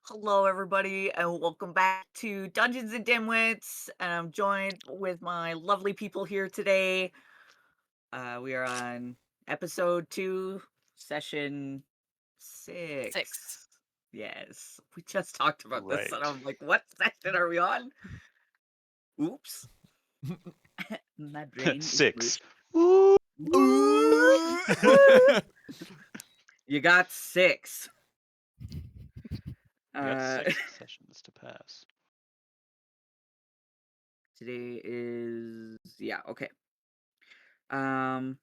Hello, everybody, and welcome back to Dungeons and Dimwits. And I'm joined with my lovely people here today. We are on episode 2, session 6. 6. Yes, we just talked about this, and Right. I'm like, what session are we on? Oops, my brain is Six. mush. Woo! Woo! You got 6. We got Uh, 6 sessions to pass. today is okay. Um,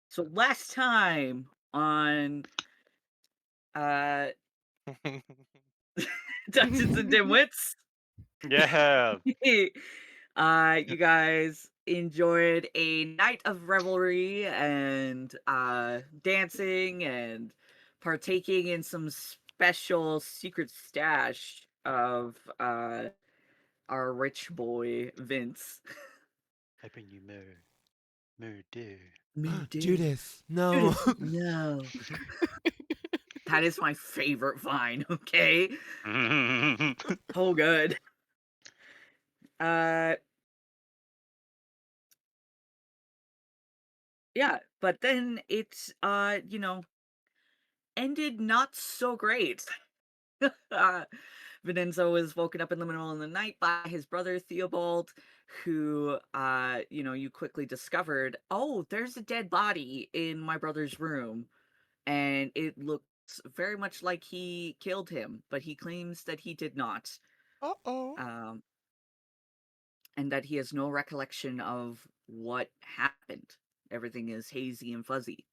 so last time on uh Dungeons and Dimwits, Yeah. you guys enjoyed a night of revelry and dancing and partaking in some special secret stash of our rich boy Vince. I bring you murder. Murder. Judith, no. Judith, no. That is my favorite vine, okay? So good. Uh yeah, but then it's ended not so great. uh Vincenzo was woken up in the middle of the night by his brother Theobald, who you quickly discovered, oh, there's a dead body in my brother's room, and it looks very much like he killed him, but he claims that he did not. Uh-oh. Um and that he has no recollection of what happened. Everything is hazy and fuzzy.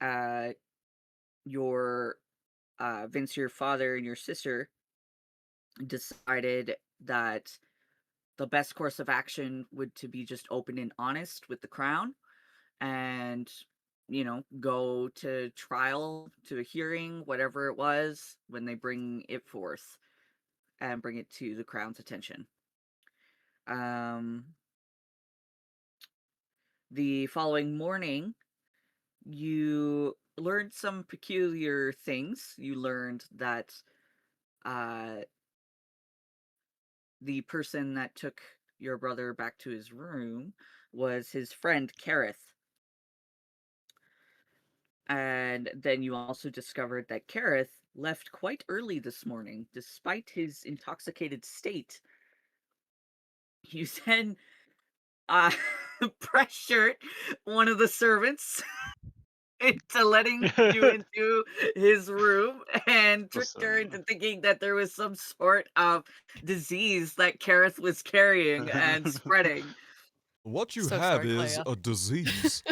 Uh, your Vince, your father, and your sister decided that the best course of action would to be just open and honest with the crown, and go to trial, to a hearing, whatever it was, when they bring it forth and bring it to the crown's attention. Um, the following morning, you learned some peculiar things. You learned that uh, the person that took your brother back to his room was his friend Kareth. And then you also discovered that Kareth left quite early this morning, despite his intoxicated state. You then uh, pressured one of the servants into letting you into his room and tricked her Listen. into thinking that there was some sort of disease that Kareth was carrying and spreading. What you So have sorry, is Clea. a disease.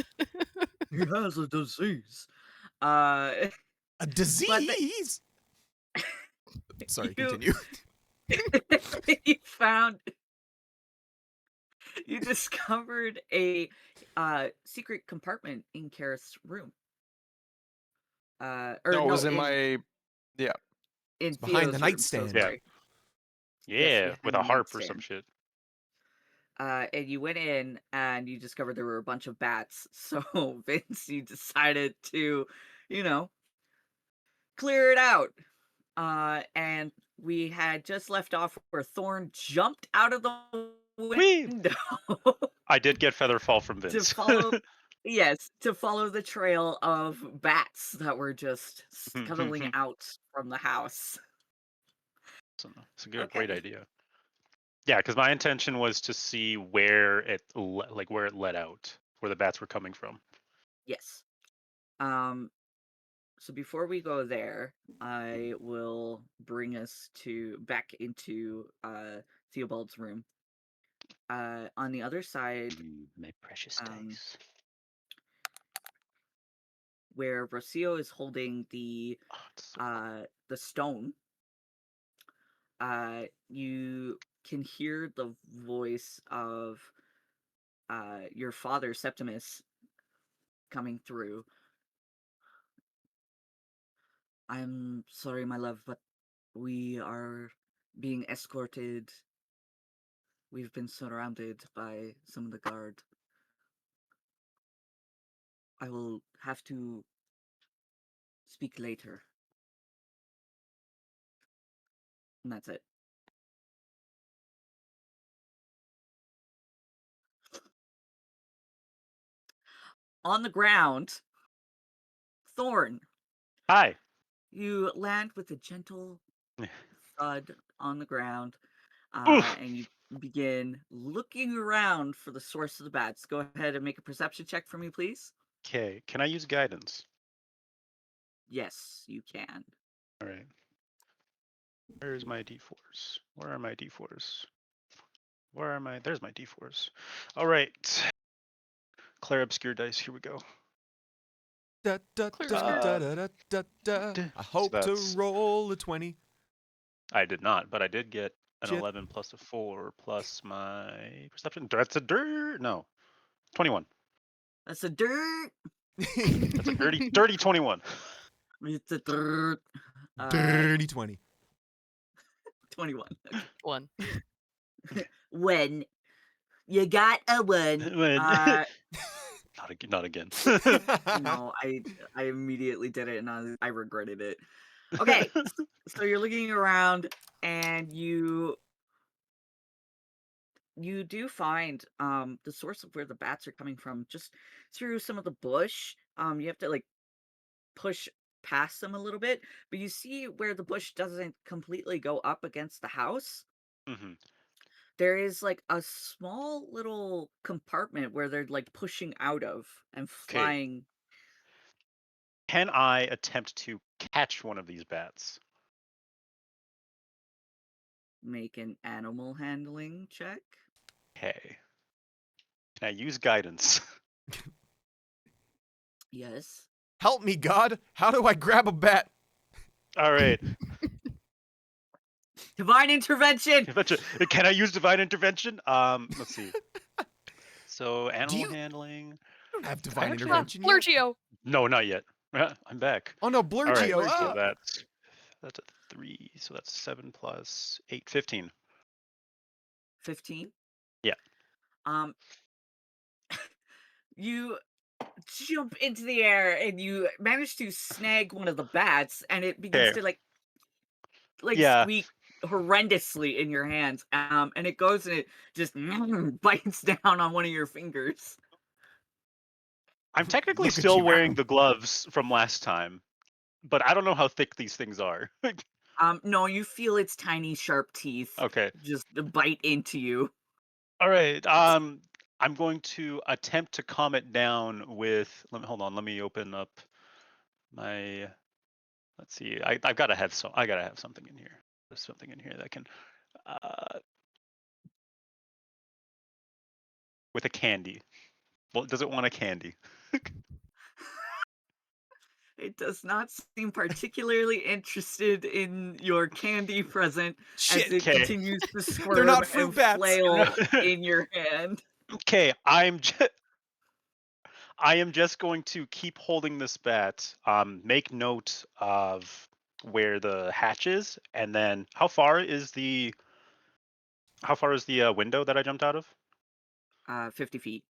He has a disease. Uh, A but disease? Sorry, you continue. you found you discovered a secret compartment in Kareth's room. Or No, it no, was in my yeah. in Behind the Theo's room. So nightstand. Yeah. sorry. Yes, Yeah. With behind a the harp or some nightstand. shit. And you went in and you discovered there were a bunch of bats. So Vince, you decided to, you know, clear it out. And we had just left off where Thorn jumped out of the Whee! window I did get feather fall from to Vince. follow, yes, to follow the trail of bats that were just scuttling out from the house. It's a good, great Okay. idea. Yeah, because my intention was to see where where it let out, where the bats were coming from. Yes. Um, so before we go there, I will bring us to back into Theobald's room. On the other side, My precious um, dice. where Rocio is holding Oh, it's so cool. the stone, you can hear the voice of your father Septimus coming through. I'm sorry, my love, but we are being escorted. We've been surrounded by some of the guard. I will have to speak later. And that's it. On the ground, Thorn, Hi. you land with a gentle thud on the ground, Oof. and you begin looking around for the source of the bats. Go ahead and make a perception check for me, please. Okay. Can I use guidance? Yes, you can. All right. Where's my d4s? Where are my d4s? Where are my? There's my d4s. All right. Claire obscure dice. Here we go. Da, da, Clear da, obscure. da, da, da, da. I hope to that's- roll a 20. I did not, but I did get an Shit. 11 plus a 4 plus my perception. That's a dirt. No, 21. That's a dirt. That's a dirty 21. It's a dirt. Dirty 20. 21. One. When you got a one. Not again. No, I immediately did it and I regretted it. Okay, so you're looking around and you do find the source of where the bats are coming from just through some of the bush. You have to like push past them a little bit, but you see where the bush doesn't completely go up against the house. hmm There is like a small little compartment where they're like pushing out of and Okay. flying. Can I attempt to catch one of these bats? Make an animal handling check. Okay. Can I use guidance? Yes. Help me, God. How do I grab a bat? All right. Divine intervention. Can I use divine intervention? Let's see. So animal you- handling. I don't have divine actually- intervention yet. Flurgio. No, not yet. I'm back. Oh, no, All right. Blurgio. So Ah. that's a 3. So that's 7 plus 8, 15. 15. Yeah. You jump into the air and you manage to snag one of the bats, and it begins Okay. to like Yeah. squeak horrendously in your hands. And it goes and it just bites down on one of your fingers. I'm technically Look at still you. wearing the gloves from last time, but I don't know how thick these things are. No, you feel its tiny sharp teeth Okay. just bite into you. All right. I'm going to attempt to calm it down with. Hold on. Let me open up my. Let's see. I've got to have some. I gotta have something in here. There's something in here that can. With a candy. Well, does it want a candy? It does not seem particularly interested in your candy present as Shit. it Okay. continues to squirm They're not fruit and bats. flail in your hand. Okay. I am just going to keep holding this bat. Make note of where the hatch is, and then how far is the window that I jumped out of? 50 feet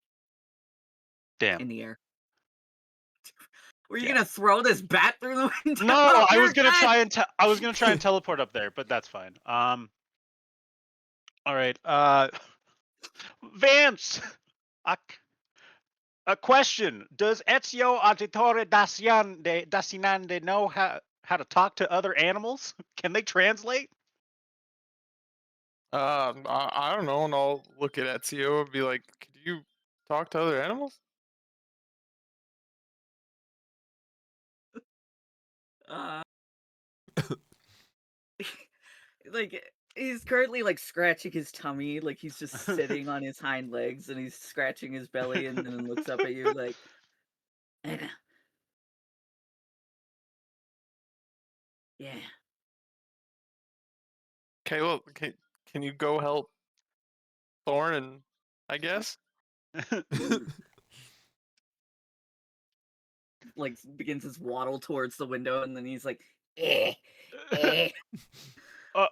Damn. in the air. Were you Yeah. gonna throw this bat through the window? No, Oh, I you're was gonna dead! try and teleport up there, but that's fine. All right. Vance, a, a question: does Ezio Auditore Dacinande know how to talk to other animals? Can they translate? I don't know, and I'll look at Ezio and be like, "Could you talk to other animals?" Uh, like he's currently like scratching his tummy, like he's just sitting on his hind legs and he's scratching his belly and then looks up at you like, yeah. Okay, well, can you go help Thorn and I guess? Like begins his waddle towards the window and then he's like, eh, eh. Uh,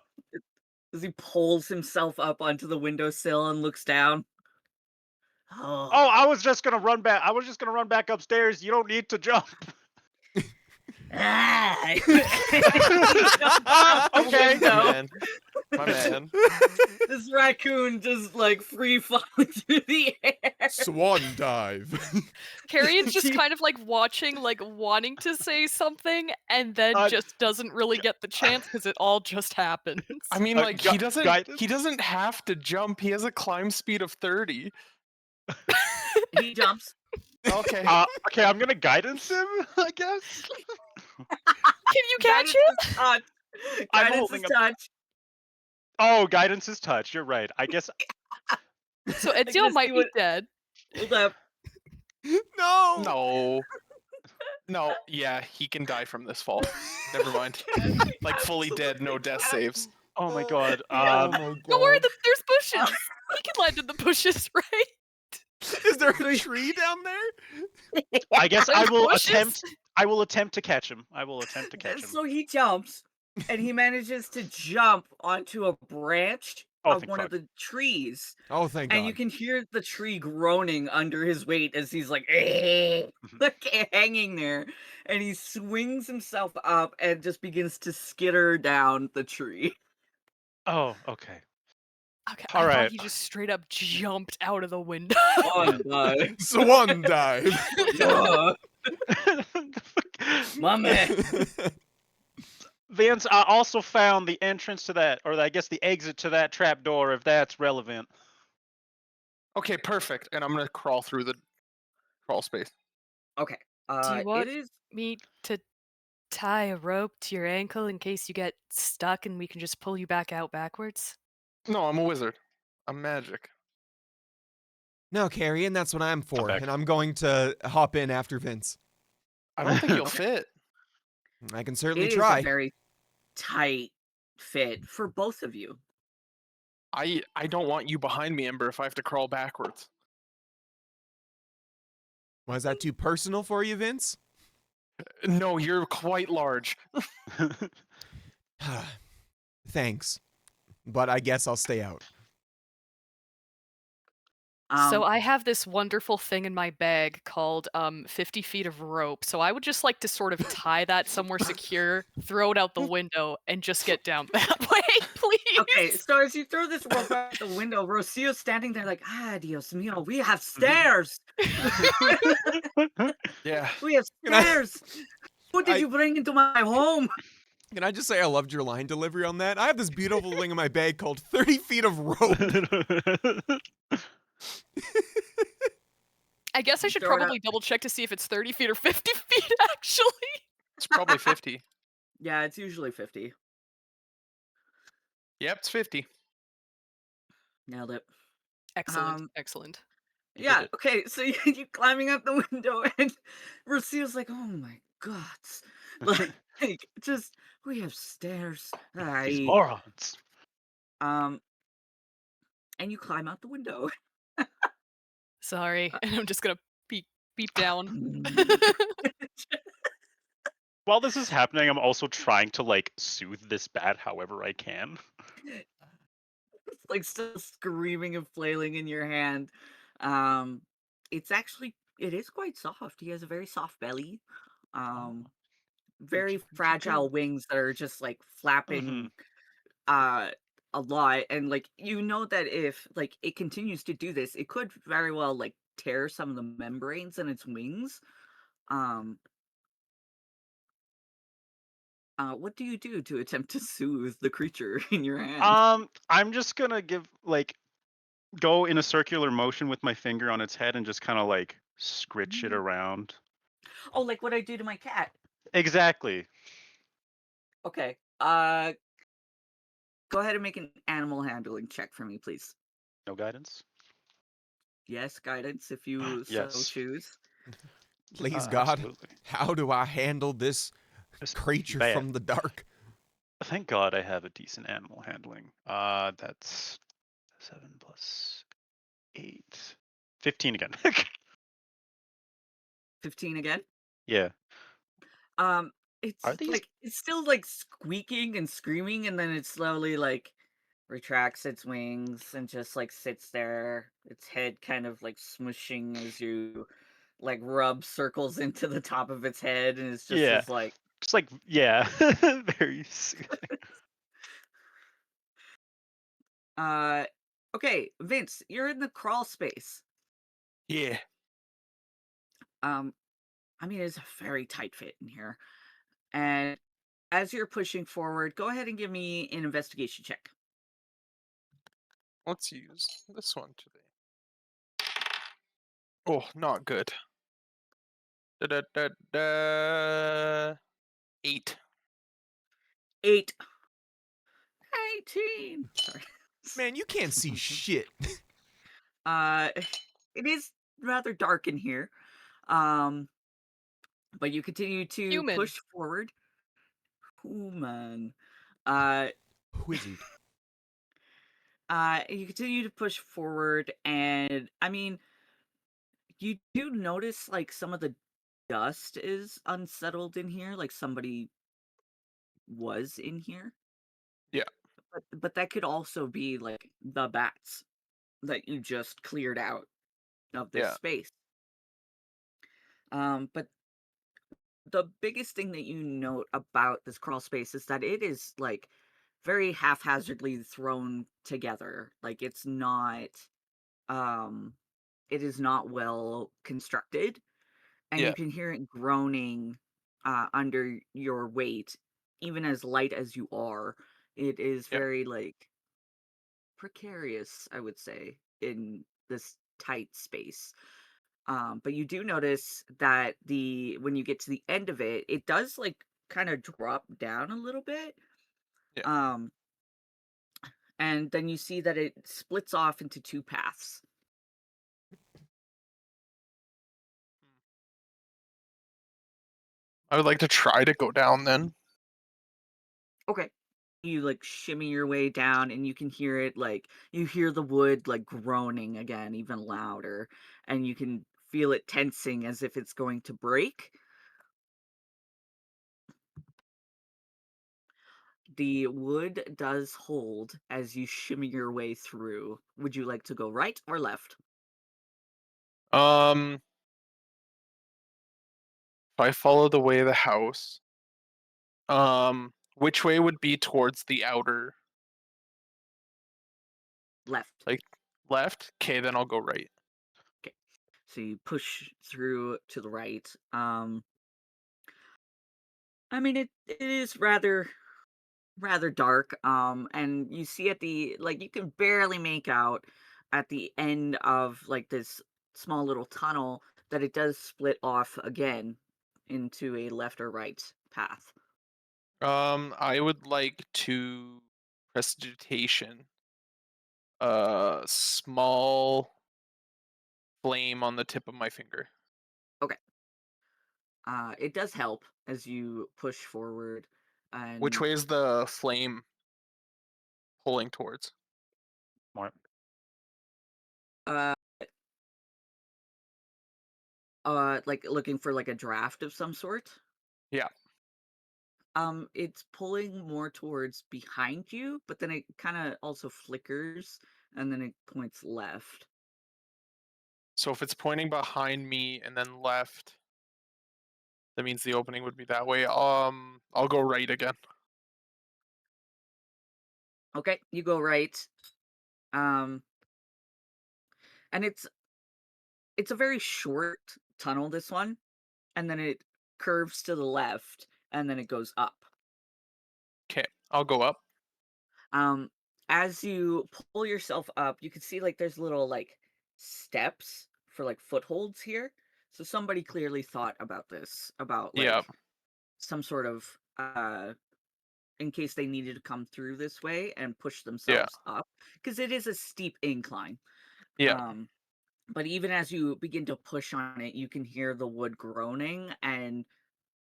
As he pulls himself up onto the windowsill and looks down. Oh, Oh, I was just gonna run back. I was just gonna run back upstairs. You don't need to jump. ah. Okay. Window. Man, man. This raccoon just like free falling through the air. Swan dive. Carrie's just kind of like watching, like wanting to say something, and then Uh, just doesn't really get the chance because it all just happens. I mean, like guidance? he doesn't have to jump. He has a climb speed of 30. He jumps. Okay. Okay, I'm gonna guidance him, I guess. Can you catch Guidance it? is touch. I'm Guidance holding is a- touch. Oh, guidance is touch. You're right. I guess. So gonna Ezio might see be what- dead. Hold up. No. No. No, yeah, he can die from this fall. Never mind. Like fully dead, no death saves. Oh my god. Oh my Don't worry, god. there's bushes. He can land in the bushes, right? Is there a tree down there? I guess I There's will bushes? attempt. I will attempt to catch him. I will attempt to catch him. So he jumps, and he manages to jump onto a branch Oh, of thank one fuck. of the trees. Oh, thank And God. you can hear the tree groaning under his weight as he's like, like hanging there. And he swings himself up and just begins to skitter down the tree. Oh, okay. Okay, All I thought right. he just straight up jumped out of the window. Fun, bud. Swan dive. Duh. My man. Vince, I also found the entrance to that, or I guess the exit to that trap door, if that's relevant. Okay, perfect. And I'm gonna crawl through the crawl space. Okay. Do you want It is. me to tie a rope to your ankle in case you get stuck and we can just pull you back out backwards? No, I'm a wizard. I'm magic. No, Carrie, and that's what I'm for. back. And I'm going to hop in after Vince. I don't think you'll fit. I can It certainly is try. a very tight fit for both of you. I don't want you behind me, Ember, if I have to crawl backwards. Was that too personal for you, Vince? No, you're quite large. Thanks. But I guess I'll stay out. So I have this wonderful thing in my bag called 50 feet of rope. So I would just like to sort of tie that somewhere secure, throw it out the window, and just get down that way, please. Okay, so as you throw this rope out the window, Rocio's standing there like, Dios mío, we have stairs. Yeah. We have Can I- stairs. Who did I- you bring into my home? Can I just say I loved your line delivery on that? I have this beautiful thing in my bag called 30 feet of rope. I guess I should Throw it probably double check to see if it's 30 feet or 50 feet, actually. It's probably 50. Yeah, it's usually 50. Yep, it's 50. Nailed it. Excellent, excellent. You Yeah, did it. okay, so you climbing up the window, and Rocio's like, oh my god. Like, just, we have stairs. These Aye. morons. And you climb out the window. Sorry, and I'm just gonna beep down. While this is happening, I'm also trying to like soothe this bat however I can. Like still screaming and flailing in your hand. It is quite soft. He has a very soft belly. Very fragile wings that are just like flapping a lot. And like you know that if like it continues to do this, it could very well like tear some of the membranes in its wings. What do you do to attempt to soothe the creature in your hand? I'm just gonna go in a circular motion with my finger on its head and just kind of like scritch it around. Oh, like what I do to my cat. Exactly. Okay. Go ahead and make an animal handling check for me, please. No guidance. Yes, guidance if you so Yes. choose. Please, God, Absolutely. how do I handle this This creature bat. from the dark? Thank God I have a decent animal handling. That's 7 plus 8. 15 again. 15 again. Yeah. It's Are these- like it's still like squeaking and screaming, and then it slowly like retracts its wings and just like sits there, its head kind of like smushing as you like rub circles into the top of its head, and it's just Yeah. this like Just like, yeah. Very soothing. Uh, okay, Vince, you're in the crawl space. Yeah. Um, I mean, it's a very tight fit in here. And as you're pushing forward, go ahead and give me an investigation check. Let's use this one today. Oh, not good. Da, da, da, da. 8. 8. 18. Sorry. Man, you can't see shit. Uh, it is rather dark in here. Um, but you continue to Human. push forward. Human. Uh, Wizard. you continue to push forward, and I mean, you do notice like some of the dust is unsettled in here, like somebody was in here. Yeah. But that could also be like the bats that you just cleared out of this Yeah. space. But the biggest thing that you note about this crawl space is that it is like very haphazardly thrown together. Like um it is not well constructed, and Yeah. you can hear it groaning under your weight, even as light as you are. It is Yeah. very like precarious, I would say, in this tight space. But you do notice that when you get to the end of it, it does like kind of drop down a little bit. Yeah. Um, and then you see that it splits off into two paths. I would like to try to go down then. Okay. You like shimmy your way down, and you can hear it like you hear the wood like groaning again, even louder, and you can feel it tensing as if it's going to break. The wood does hold as you shimmy your way through. Would you like to go right or left? If I follow the way of the house, which way would be towards the outer, Left. like left? Okay, then I'll go right. Okay. So you push through to the right. I mean it is rather dark. And you see at the like you can barely make out at the end of like this small little tunnel that it does split off again into a left or right path. I would like to prestidigitation small flame on the tip of my finger. Okay. It does help as you push forward, Which and way is the flame pulling towards? More. uh like looking for like a draft of some sort. Yeah. It's pulling more towards behind you, but then it kind of also flickers and then it points left. So if it's pointing behind me and then left, that means the opening would be that way. I'll go right again. Okay, you go right. Um, and it's a very short tunnel, this one, and then it curves to the left and then it goes up. Okay, I'll go up. Um, as you pull yourself up, you can see like there's little like steps for like footholds here. So somebody clearly thought about this, about Yeah. like some sort of in case they needed to come through this way and push Yeah. themselves up, because it is a steep incline. Yeah. Um, but even as you begin to push on it, you can hear the wood groaning and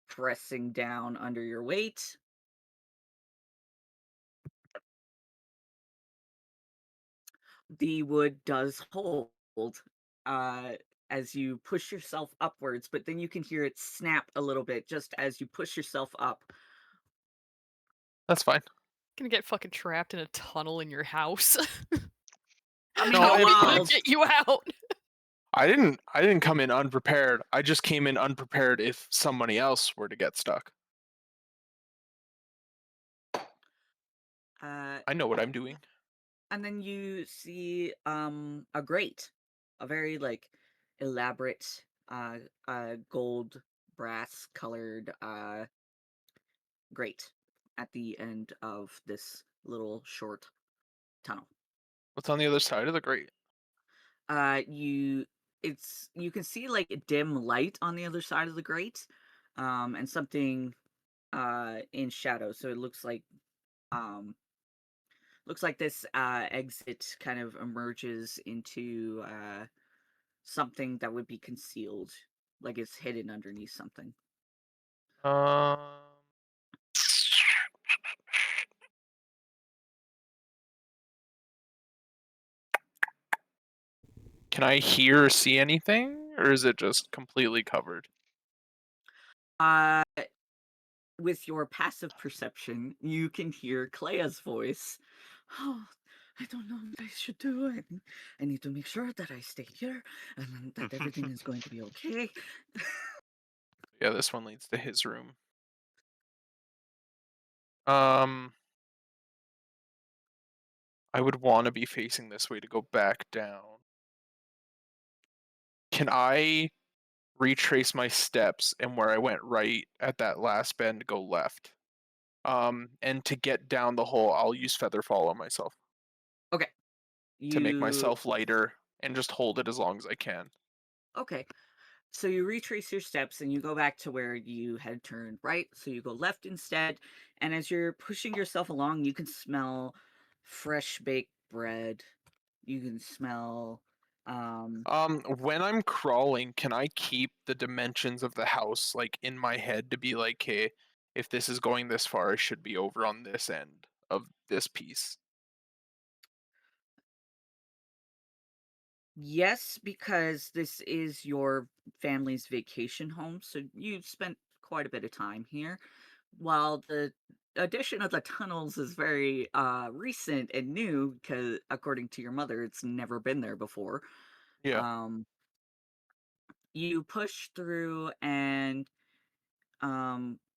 pressing down under your weight. The wood does hold uh, as you push yourself upwards, but then you can hear it snap a little bit just as you push yourself up. That's fine. Gonna get fucking trapped in a tunnel in your house. I mean, No, the How are we gonna walls. get you out? I didn't come in unprepared. I just came in unprepared if somebody else were to get stuck. Uh, I know what I'm doing. And then you see a grate, a very like elaborate gold brass colored grate at the end of this little short tunnel. What's on the other side of the grate? You you can see like a dim light on the other side of the grate, and something in shadow. So it um looks like this exit kind of emerges into something that would be concealed, like it's hidden underneath something. Um, can I hear or see anything, or is it just completely covered? Uh, with your passive perception, you can hear Clea's voice. Oh, I don't know what I should do. I need to make sure that I stay here and that everything is going to be okay. Yeah, this one leads to his room. Um, I would want to be facing this way to go back down. Can I retrace my steps and where I went right at that last bend go left? And to get down the hole, I'll use feather fall on myself Okay. to make You myself lighter and just hold it as long as I can. okay. So you retrace your steps and you go back to where you had turned right. So you go left instead. And as you're pushing yourself along, you can smell fresh baked bread. You can smell When I'm crawling, can I keep the dimensions of the house like in my head to be like, hey, if this is going this far, I should be over on this end of this piece. yes, because this is your family's vacation home. So you've spent quite a bit of time here. While the addition of the tunnels is very recent and new, because according to your mother, it's never been there before. Yeah. Um, you push through and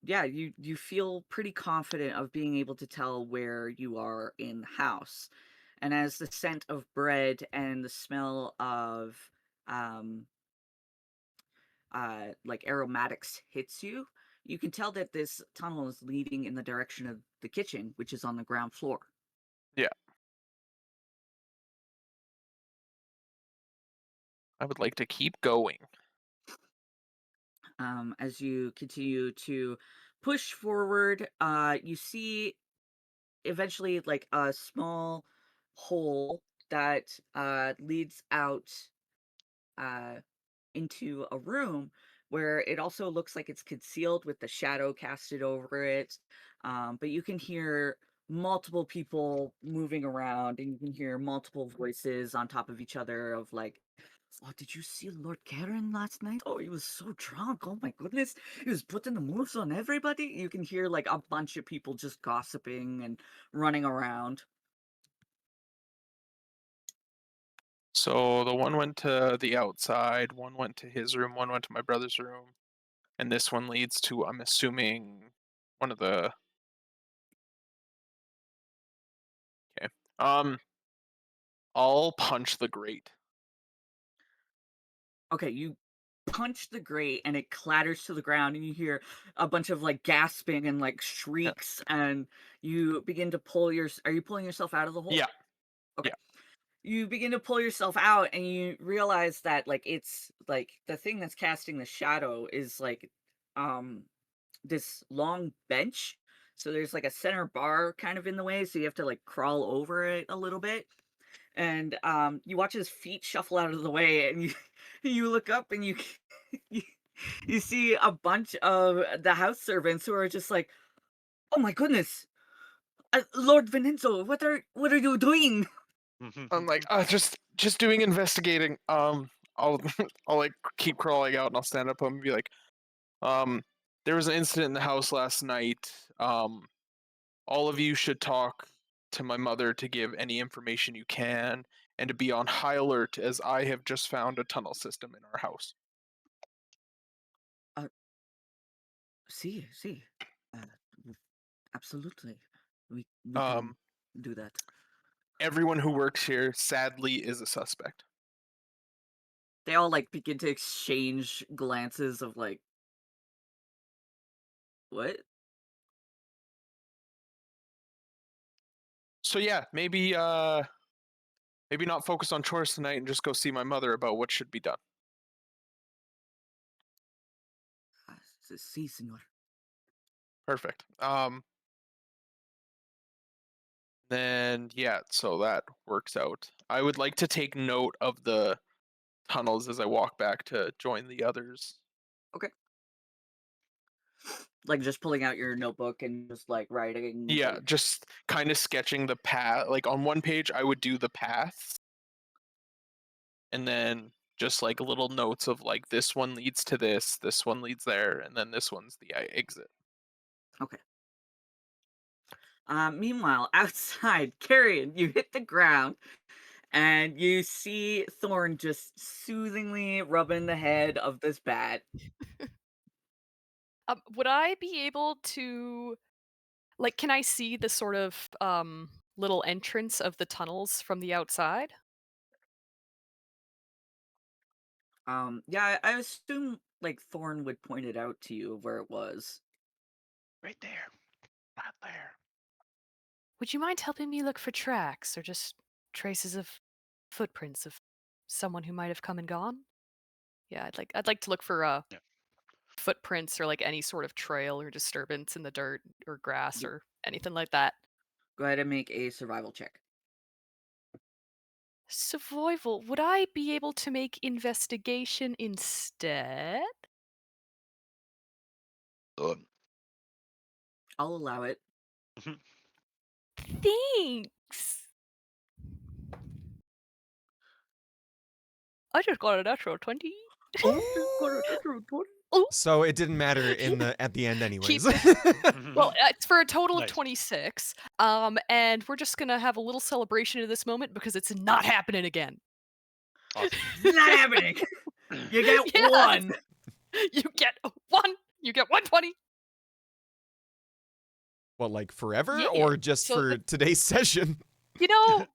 yeah, you feel pretty confident of being able to tell where you are in the house. And as the scent of bread and the smell of um like aromatics hits you, you can tell that this tunnel is leading in the direction of the kitchen, which is on the ground floor. Yeah. I would like to keep going. As you continue to push forward, you see eventually like a small hole that leads out uh, into a room where it also looks like it's concealed with the shadow casted over it. But you can hear multiple people moving around and you can hear multiple voices on top of each other of like, oh, did you see Lord Karen last night? Oh, he was so drunk. Oh my goodness. He was putting the moves on everybody. You can hear like a bunch of people just gossiping and running around. So the one went to the outside, one went to his room, one went to my brother's room, and this one leads to, I'm assuming, one of the. Okay. I'll punch the grate. Okay, you punch the grate and it clatters to the ground and you hear a bunch of like gasping and like Yeah. shrieks and you begin to pull your are you pulling yourself out of the hole? Yeah. Okay. Yeah. You begin to pull yourself out and you realize that like it's like the thing that's casting the shadow is like um this long bench. So there's like a center bar kind of in the way so you have to like crawl over it a little bit and you watch his feet shuffle out of the way and you you look up and you you, you see a bunch of the house servants who are just like, oh my goodness, Lord Venenzo, what are you doing? I'm like, just doing investigating. I'll I'll like keep crawling out and I'll stand up and be like, um, there was an incident in the house last night. All of you should talk to my mother to give any information you can and to be on high alert as I have just found a tunnel system in our house. uh see uh, absolutely we can Um, do that. everyone who works here, sadly, is a suspect. They all like begin to exchange glances of like, what? So yeah, maybe maybe not focus on chores tonight and just go see my mother about what should be done. Ah, sí, señor. Perfect. Then yeah, so that works out. I would like to take note of the tunnels as I walk back to join the others. Okay. Like just pulling out your notebook and just like writing Yeah, like, just kind of sketching the path. Like on one page, I would do the paths, and then just like little notes of like this one leads to this one leads there, and then this one's the exit. okay. Meanwhile, outside, Carrion, you hit the ground and you see Thorn just soothingly rubbing the head of this bat. Would I be able to like, can I see the sort of, little entrance of the tunnels from the outside? Yeah, I assume like Thorn would point it out to you of where it was. Right there. Right there. Would you mind helping me look for tracks or just traces of footprints of someone who might have come and gone? Yeah, I'd like to look for Yeah. footprints or like any sort of trail or disturbance in the dirt or grass Yep. or anything like that. Go ahead and make a survival check. Survival. Would I be able to make investigation instead? Um, I'll allow it. mhm. Thanks. I just got a natural 20. Oh, So it didn't matter at the end keep anyways. well, it's for a total of Nice. 26. And we're just gonna have a little celebration of this moment because it's not happening again. Awesome. It's not happening. You get Yes! one. You get one. You get 120. Well, like forever Yeah. or just So for today's session? you know, Yes.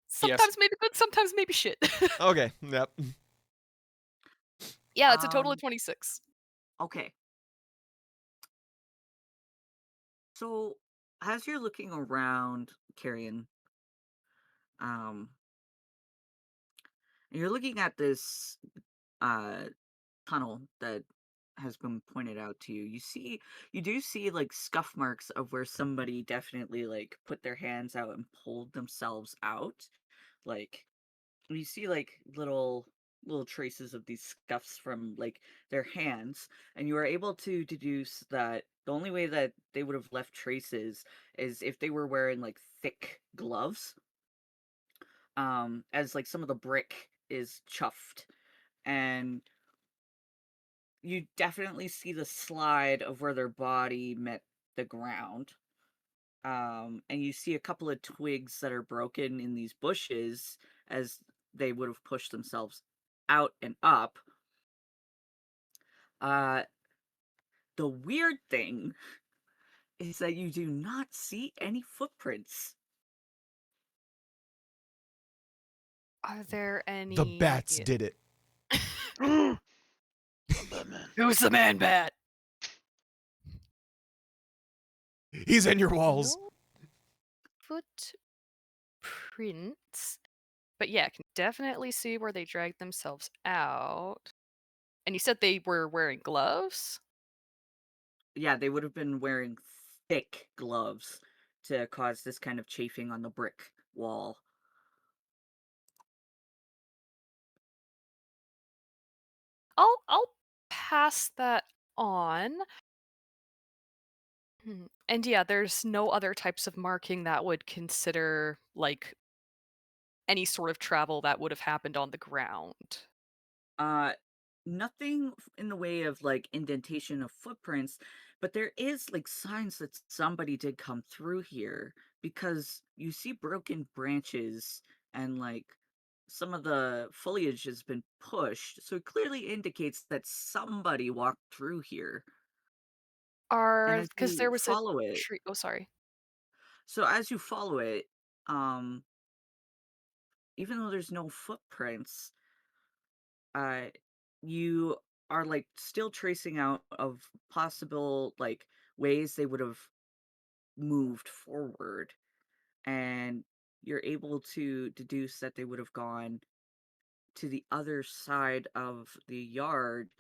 sometimes maybe good, sometimes maybe shit. Okay, yep. Yeah, it's a total of Um, 26. okay. So as you're looking around, Carrion, um, and you're looking at this uh tunnel that has been pointed out to you. You do see like scuff marks of where somebody definitely like put their hands out and pulled themselves out. Like you see like little traces of these scuffs from like their hands, and you are able to deduce that the only way that they would have left traces is if they were wearing like thick gloves, as like some of the brick is chuffed, and you definitely see the slide of where their body met the ground. And you see a couple of twigs that are broken in these bushes as they would have pushed themselves out and up. Uh, the weird thing is that you do not see any footprints. Are there The any bats did it. I'm Batman. Who's the man bat? He's in your walls. No footprints. But yeah, I can definitely see where they dragged themselves out. And you said they were wearing gloves? Yeah, they would have been wearing thick gloves to cause this kind of chafing on the brick wall. I'll pass that on. And yeah, there's no other types of marking that would consider like any sort of travel that would have happened on the ground. Uh, Nothing in the way of like indentation of footprints, but there is like signs that somebody did come through here because you see broken branches and like some of the foliage has been pushed, so it clearly indicates that somebody walked through here. And Are as because you there was a follow it, tree. Oh, sorry. so as you follow it, um, even though there's no footprints, uh, you are like still tracing out of possible like ways they would have moved forward, and you're able to deduce that they would have gone to the other side of the yard,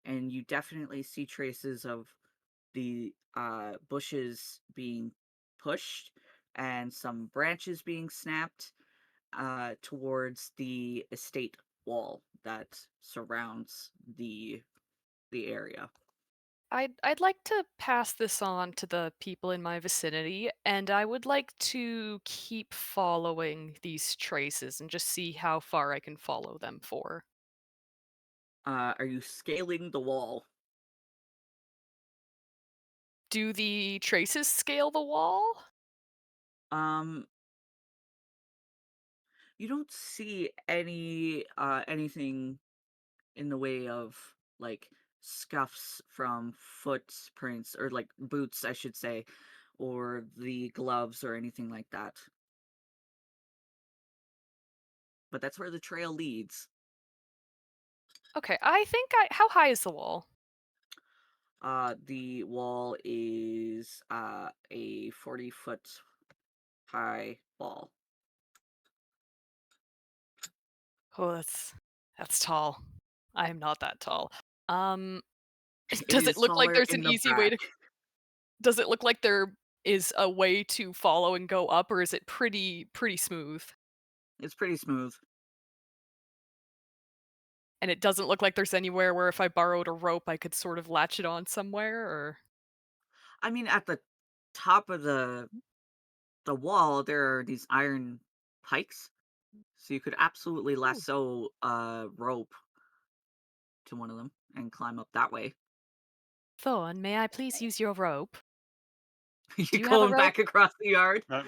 and you definitely see traces of the bushes being pushed and some branches being snapped towards the estate wall that surrounds the area. I'd like to pass this on to the people in my vicinity, and I would like to keep following these traces and just see how far I can follow them for. Are you scaling the wall? Do the traces scale the wall? Um, you don't see anything in the way of like scuffs from footprints or like boots, I should say, or the gloves or anything like that. But that's where the trail leads. Okay, I think I. How high is the wall? The wall is a 40-foot high wall. Oh, that's tall. I am not that tall. Um, It does it is look like taller there's in an the easy way back. to? Does it look like there is a way to follow and go up, or is it pretty smooth? It's pretty smooth. And it doesn't look like there's anywhere where if I borrowed a rope, I could sort of latch it on somewhere, or? I mean, at the top of the wall, there are these iron pikes, so you could absolutely Ooh. lasso a rope to one of them and climb up that way. Thorn, may I please use your rope? Do You you have a going rope? back across the yard? Uh,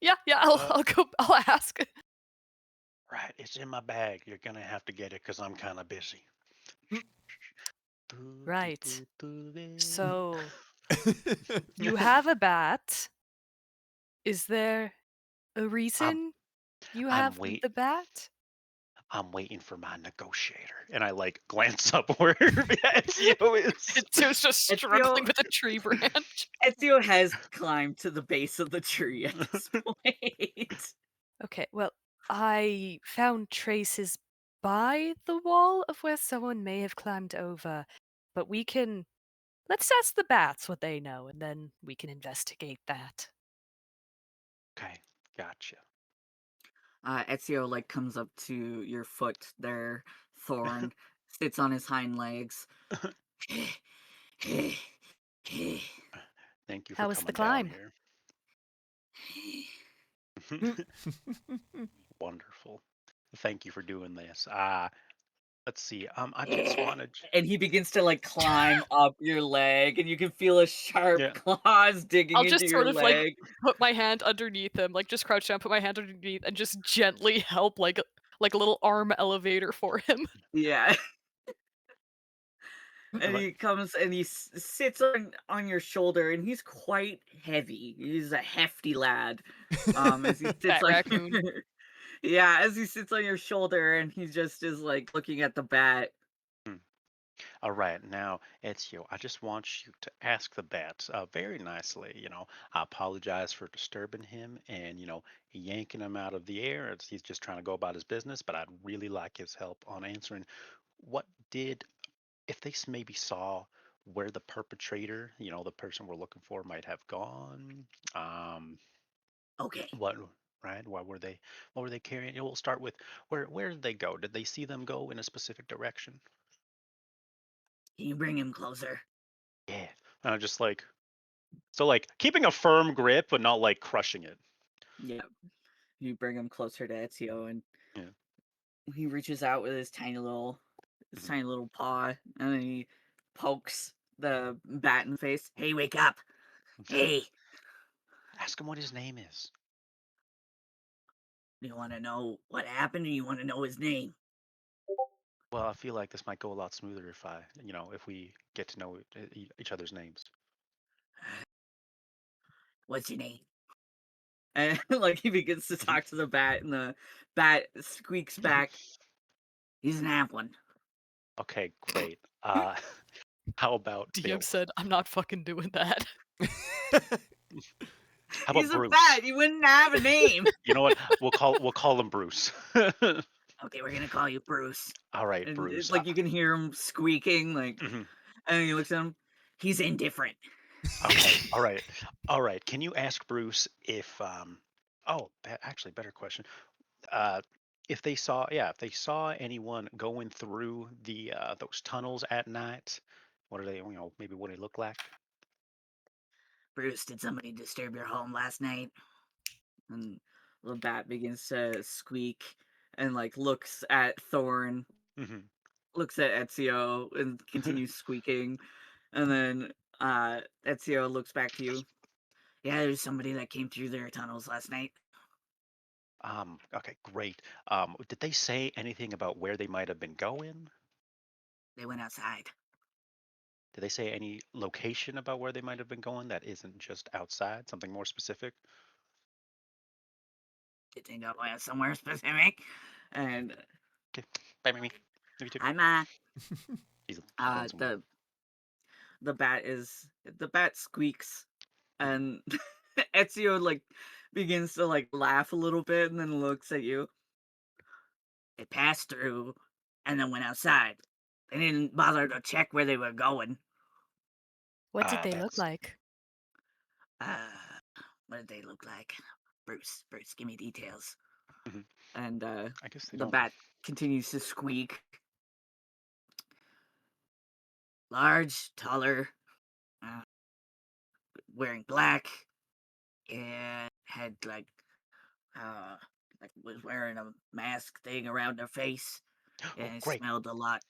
Yeah, yeah, I'll uh, I'll go I'll ask. right, it's in my bag. You're gonna have to get it because I'm kind of busy. Right. I'm So, you have a bat. Is there a reason you I'm have wait the bat? I'm waiting for my negotiator, and I like glance up where Ezio is. It's just Ezio, struggling with a tree branch. Ezio has climbed to the base of the tree at this point. Okay, well, I found traces by the wall of where someone may have climbed over, but let's ask the bats what they know, and then we can investigate that. Okay, gotcha. Ezio like comes up to your foot there, Thorn, sits on his hind legs. Thank you for How was the coming down climb? here. Wonderful. Thank you for doing this. Let's see. I just wanted. And he begins to like climb up your leg, and you can feel his sharp Yeah. claws digging I'll into just your sort of like leg. put my hand underneath him, like just crouch down, put my hand underneath, and just gently help like a little arm elevator for him. Yeah. All And right. he comes and he sits on your shoulder, and he's quite heavy. He's a hefty lad. As he sits Fat on raccoon. yeah, as he sits on your shoulder, and he just is like looking at the bat. Hmm. All right, now Ezio, I just want you to ask the bat very nicely. I apologize for disturbing him and yanking him out of the air. He's just trying to go about his business, but I'd really like his help on answering what did if they maybe saw where the perpetrator, the person we're looking for, might have gone. Um, Okay, what right? What were they carrying? We'll start with where did they go? Did they see them go in a specific direction? can you bring him closer? Yeah. Just like so like keeping a firm grip but not like crushing it. Yeah, you bring him closer to Ezio, and Yeah. he reaches out with his Mhm. tiny little paw, and then he pokes the bat in the face. Hey, wake up! Hey, Ask him what his name is. do you want to know what happened, or you want to know his name? Well, I feel like this might go a lot smoother if we get to know each other's names. What's your name? And like he begins to talk to the bat, and the bat squeaks back, "He's an half one." Okay, great. How about DM Bill? said, "I'm not fucking doing that." How about He's a Bruce? bat. He wouldn't have a name. You know what? We'll call him Bruce. Okay, we're gonna call you Bruce. All right, And Bruce. like you can hear him squeaking, like, Mhm. and he looks at him. He's indifferent. Okay. All right. All right. Can you ask Bruce if oh, actually better question. Uh if they saw anyone going through the those tunnels at night, what are they, maybe what they look like? Bruce, did somebody disturb your home last night? And the bat begins to squeak and like looks at Thorn, Mhm. looks at Ezio, and continues squeaking. And then Ezio looks back to you. Yeah, there's somebody that came through their tunnels last night. Okay, great. Did they say anything about where they might have been going? They went outside. Did they say any location about where they might have been going that isn't just outside, something more specific? Did they go somewhere specific? And Okay. Bye, Mimi. Maybe too. I'm He's going somewhere. the the bat squeaks, and Ezio like begins to like laugh a little bit and then looks at you. They passed through and then went outside. They didn't bother to check where they were going. What did they look That's like? Uh, what did they look like? Bruce, give me details. mhm. And I guess they the don't. bat continues to squeak. Large, taller, uh, wearing black, and had uh was wearing a mask thing around their face, Oh, and it great. smelled a lot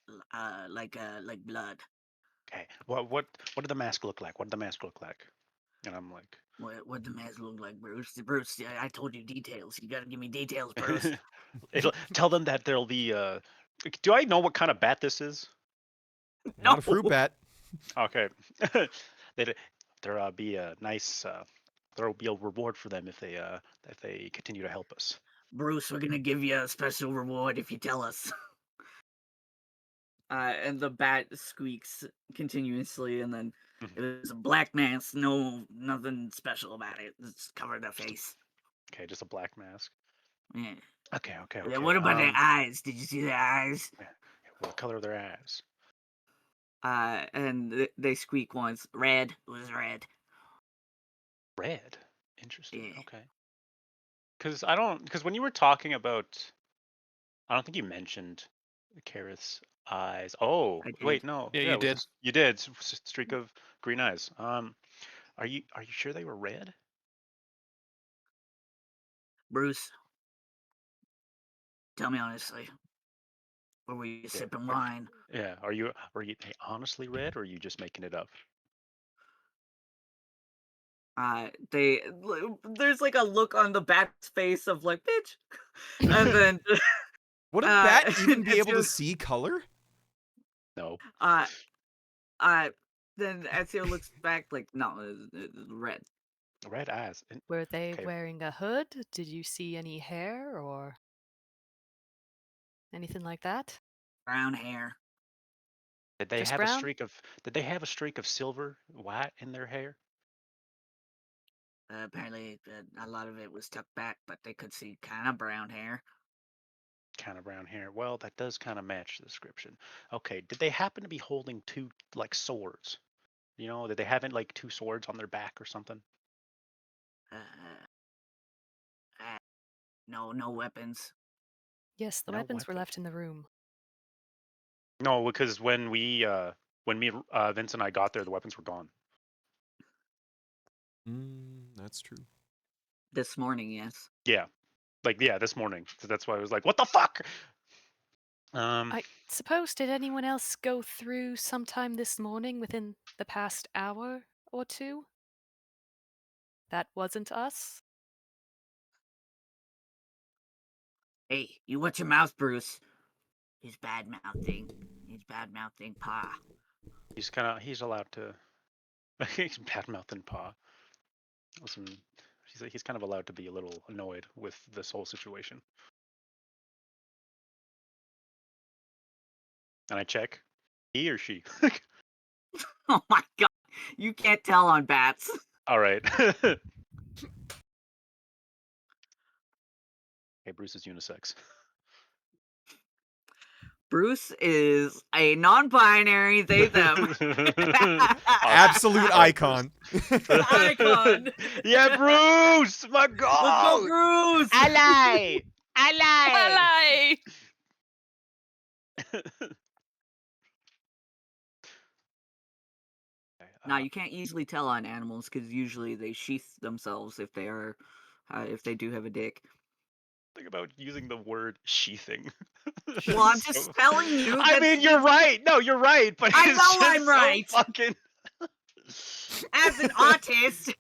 like blood. Okay. What did the mask look like? What did the mask look like? And I'm like, What the mask look like, Bruce? Bruce, I told you details. You gotta give me details, Bruce. tell them that there'll be. Do I know what kind of bat this is? Not No, a fruit bat. Okay. That there'll be a nice. There'll be a reward for them if they continue to help us. Bruce, we're gonna give you a special reward if you tell us. And the bat squeaks continuously, and then Mhm. it was a black mask. No, nothing special about it. It's covered their face. Okay, just a black mask. Yeah. Okay, okay, Yeah, okay. what about their eyes? Did you see their eyes? Yeah, what color are their eyes? And they squeak once. Red. It was red. Red. Interesting. Yeah, Okay. Because when you were talking about, I don't think you mentioned Kareth's eyes. Oh, I wait, did. no. Yeah, Yeah, you it was did. just you did streak of green eyes. Are you sure they were red? Bruce, tell me honestly. Or were you Yeah. sipping wine? Yeah. Are you honestly red, or are you just making it up? There's like a look on the bat's face of like, bitch. And then, Would a bat even and be able to Ezio, see color? No. uh, uh, then Ezio looks back like, no, it's red. Red eyes. Were they Okay. wearing a hood? Did you see any hair or anything like that? Brown hair. Did they Just have a brown? streak of Did they have a streak of silver, white in their hair? Apparently, a lot of it was tucked back, but they could see kind of brown hair. Kind of brown hair. Well, that does kind of match the description. Okay. Did they happen to be holding two like swords? Did they have like two swords on their back or something? Uh, uh, no weapons. Yes, the No weapons were weapon. left in the room. No, because when me, Vince and I got there, the weapons were gone. That's true. This morning, yes. Yeah, this morning. So that's why I was like, "What the fuck?" Um, I suppose, did anyone else go through sometime this morning within the past hour or two? That wasn't us? Hey, you watch your mouth, Bruce. He's bad mouthing. He's bad mouthing Pa. he's allowed to. He's bad mouthing Pa. Listen, he's kind of allowed to be a little annoyed with this whole situation. And I check, he or she. Oh my god. You can't tell on bats. All right. Hey, Bruce is unisex. Bruce is a non-binary, they, them. Absolute All right, Bruce. icon. Icon. Yeah, Bruce, my God. Let's go, Bruce! Ally. Ally! Now, you can't easily tell on animals because usually they sheath themselves if they are, if they do have a dick. Think about using the word sheathing. Well, I'm just telling you. I mean, you're right. No, you're right. But I it's know just I'm so right. fucking. As an autist.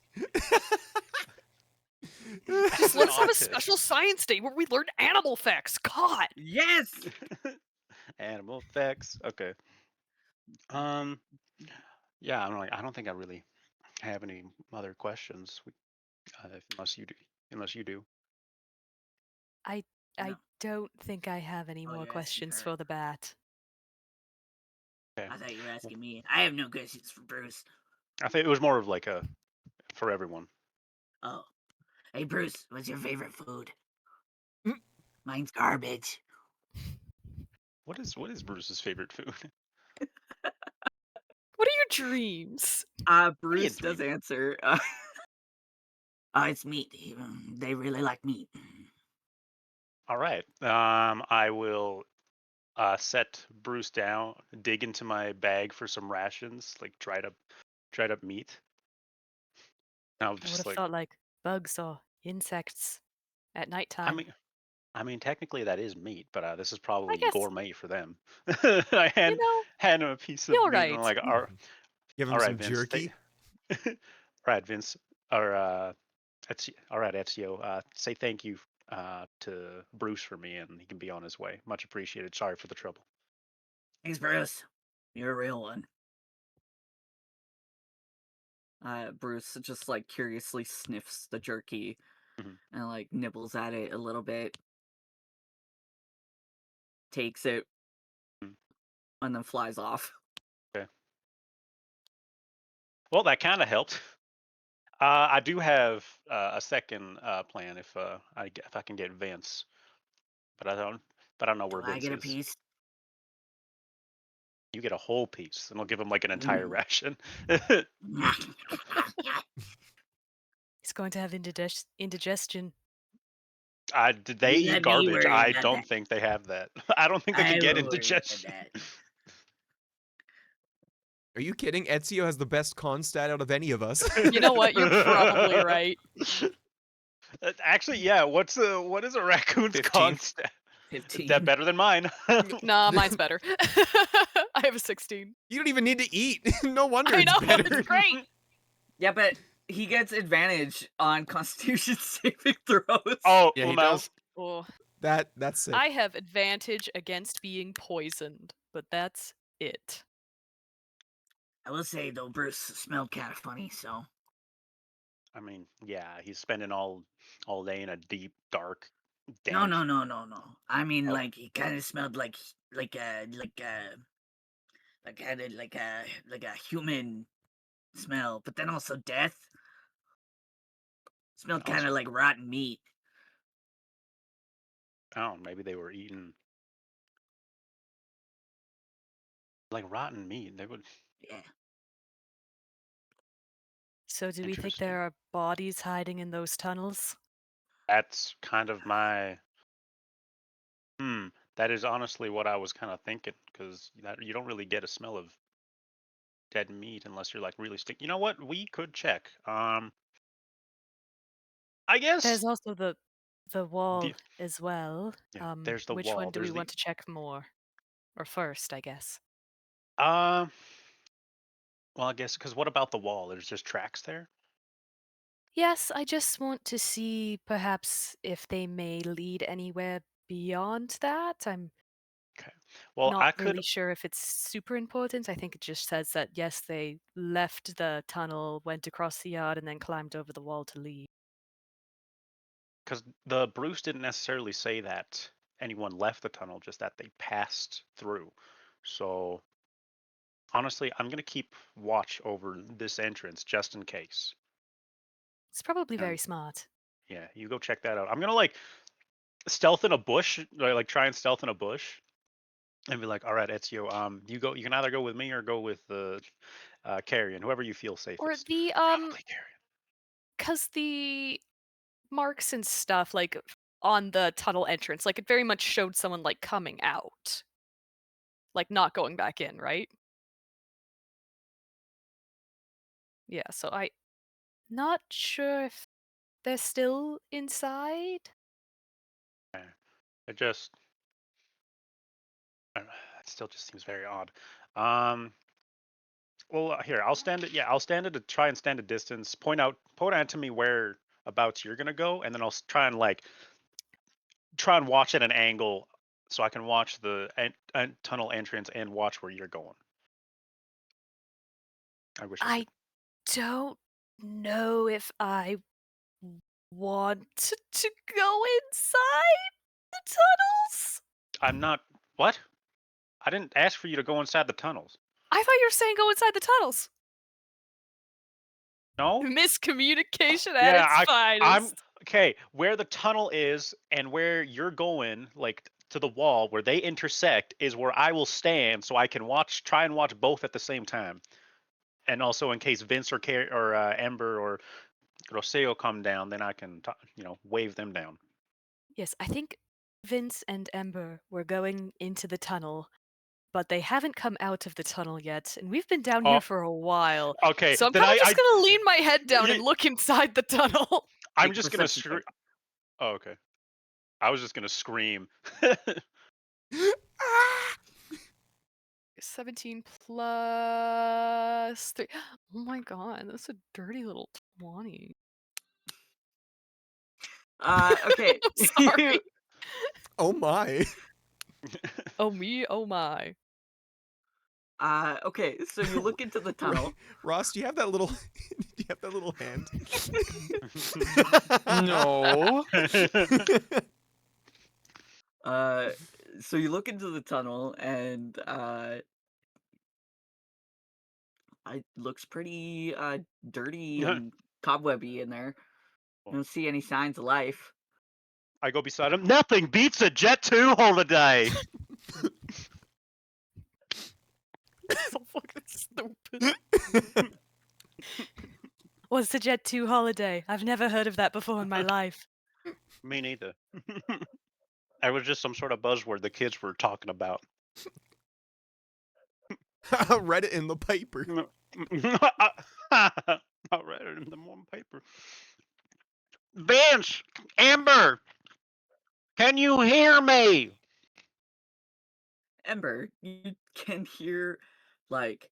Just an let's have a autist. special science day where we learn animal facts. God. Yes. Animal facts. Okay. Yeah, I don't think I really have any other questions. Unless you do. Unless you do. I No. don't think I have any Oh, more you're asking questions her. for the bat. Okay. I thought you were asking me. I have no questions for Bruce. I think it was more of like a for everyone. Oh. Hey, Bruce, what's your favorite food? Mm. Mine's garbage. What is Bruce's favorite food? What are your dreams? Bruce does dreaming? answer. It's meat. They really like meat. All right. I will set Bruce down, dig into my bag for some rations, like dried up meat. And I'll I would just have like, thought like bugs or insects at I nighttime. mean, I mean, technically that is meat, but this is I probably guess, gourmet for them. I you know, hand him a piece of you're meat, and I'm right. like, Give all him right, some Vince. jerky. All right, Vince. Or all right, Ezio. Say thank you to Bruce for me, and he can be on his way. Much appreciated. Sorry for the trouble. Thanks, Bruce. You're a real one. Bruce just like curiously sniffs the jerky Mhm. and like nibbles at it a little bit, takes it, Mhm. and then flies off. Okay. Well, that kind of helped. I do have a second plan if I can get Vince, but I don't know Do where I Vince get a is. piece? You get a whole piece, and I'll give him like an entire Mm. ration. He's going to have indigestion. Did they You eat let me garbage? worry I about don't that. think they have that. I don't think they I can get will worry about indigestion. that. Are you kidding? Ezio has the best con stat out of any of us. You know what? You're probably right. Actually, yeah. What is a raccoon's 15. constant? 15. That better than mine. Nah, mine's better. I have a 16. You don't even need to eat. No wonder I it's know, better. it's great. Yeah, but he gets advantage on Constitution saving throws. Oh, Yeah, he lmao. does. Oh, That's sick. I have advantage against being poisoned, but that's it. I will say though, Bruce smelled kind of funny, so I mean, yeah, he's spending all day in a deep, dark, no, dank. no. I mean, Oh. like he kind of smelled like had it like a human smell, but then also death. Smelled kind Also, of like rotten meat. oh, maybe they were eating like rotten meat. They would. Yeah. So do we think Interesting. there are bodies hiding in those tunnels? That's kind of my. That is honestly what I was kind of thinking, because you don't really get a smell of dead meat unless you're like really stick. You know what? We could check. I guess There's also the wall the as well. yeah. There's the Which one wall. do we There's want the to check more? Or first, I guess. um. Well, I guess because what about the wall? There's just tracks there. Yes, I just want to see perhaps if they may lead anywhere beyond that. I'm Okay. Well, not I could. really sure if it's super important. I think it just says that yes, they left the tunnel, went across the yard, and then climbed over the wall to leave. because the Bruce didn't necessarily say that anyone left the tunnel, just that they passed through. So honestly, I'm gonna keep watch over this entrance just in case. It's probably very And smart. yeah, you go check that out. I'm gonna like stealth in a bush, like try and stealth in a bush, and be like, "All right, Ezio, you go. You can either go with me or go with the Carrion, whoever you feel Or safest." the Probably Carrion. cause the marks and stuff like on the tunnel entrance, like it very much showed someone like coming out, like not going back in, right? Yeah, so I not sure if they're still inside. Yeah. It just, I don't know, it still just seems very odd. Um, well, here I'll stand it. Yeah, I'll stand it to try and stand a distance. Point out to me whereabouts you're gonna go, and then I'll try and like try and watch at an angle so I can watch the tunnel entrance and watch where you're going. I wish I could. I don't know if I want to go inside the tunnels. I'm not. What? I didn't ask for you to go inside the tunnels. I thought you were saying go inside the tunnels. No? Miscommunication at Yeah, its I'm finest. okay. Where the tunnel is and where you're going, like to the wall where they intersect, is where I will stand so I can try and watch both at the same time. And also, in case Vince or Ember or Roseo come down, then I can wave them down. Yes, I think Vince and Ember were going into the tunnel, but they haven't come out of the tunnel yet, and we've been down Oh, here for a while. okay. So I'm Then probably just gonna lean my head down and look inside the tunnel. I'm Make a just gonna perception scream. check. Oh, okay. I was just gonna scream. 17 plus 3. Oh my god, that's a dirty little 20. Okay. I'm sorry. Oh my. Oh me, oh my. Okay, so you look into the tunnel. Ross, do you have that little do you have that little hand? No. So you look into the tunnel and it looks pretty dirty and cobwebby in there. I don't see any signs of life. I go beside him. Nothing beats a Jet 2 holiday. That's so fucking stupid. What's the Jet 2 holiday? I've never heard of that before in my life. Me neither. It was just some sort of buzzword the kids were talking about. I read it in the paper. I read it in the morning paper. Vince, Amber, can you hear me? Ember, you can hear like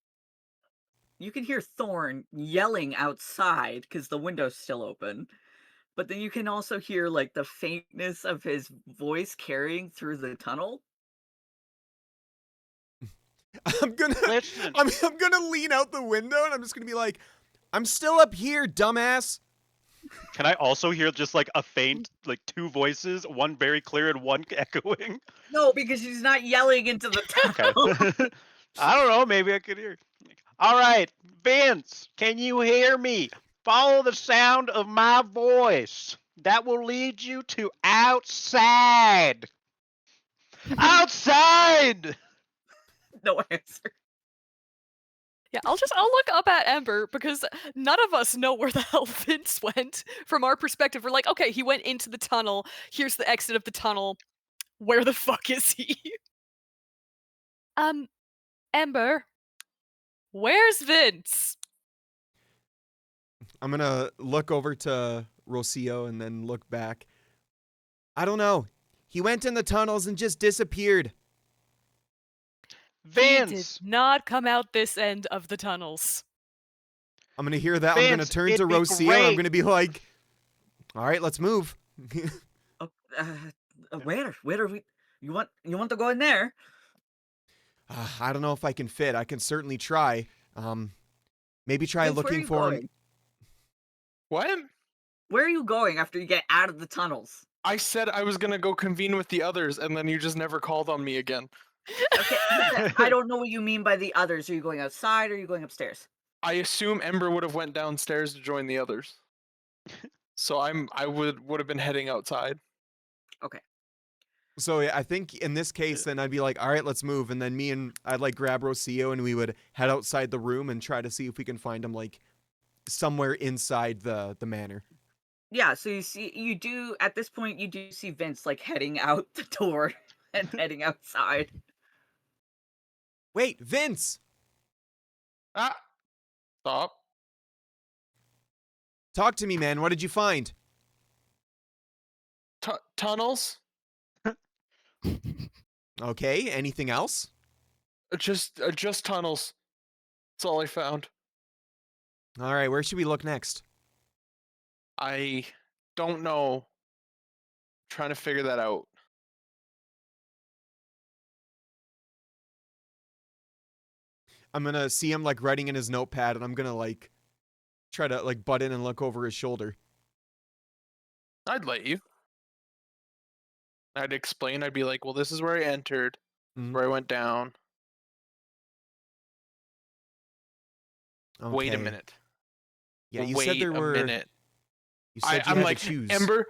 you can hear Thorn yelling outside because the window's still open. But then you can also hear like the faintness of his voice carrying through the tunnel. I'm gonna Listen. I'm gonna lean out the window and I'm just gonna be like, I'm still up here, dumbass. Can I also hear just like a faint, like two voices, one very clear and one echoing? No, because he's not yelling into the tunnel. Okay. I don't know. Maybe I could hear. All right, Vince, can you hear me? Follow the sound of my voice. That will lead you to outside. Outside! No answer. Yeah, I'll look up at Ember because none of us know where the hell Vince went from our perspective. We're like, okay, he went into the tunnel. Here's the exit of the tunnel. Where the fuck is he? Ember, where's Vince? I'm gonna look over to Rocio and then look back. I don't know. He went in the tunnels and just disappeared. He did Vince! not come out this end of the tunnels. I'm gonna hear that. I'm gonna Vince, turn to it'd be Rocio and I'm great. gonna be like, all right, let's move. Oh, where are we? You want to go in there? I don't know if I can fit. I can certainly try. Maybe try Vince, where are looking you for him. going? What? Where are you going after you get out of the tunnels? I said I was gonna go convene with the others, and then you just never called on me again. Okay, but I don't know what you mean by the others. Are you going outside or are you going upstairs? I assume Ember would have went downstairs to join the others. So I would have been heading outside. Okay. So yeah, I think in this case, then I'd be like, all right, let's move. And then I'd like grab Rocio and we would head outside the room and try to see if we can find him like somewhere inside the manor. Yeah, so you do, at this point, you do see Vince like heading out the door and heading outside. Wait, Vince! Ah, stop. Talk to me, man. What did you find? Tunnels. Okay, anything else? Just tunnels. That's all I found. All right, where should we look next? I don't know. Trying to figure that out. I'm gonna see him like writing in his notepad, and I'm gonna like try to like butt in and look over his shoulder. I'd let you. I'd explain. I'd be like, well, this is where I entered, Mhm. where I went down. Wait a Okay. minute. Yeah, you Wait said there a were. minute. You said you I'm had like, to choose. Ember,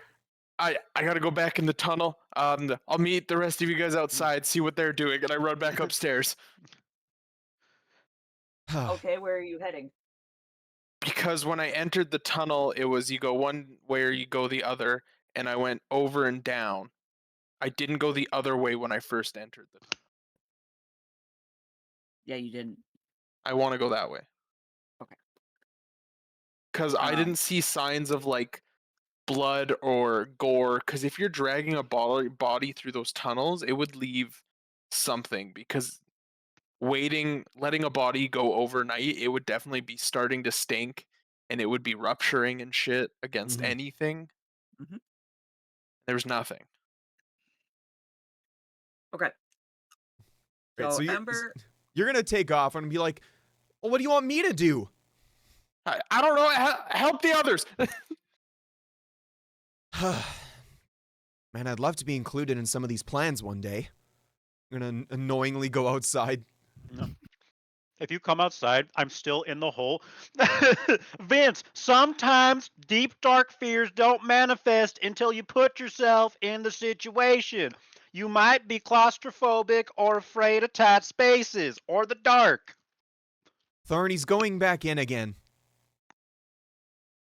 I gotta go back in the tunnel. I'll meet the rest of you guys outside, see what they're doing, and I run back upstairs. Okay, where are you heading? Because when I entered the tunnel, it was you go one way or you go the other, and I went over and down. I didn't go the other way when I first entered the tunnel. Yeah, you didn't. I want to go that way. Okay. Because I Um, didn't see signs of like blood or gore. Because if you're dragging a body through those tunnels, it would leave something. Because letting a body go overnight, it would definitely be starting to stink, and it would be rupturing and shit against Mhm. anything. Mhm. There's nothing. Okay. Right, So so Ember, you're gonna take off and be like, well, what do you want me to do? I don't know. Help the others. Man, I'd love to be included in some of these plans one day. I'm gonna annoyingly go outside. No. If you come outside, I'm still in the hole. Vince, sometimes deep dark fears don't manifest until you put yourself in the situation. You might be claustrophobic or afraid of tight spaces or the dark. Thorny's going back in again.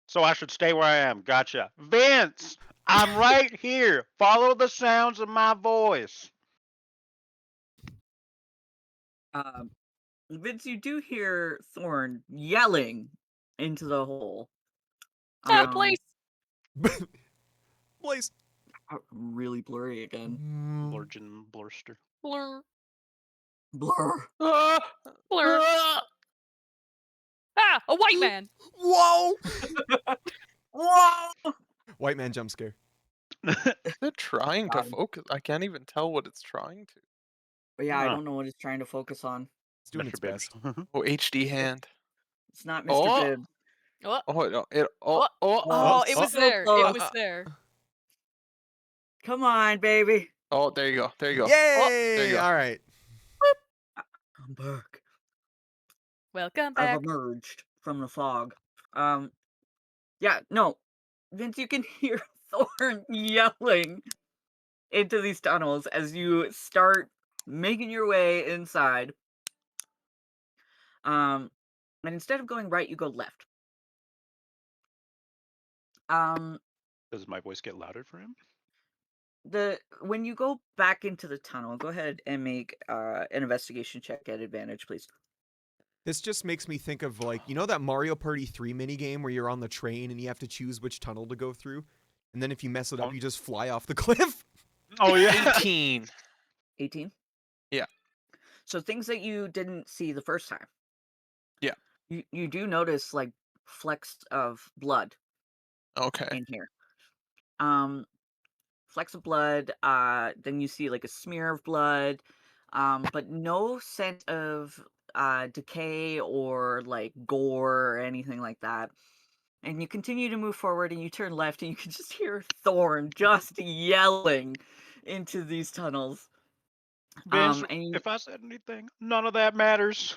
So I should stay where I am. Gotcha. Vince, I'm right here. Follow the sounds of my voice. Vince, you do hear Thorn yelling into the hole. Ah, place. Blaze. Really blurry again. Blurgen blurster. Blur. Blur. Ah, Blur. ah. Ah, a white man. Whoa! Whoa! White man jump scare. They're trying to Got him. focus. I can't even tell what it's trying to. But yeah, I Huh. don't know what it's trying to focus on. It's doing Mr. its Bibbs. best. Oh, HD hand. It's not Mr. Oh. Bibbs. Oh, Oh, it was so there. It close. was there. Come on, baby. Oh, there you go. There you go. Yay! there you go. All right. I'm back. Welcome I've back. emerged from the fog. Yeah, no. Vince, you can hear Thorn yelling into these tunnels as you start making your way inside. And instead of going right, you go left. Does my voice get louder for him? When you go back into the tunnel, go ahead and make an investigation check at advantage, please. This just makes me think of like, you know that Mario Party 3 minigame where you're on the train and you have to choose which tunnel to go through? And then if you mess it up, you just fly off the cliff? Oh yeah. 18. 18? Yeah. So things that you didn't see the first time. Yeah. You do notice like flecks of blood Okay. in here. Flecks of blood, then you see like a smear of blood, but no scent of decay or like gore or anything like that. And you continue to move forward and you turn left and you can just hear Thorn just yelling into these tunnels. Vince, And you if I said anything, none of that matters.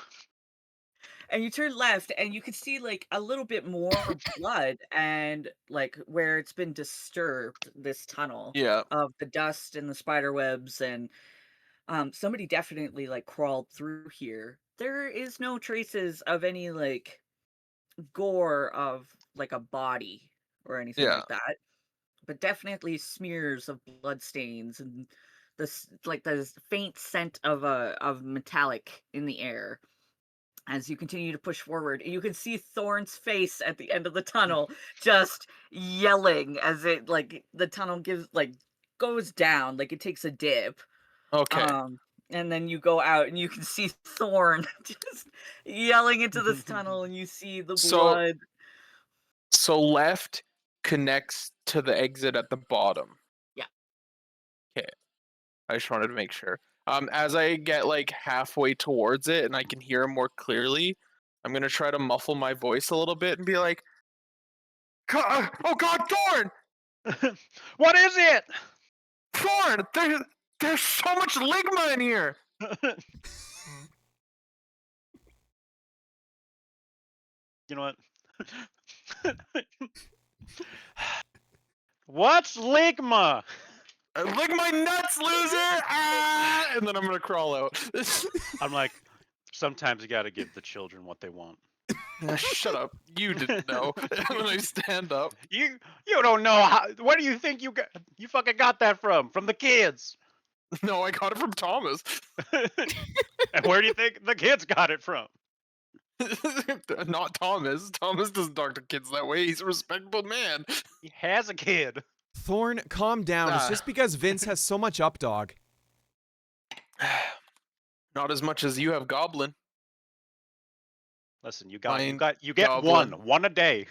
and you turn left and you can see like a little bit more blood and like where it's been disturbed, this tunnel Yeah. of the dust and the spider webs, and somebody definitely like crawled through here. There is no traces of any like gore of like a body or anything Yeah. like that, but definitely smears of blood stains and this like the faint scent of a of metallic in the air. As you continue to push forward, you can see Thorn's face at the end of the tunnel just yelling as it like the tunnel gives like goes down, like it takes a dip. Okay. And then you go out and you can see Thorn just yelling into this tunnel and you see the So blood. so left connects to the exit at the bottom. Yeah. Okay. I just wanted to make sure. As I get like halfway towards it and I can hear him more clearly, I'm gonna try to muffle my voice a little bit and be like, "Oh God, Thorn! What is it? Thorn! There's so much ligma in here." You know what? What's ligma? Lick my nuts, loser! Ah! And then I'm gonna crawl out. I'm like, sometimes you gotta give the children what they want. Shut up! You didn't know. When I stand up. You don't know how. Where do you think you fucking got that from? From the kids. No, I got it from Thomas. And where do you think the kids got it from? Not Thomas. Thomas doesn't talk to kids that way. He's a respectable man. He has a kid. Thorn, calm down. It's Ah. just because Vince has so much up dog. Not as much as you have, Goblin. Listen, you Fine, get Goblin. one a day.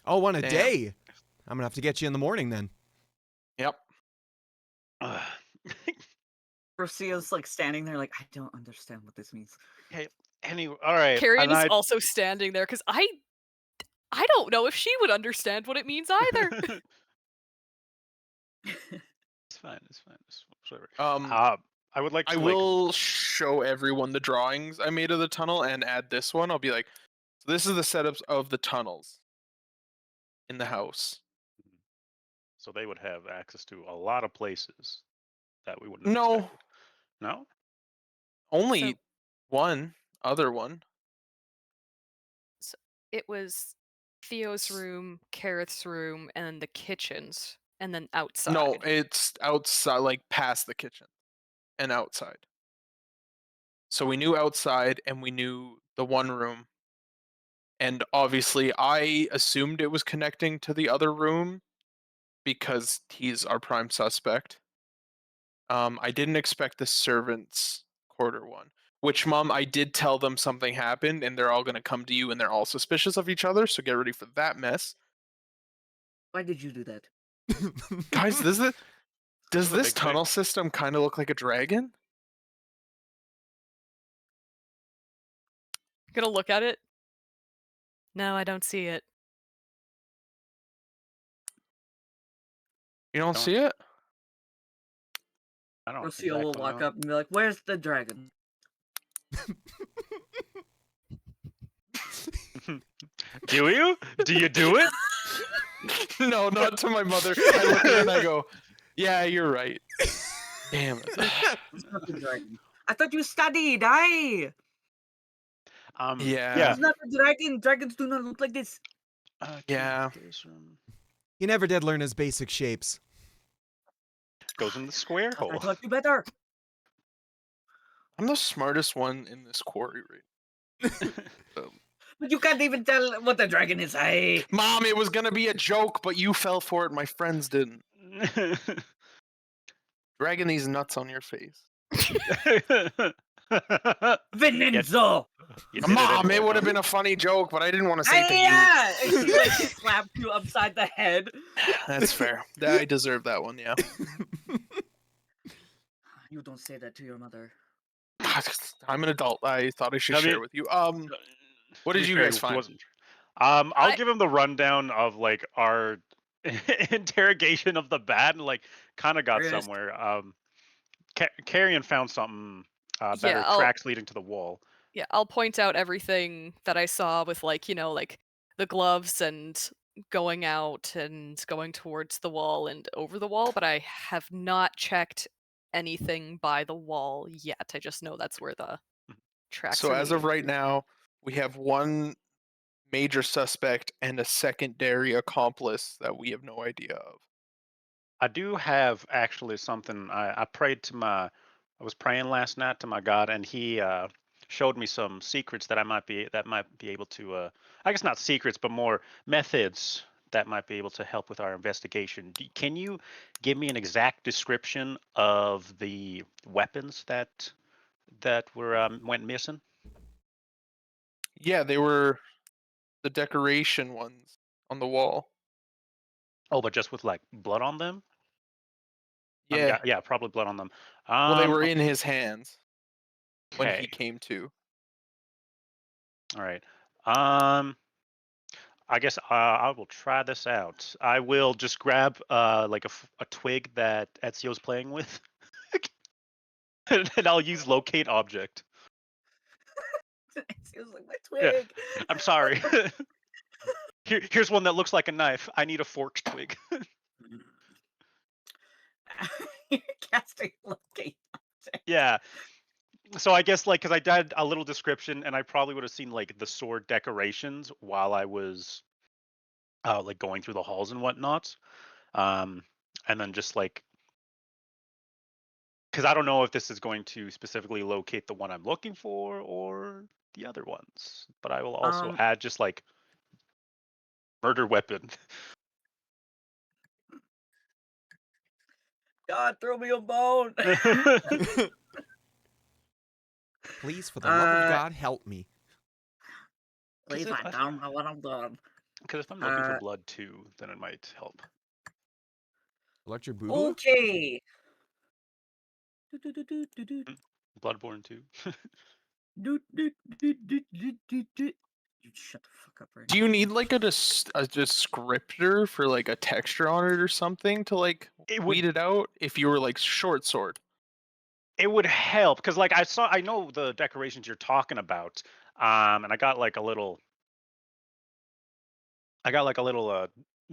Oh, one a Damn. day. I'm gonna have to get you in the morning then. Yep. Rocio's like standing there like, I don't understand what this means. Okay. Anyway, all right. Carrion and is also standing there because I don't know if she would understand what it means either. It's fine. It's whatever. I I would like to. will show everyone the drawings I made of the tunnel and add this one. I'll be like, so this is the setups of the tunnels in the house. So they would have access to a lot of places that we wouldn't have No, expected. No? only So- one other one. It was Theo's room, Kareth's room, and then the kitchens, and then outside. No, it's outside, like past the kitchen and outside. So we knew outside and we knew the one room. And obviously, I assumed it was connecting to the other room because he's our prime suspect. I didn't expect the servants' quarter one. Which, Mom, I did tell them something happened, and they're all going to come to you, and they're all suspicious of each other. So get ready for that mess, Why did you do that? guys. Does This is a this big thing. tunnel system kind of look like a dragon? Gonna look at it. No, I don't see it. You don't Don't- see it? I don't Rocio will exactly walk know. up and be like, where's the dragon? Do you? Do you do it? No, not to my mother. I look at it and I go, "Yeah, you're right." Damn it. It's not the dragon. I thought you studied, aye! Yeah. It's not the dragon. Dragons do not look like this. Yeah. This room He never did learn his basic shapes. goes in the square I hole. taught you better. I'm the smartest one in this quarry, right? But you can't even tell what the dragon is, aye! Mom, it was gonna be a joke, but you fell for it. My friends didn't. Dragging these nuts on your face. Venenzo! You did Mom, anyway, it would have huh? been a funny joke, but I didn't want to say it to Yeah! And she like slapped you upside the head. you. That's fair. I deserve that one, yeah. You don't say that to your mother. I'm an adult. I thought I should I share mean, with you. To What did be you fair, guys he find? wasn't- I'll I give him the rundown of like our interrogation of the bat, and like kind of got Chris. somewhere. Carrion found something yeah, better tracks leading to the wall. I'll point out everything that I saw with like, like the gloves and going out and going towards the wall and over the wall, but I have not checked anything by the wall yet. I just know that's where the tracks So are as of leading right to. now, we have one major suspect and a secondary accomplice that we have no idea of. I do have actually something. I prayed to my. I was praying last night to my God, and He showed me some secrets that might be able to. I guess not secrets, but more methods that might be able to help with our investigation. Can you give me an exact description of the weapons that were went missing? Yeah, they were the decoration ones on the wall. Oh, but just with like blood on them? Yeah. Yeah, probably blood on them. Well, they were in his hands when he Okay. came to. All right. I guess I will try this out. I will just grab like a twig that Ezio's playing with, and I'll use locate object. It feels like my Yeah, twig. I'm sorry. Here's one that looks like a knife. I need a forked twig. You're casting locate object. Yeah. So I guess like because I did a little description, and I probably would have seen like the sword decorations while I was like going through the halls and whatnot. Um, and then just like because I don't know if this is going to specifically locate the one I'm looking for or the other ones. But I will also Um, add just like murder weapon. God, throw me a bone. Please, for the love of uh, God, help me. Because Please, I don't know what I'm doing. if I'm looking for Uh, blood too, then it might help. Let your boodle? okay. Do, do, do, do, do, do, Mm, Bloodborne too. do, do, do, do, do, do, do. You shut the fuck up right Do now. you need like a descriptor for like a texture on it or something to like It would weed it out if you were like short sword? help because like I know the decorations you're talking about, and I got like a little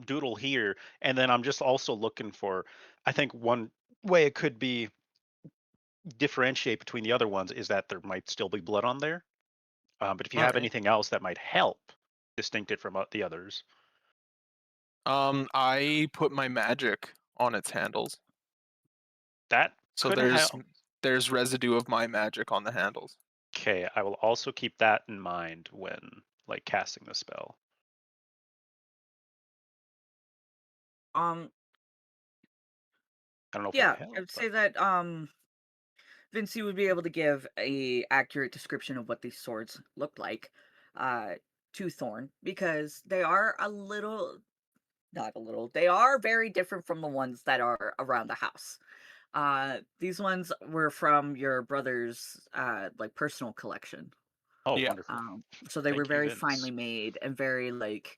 doodle here, and then I'm just also looking for. I think one way it could be differentiate between the other ones is that there might still be blood on there. But if you have Okay. anything else that might help distinct it from the others, I put my magic on its handles. that So could help. there's residue of my magic on the handles. Okay, I will also keep that in mind when like casting the spell. Um, I don't know if it would yeah, help, I'd but say that Vinci would be able to give a accurate description of what these swords look like, uh, to Thorn because they are a little, not a little, they are very different from the ones that are around the house. These ones were from your brother's like personal collection. oh, Yeah. wonderful. So they were Thank you, very finely Vince. made and very like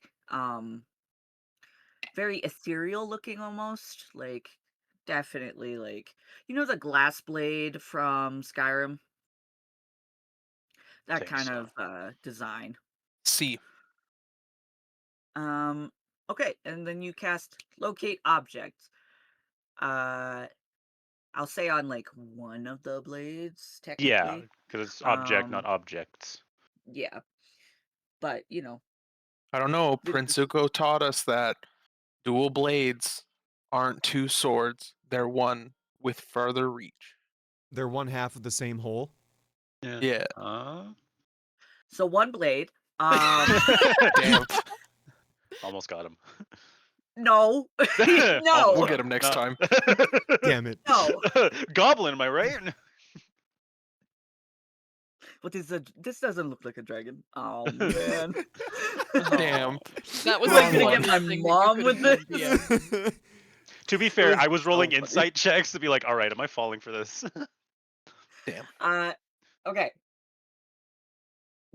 very ethereal looking almost. Like definitely like the glass blade from Skyrim. That Think kind so. of design. C. Um okay, and then you cast locate object. Uh I'll say on like one of the blades Yeah, technically. because it's object, not Um objects. yeah, but I don't know. this Prince is Zuko taught us that dual blades aren't two swords; they're one with further reach. They're one half of the same hole. Yeah. Yeah. so one blade. Um Damn. Almost got him. no. We'll Almost No. get got him him. next No. time. Damn it. No. Goblin, am I right? What is this doesn't look like a dragon. Oh man. Damn. Oh. That was Am I the Wrong gonna get one. funniest my thing that you mom could have with this? done, DM. To be It fair, was I was rolling so funny. insight checks to be like, all right, am I falling for this? Damn. Okay.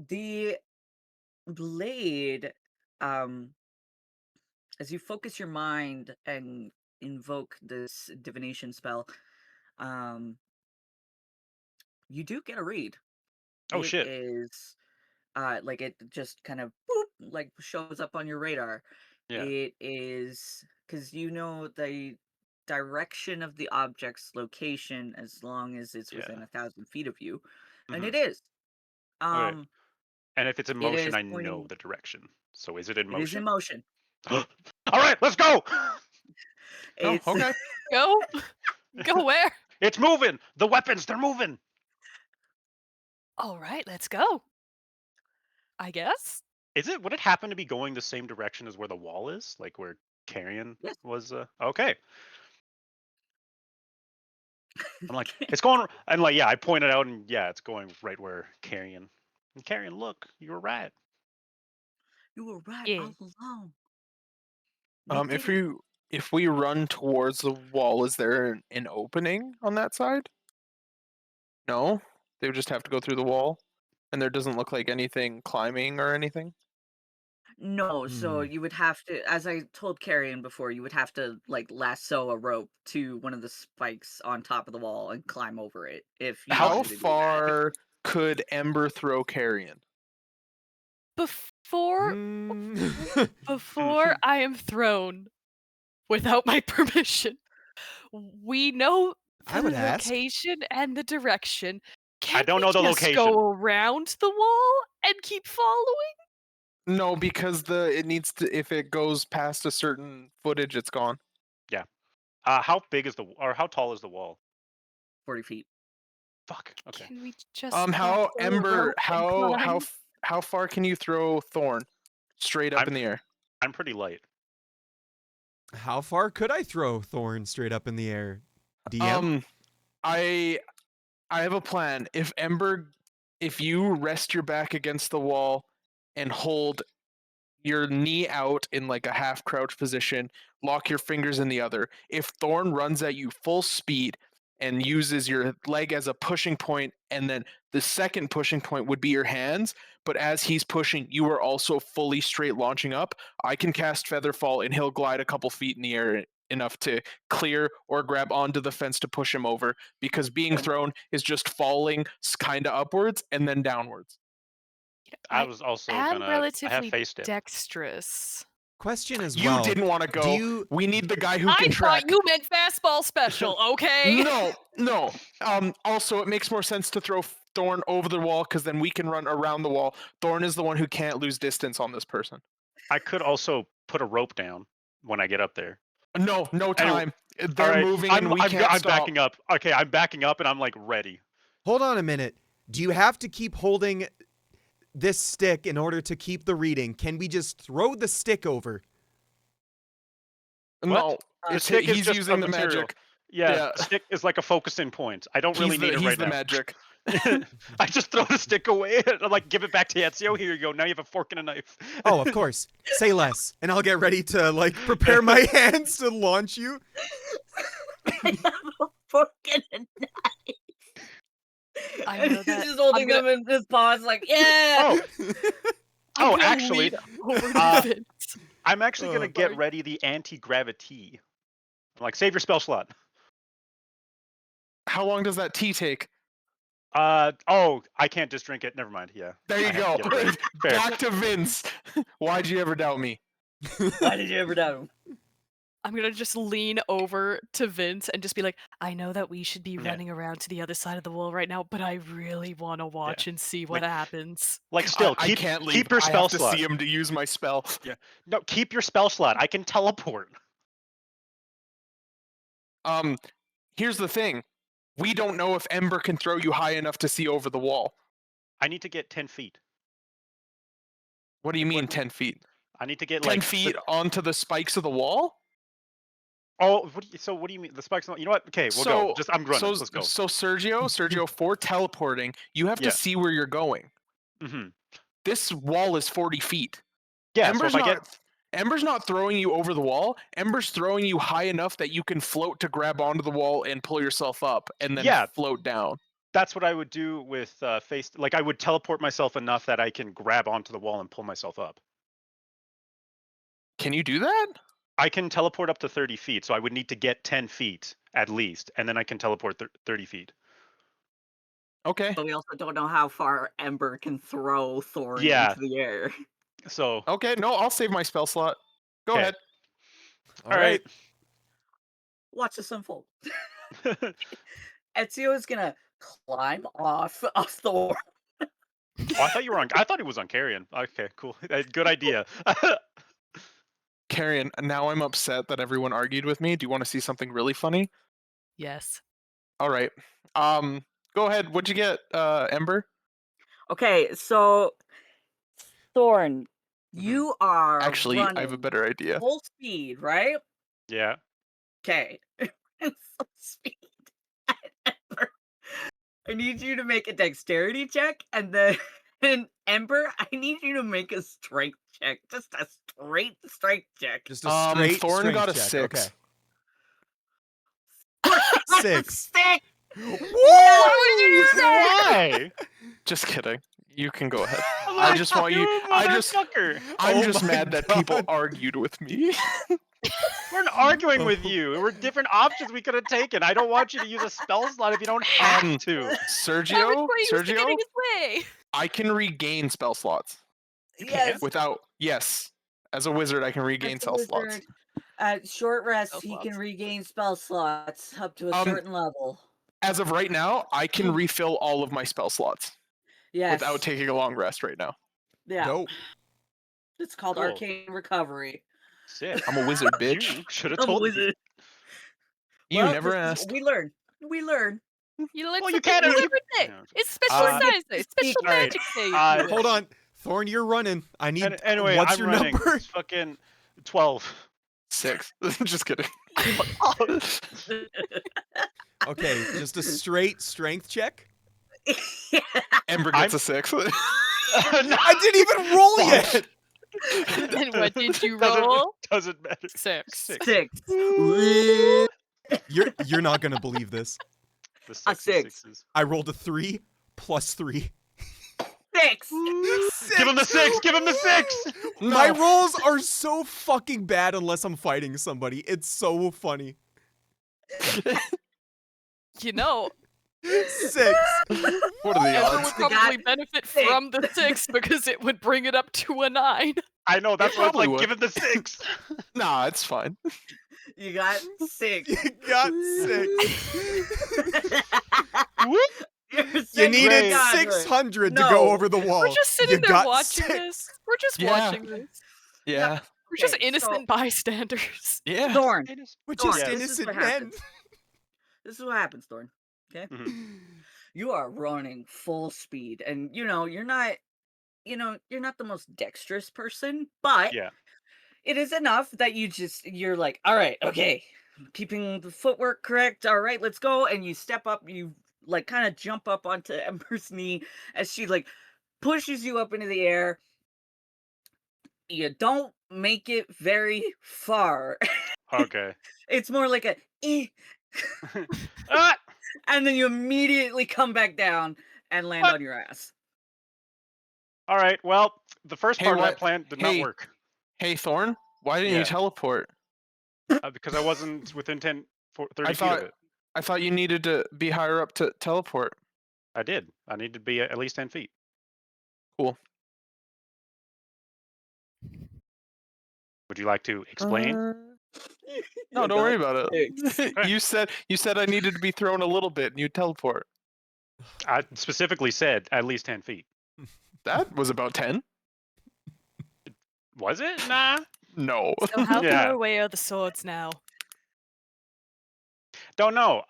The blade um, as you focus your mind and invoke this divination spell, um, you do get a read. Oh It shit. is like it just kind of boop, like shows up on your radar. Yeah. It is because you know the direction of the object's location as long as it's within Yeah. 1,000 feet of you, and Hmm. it is. Okay. Um, And if it's in it motion, is I know pointing. the direction. So is it in It is in motion? motion. All right, let's go. Oh, It's okay. Go? Go where? It's moving. The weapons, they're moving. All right, let's go. I guess. Is it? Would it happen to be going the same direction as where the wall is, like where Carrion yes. was? Okay. I'm like, it's going, and like, yeah, I pointed out, and yeah, it's going right where Carrion. And Carrion, look, you were right. You were right Yeah. all along. We did If it. we run towards the wall, is there an opening on that side? No, they would just have to go through the wall, and there doesn't look like anything climbing or anything. No, so Hmm. you would have to, as I told Carrion before, you would have to like lasso a rope to one of the spikes on top of the wall and climb over it if you How wanted to do that. far could Ember throw Carrion? Before Hmm. before I am thrown without my permission, we know I the would ask. location and the direction. I Can't don't we know the just location. go around the wall and keep following? No, because it needs to. If it goes past a certain footage, it's gone. Yeah. How big is or how tall is the wall? 40 feet. Fuck. Okay. Can we just How lasso a Ember? rope and climb? How far can you throw Thorn? Straight up I'm in the air. I'm pretty light. How far could I throw Thorn straight up in the air? DM? I I have a plan. If you rest your back against the wall and hold your knee out in like a half crouch position, lock your fingers in the other. If Thorn runs at you full speed and uses your leg as a pushing point, and then the second pushing point would be your hands, but as he's pushing, you are also fully straight launching up, I can cast Featherfall and he'll glide a couple feet in the air enough to clear or grab onto the fence to push him over, because being Okay. thrown is just falling kind of upwards and then downwards. I I was also am I have relatively face dip. dexterous. Question as You well. didn't want to Do go. you We need the guy who I can thought track. you meant fastball special, okay? No, no. Also, it makes more sense to throw Thorn over the wall because then we can run around the wall. Thorn is the one who can't lose distance on this person. I could also put a rope down when I get up there. No, no Anyway, time. all They're right, moving and we can't I'm stop. backing up. Okay, I'm backing up and I'm like ready. hold on a minute? Do you have to keep holding this stick in order to keep the reading? Can we just throw the stick over? What? No, The Uh, stick is he's just a using the material. magic. Yeah, Yeah, the stick is like a focusing point. I don't really need it he's right the now. magic. I just throw the stick away and I'm like, give it back to Ezio. Here you go. Now you have a fork and a knife. Oh, of course. Say less, and I'll get ready to like prepare my hands to launch you. I have a fork and a I and know he's that just holding them in his paws like, yeah. Oh, I'm gonna actually, lean over uh, the fence. I'm actually gonna Oh. get Sorry. ready the anti-gravity. I'm like, save your spell slot. How long does that tea take? Oh, I can't just drink it. Never mind. Yeah. There I you have to go. get it ready. Fair. Back to Vince. Why'd you ever doubt me? Why did you ever doubt him? I'm gonna just lean over to Vince and just be like, I know that we should be Yeah. running around to the other side of the wall right now, but I really want to watch and see what Like- happens. Like still, I keep can't leave. keep your I spell have to slot. see him to use my spell. No, keep your spell slot. I can teleport. Here's the thing. We don't know if Ember can throw you high enough to see over the wall. I need to get 10 feet. What do you mean What- 10 feet? I need to get 10 like feet onto the spikes of the wall? Oh, so what do you mean? The spikes? You know what? Okay, we'll go. Just I'm running. Let's go. So Sergio, for teleporting, you have Yeah. to see where you're going. Mm-hmm. This wall is 40 feet. Yeah. Ember's so if I not Ember's not throwing you over the wall. Ember's throwing you high enough that you can float to grab onto the wall and pull yourself up and then Yeah. float down. That's what I would do with face. Like I would teleport myself enough that I can grab onto the wall and pull myself up. Can you do that? I can teleport up to 30 feet, so I would need to get 10 feet at least, and then I can teleport 30 feet. Okay. But we also don't know how far Ember can throw Thorn Yeah. into the air. So, Okay. No, I'll save my spell slot. Go Okay. ahead. all right. Watch this unfold. Ezio is gonna climb off of Thorn. Oh, I thought you were on. I thought he was on Carrion. Okay, cool. Good idea. Carrion, now I'm upset that everyone argued with me. Do you want to see something really funny? Yes. All right. Go ahead. What'd you get, Ember? Okay, so Thorn, you are Actually, running I have a better idea. full speed, right? Yeah. Okay. Full speed. Ember, I need you to make a dexterity check, and then Ember, I need you to make a strength check. Just a straight strength check. Just a straight Thorn strength got a check. 6. Okay. Six. 6. Six. Why? Just kidding. You can go ahead. I'm I like, just want you. motherfucker. I'm Oh just my mad that people God. argued with me. We're not arguing with you. There were different options we could have taken. I don't want you to use a spell slot if you don't have to. Sergio, used to getting his way. I can regain spell slots You Yes. can. without. Yes, as a wizard, I can regain As a spell slots. wizard, at short rest, Spell he slots. can regain spell slots up to a certain level. As of right now, I can refill all of my spell slots Yes. without taking a long rest right now. Yeah. Dope. It's called Cool. arcane recovery. Sick. I'm a wizard, bitch. You should have I'm a told me. wizard. You Well, never this is- asked. We learn. We learn. You learn Well, you something can't- new you- every day. Yeah. It's special Uh, science day. It's special All right. magic day. if you will. Hold on. Thorn, you're running. I need. Anyway, what's I'm your running. number? It's fucking 12. 6. Just kidding. Okay, just a straight strength check. Ember I'm- gets a 6. No. I didn't even roll yet. And what did you Doesn't- roll? Doesn't matter. 6. 6. You're not gonna believe this. The A sexy 6. sixes. I rolled a 3 plus 3. 6. Give him the 6. Give him the 6. My No. rolls are so fucking bad unless I'm fighting somebody. It's so funny. You know, 6. What are the Ember odds? would The probably guy- benefit 6. from the 6 because it would bring it up to a 9. I know. That's It why I was probably like, would. give him the 6. Nah, it's fine. You got 6. You got 6. Whoop. You needed Great. 600 to No. go over the wall. We're just sitting You there got watching 6. this. We're just Yeah. watching this. Yeah. We're just Okay, innocent so- bystanders. Yeah. Thorn. We're Thorn, just this is innocent what men. happens. This is what happens, Thorn. Okay? You are running full speed, and you're not you're not the most dexterous person, but Yeah. it is enough that you're like, all right, okay, keeping the footwork correct, all right, let's go. And you step up, you like kind of jump up onto Ember's knee as she like pushes you up into the air. You don't make it very far. Okay. It's more like a eh, Ah! and then you immediately come back down and land What? on your ass. All right. Well, the first Hey, part of what- that plan did not hey. work Hey, Thorn, why didn't Yeah. you teleport? because I wasn't within 30 I feet thought- of it. I thought you needed to be higher up to teleport. I did. I need to be at least 10 feet. Cool. Would you like to explain? No, You don't worry got about it. you said I needed to be thrown a little bit, and you teleport. I specifically said at least 10 feet. That was about 10. Was it? Nah. No. So how Yeah. far away are the swords now? Don't know.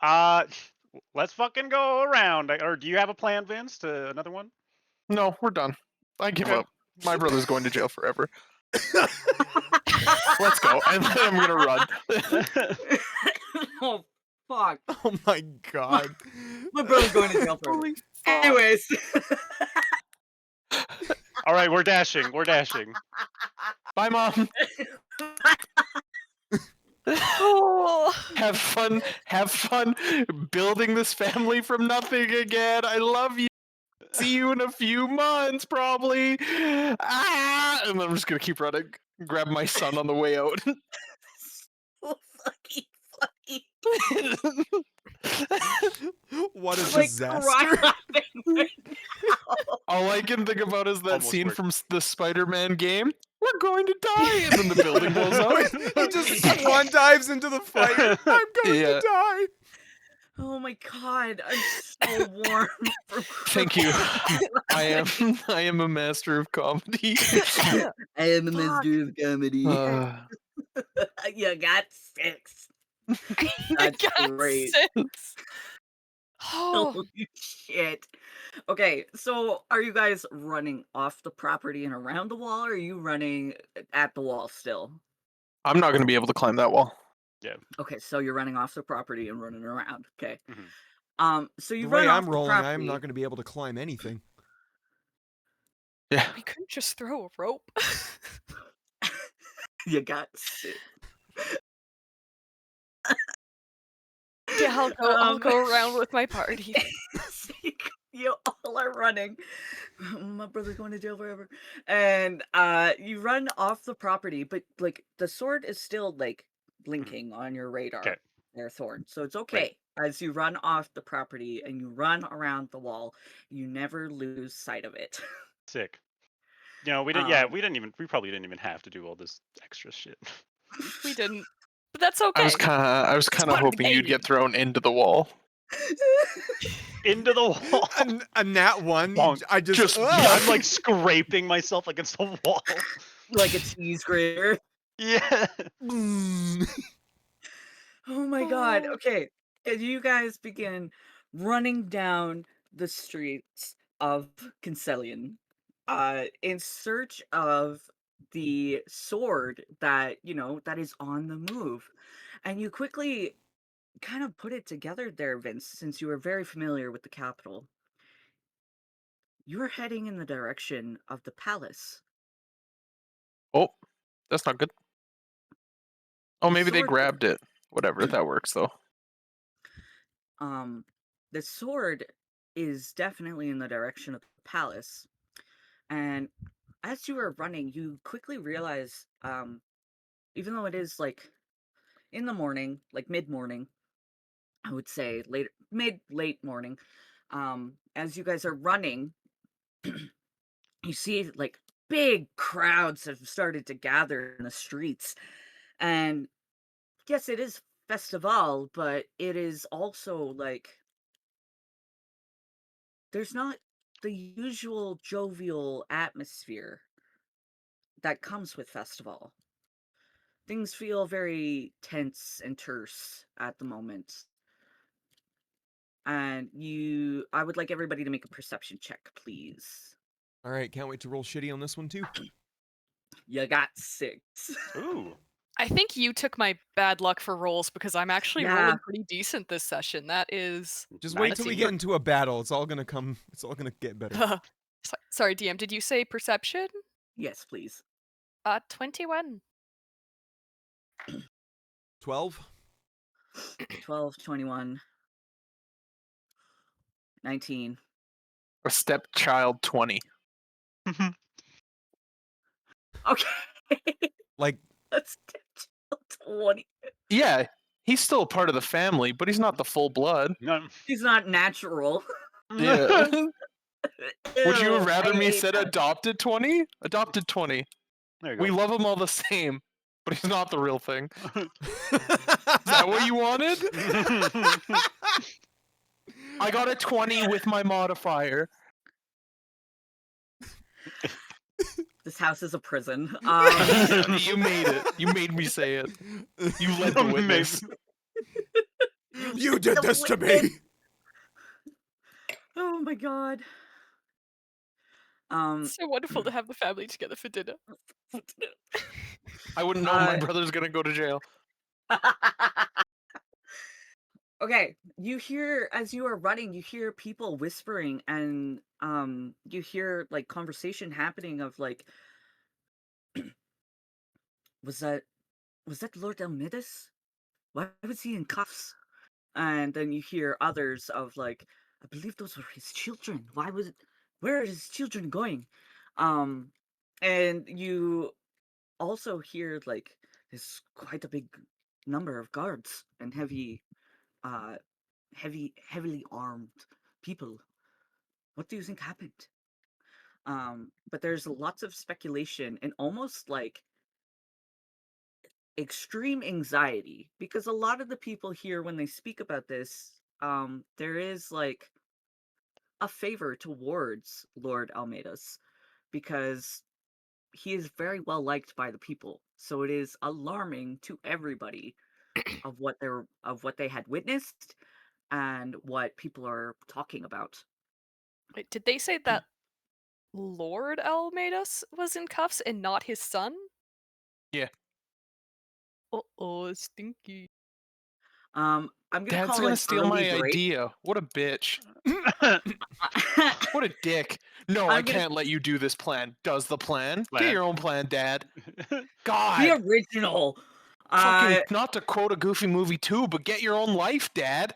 Let's fucking go around. Or do you have a plan, Vince, to another one? No, we're done. I give Okay. up. My brother's going to jail forever. Let's go. And then I'm gonna run. Oh fuck. Oh my god. My brother's going to jail forever. Anyways. All right, we're dashing. We're dashing. Bye, Mom. Oh, Have fun. Have fun building this family from nothing again. I love you. See you in a few months, probably. Ah! And then I'm just gonna keep running. Grab my son on the way out. So fucking funny. What a I'm like crying disaster. laughing right now. All I can think about is that Almost scene worked. from the Spider-Man game. We're going to die, and then the building blows up. He just swan dives into the fire. I'm going Yeah. to die. Oh my god, I'm so warm from Thank you. crying. I am a master of comedy. I am a Fuck. master of comedy. You got 6. That's got great. 6. Oh, Holy shit. Okay, so are you guys running off the property and around the wall, or are you running at the wall still? I'm not going to be able to climb that wall. Okay, so you're running off the property and running around. Okay. Mhm. So you The run way off I'm the rolling, property. I'm not going to be able to climb anything. Yeah. we couldn't just throw a rope. You got 6. Yeah, I'll Um, go around with my party. so you all are running. My brother's going to jail forever. And you run off the property, but like the sword is still like blinking on your radar. Okay. There, Thorn. So it's okay. As you run off the property and you run around the wall, you never lose sight of it. Sick. You know, we didn't. Yeah, Um, we probably didn't even have to do all this extra shit. We didn't. But that's okay. I was kind of hoping you'd get thrown into the wall. Into the wall. A nat 1, Bonk. I Just- I'm like scraping myself against the wall. like a cheese grater. Yeah. Oh my god. Okay. As you guys begin running down the streets of Kinselian, in search of the sword that, that is on the move. And you quickly kind of put it together there, Vince, since you are very familiar with the capital. You're heading in the direction of the palace. Oh, that's not good. Oh, The maybe they sword- grabbed it. Whatever, that works though. The sword is definitely in the direction of the palace. And as you are running, you quickly realize, even though it is like in the morning, like mid-morning, I would say late morning, as you guys are running, you see like big crowds have started to gather in the streets. And yes, it is festival, but it is also like there's not the usual jovial atmosphere that comes with festival. Things feel very tense and terse at the moment. And I would like everybody to make a perception check, please. All right, can't wait to roll shitty on this one too. You got 6. Ooh. I think you took my bad luck for rolls because I'm actually Yeah. rolling pretty decent this session. That is. Just wait Let's till we see. get into a battle. It's all gonna come. It's all gonna get better. Sorry, DM. Did you say perception? Yes, please. 21. 12. 12, 21, 19. A stepchild 20. Okay. Like, That's 20. Yeah, he's still a part of the family, but he's not the full blood. No. He's not natural. Yeah. Would you Ew, have rather I me hate said that. adopted 20? Adopted 20. There you We go. love him all the same, but he's not the real thing. Is that what you wanted? I got a 20 with my modifier. This house is a prison. You made it. You made me say it. You led the witness. you did The this to me. witness. Oh my god. It's so wonderful to have the family together for dinner. I wouldn't know my brother's gonna go to jail. Okay, you hear as you are running, you hear people whispering, and you hear like conversation happening of like, was that Lord Elmidus? Why was he in cuffs? And then you hear others of like, I believe those were his children. Why was it? Where are his children going? Um, and you also hear like there's quite a big number of guards and uh, heavily armed people. What do you think happened? But there's lots of speculation and almost like extreme anxiety because a lot of the people here, when they speak about this, there is like a favor towards Lord Almeidas because he is very well liked by the people. So it is alarming to everybody of what they had witnessed and what people are talking about. Wait, did they say that Lord Almeidas was in cuffs and not his son? Yeah. Uh-oh, stinky. I'm gonna Dad's call gonna an steal early my break. idea. What a bitch. What a dick. No, I I'm gonna can't let you do this plan. Does the plan? Get Plan. your own plan, Dad. the God. original. Fucking, not to quote a Goofy movie too, but get your own life, Dad.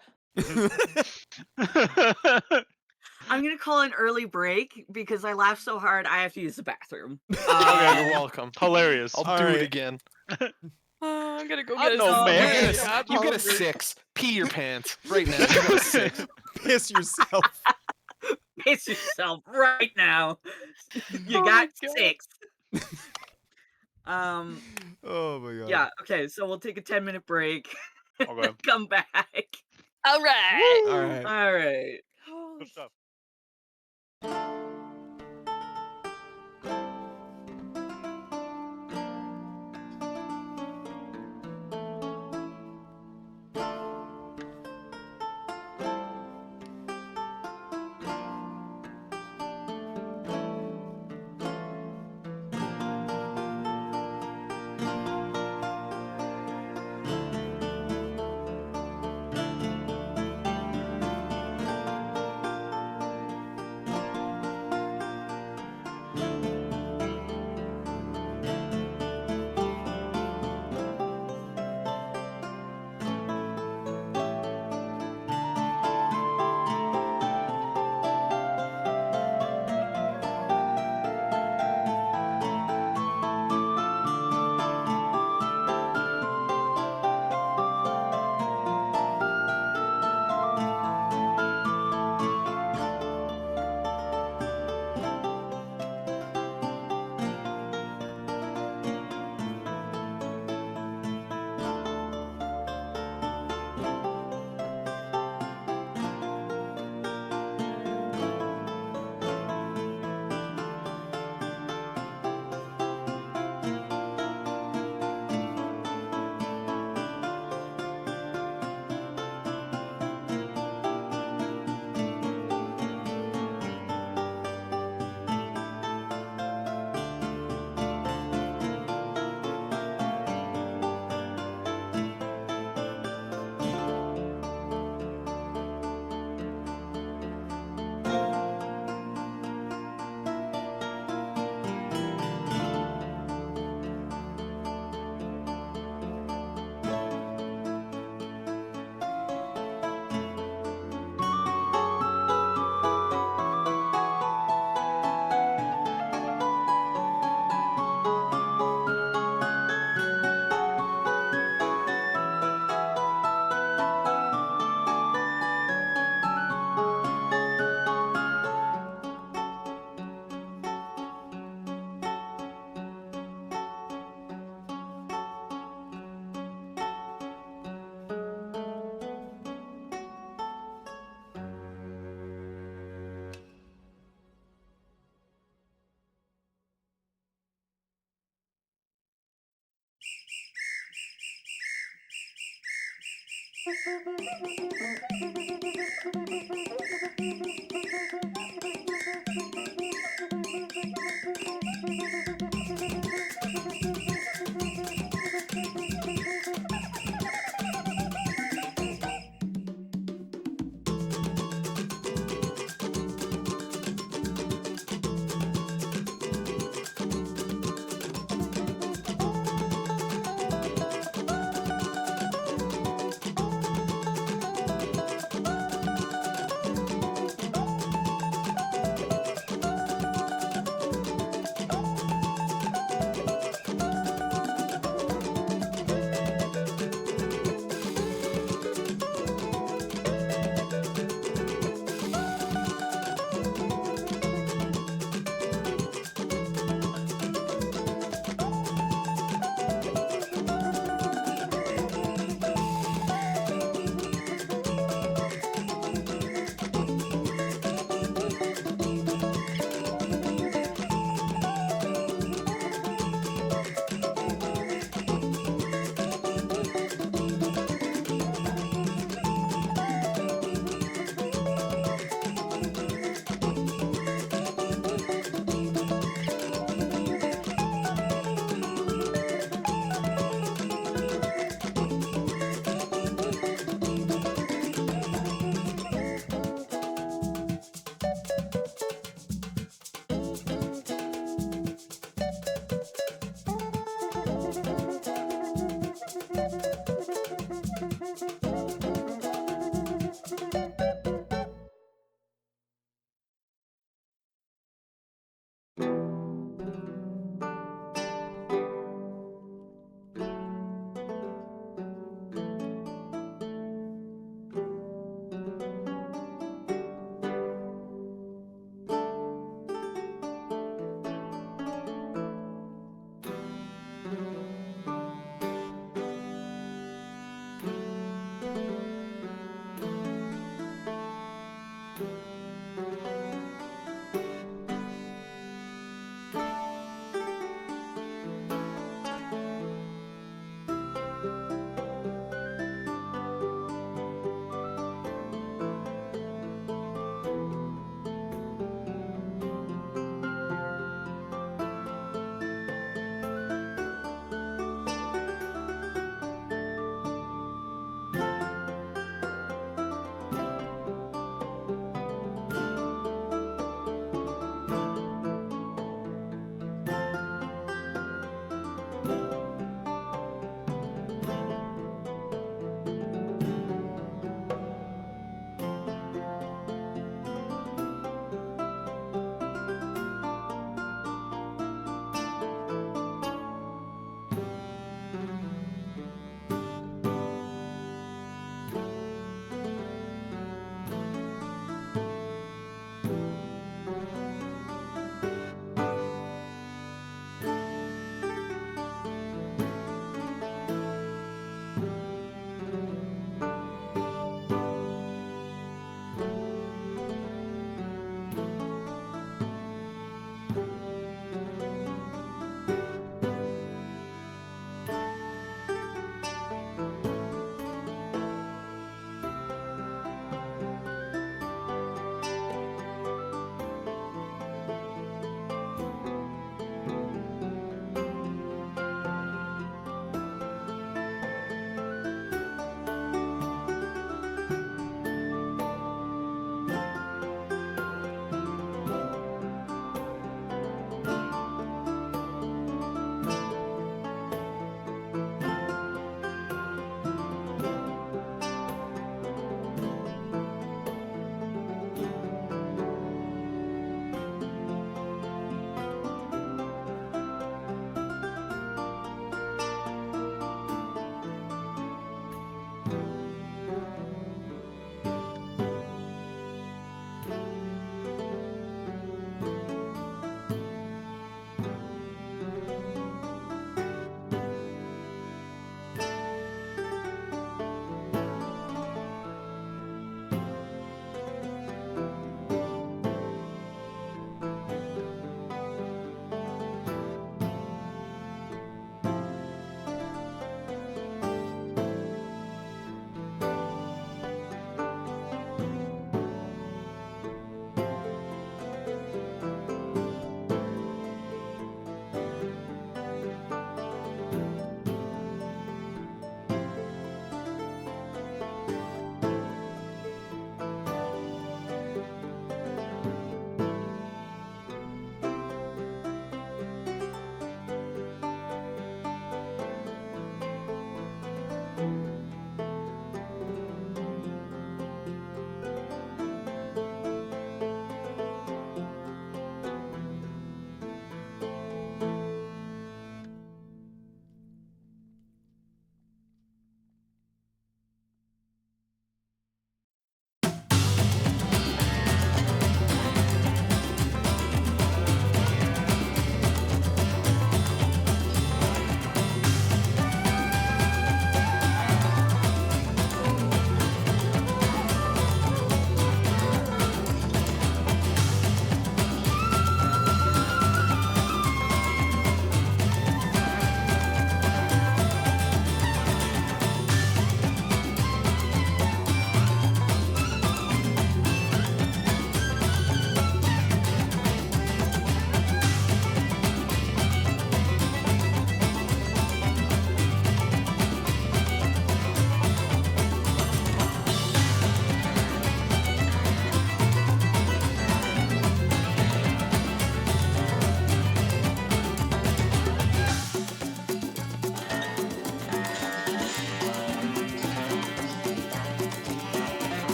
I'm gonna call an early break because I laughed so hard I have to use the bathroom. Okay. You're welcome. Hilarious. I'll All do it right. again. I'm gonna go I get a know, So, You man. hey, get I'm you get a hungry. 6. Pee your pants right now. You got a 6. Piss yourself. Piss yourself right now. You Oh got my God. 6. Um, Oh my god. yeah, okay, so we'll take a 10-minute break. Okay. Come back. All right. All Woo! right. All right. Good stuff.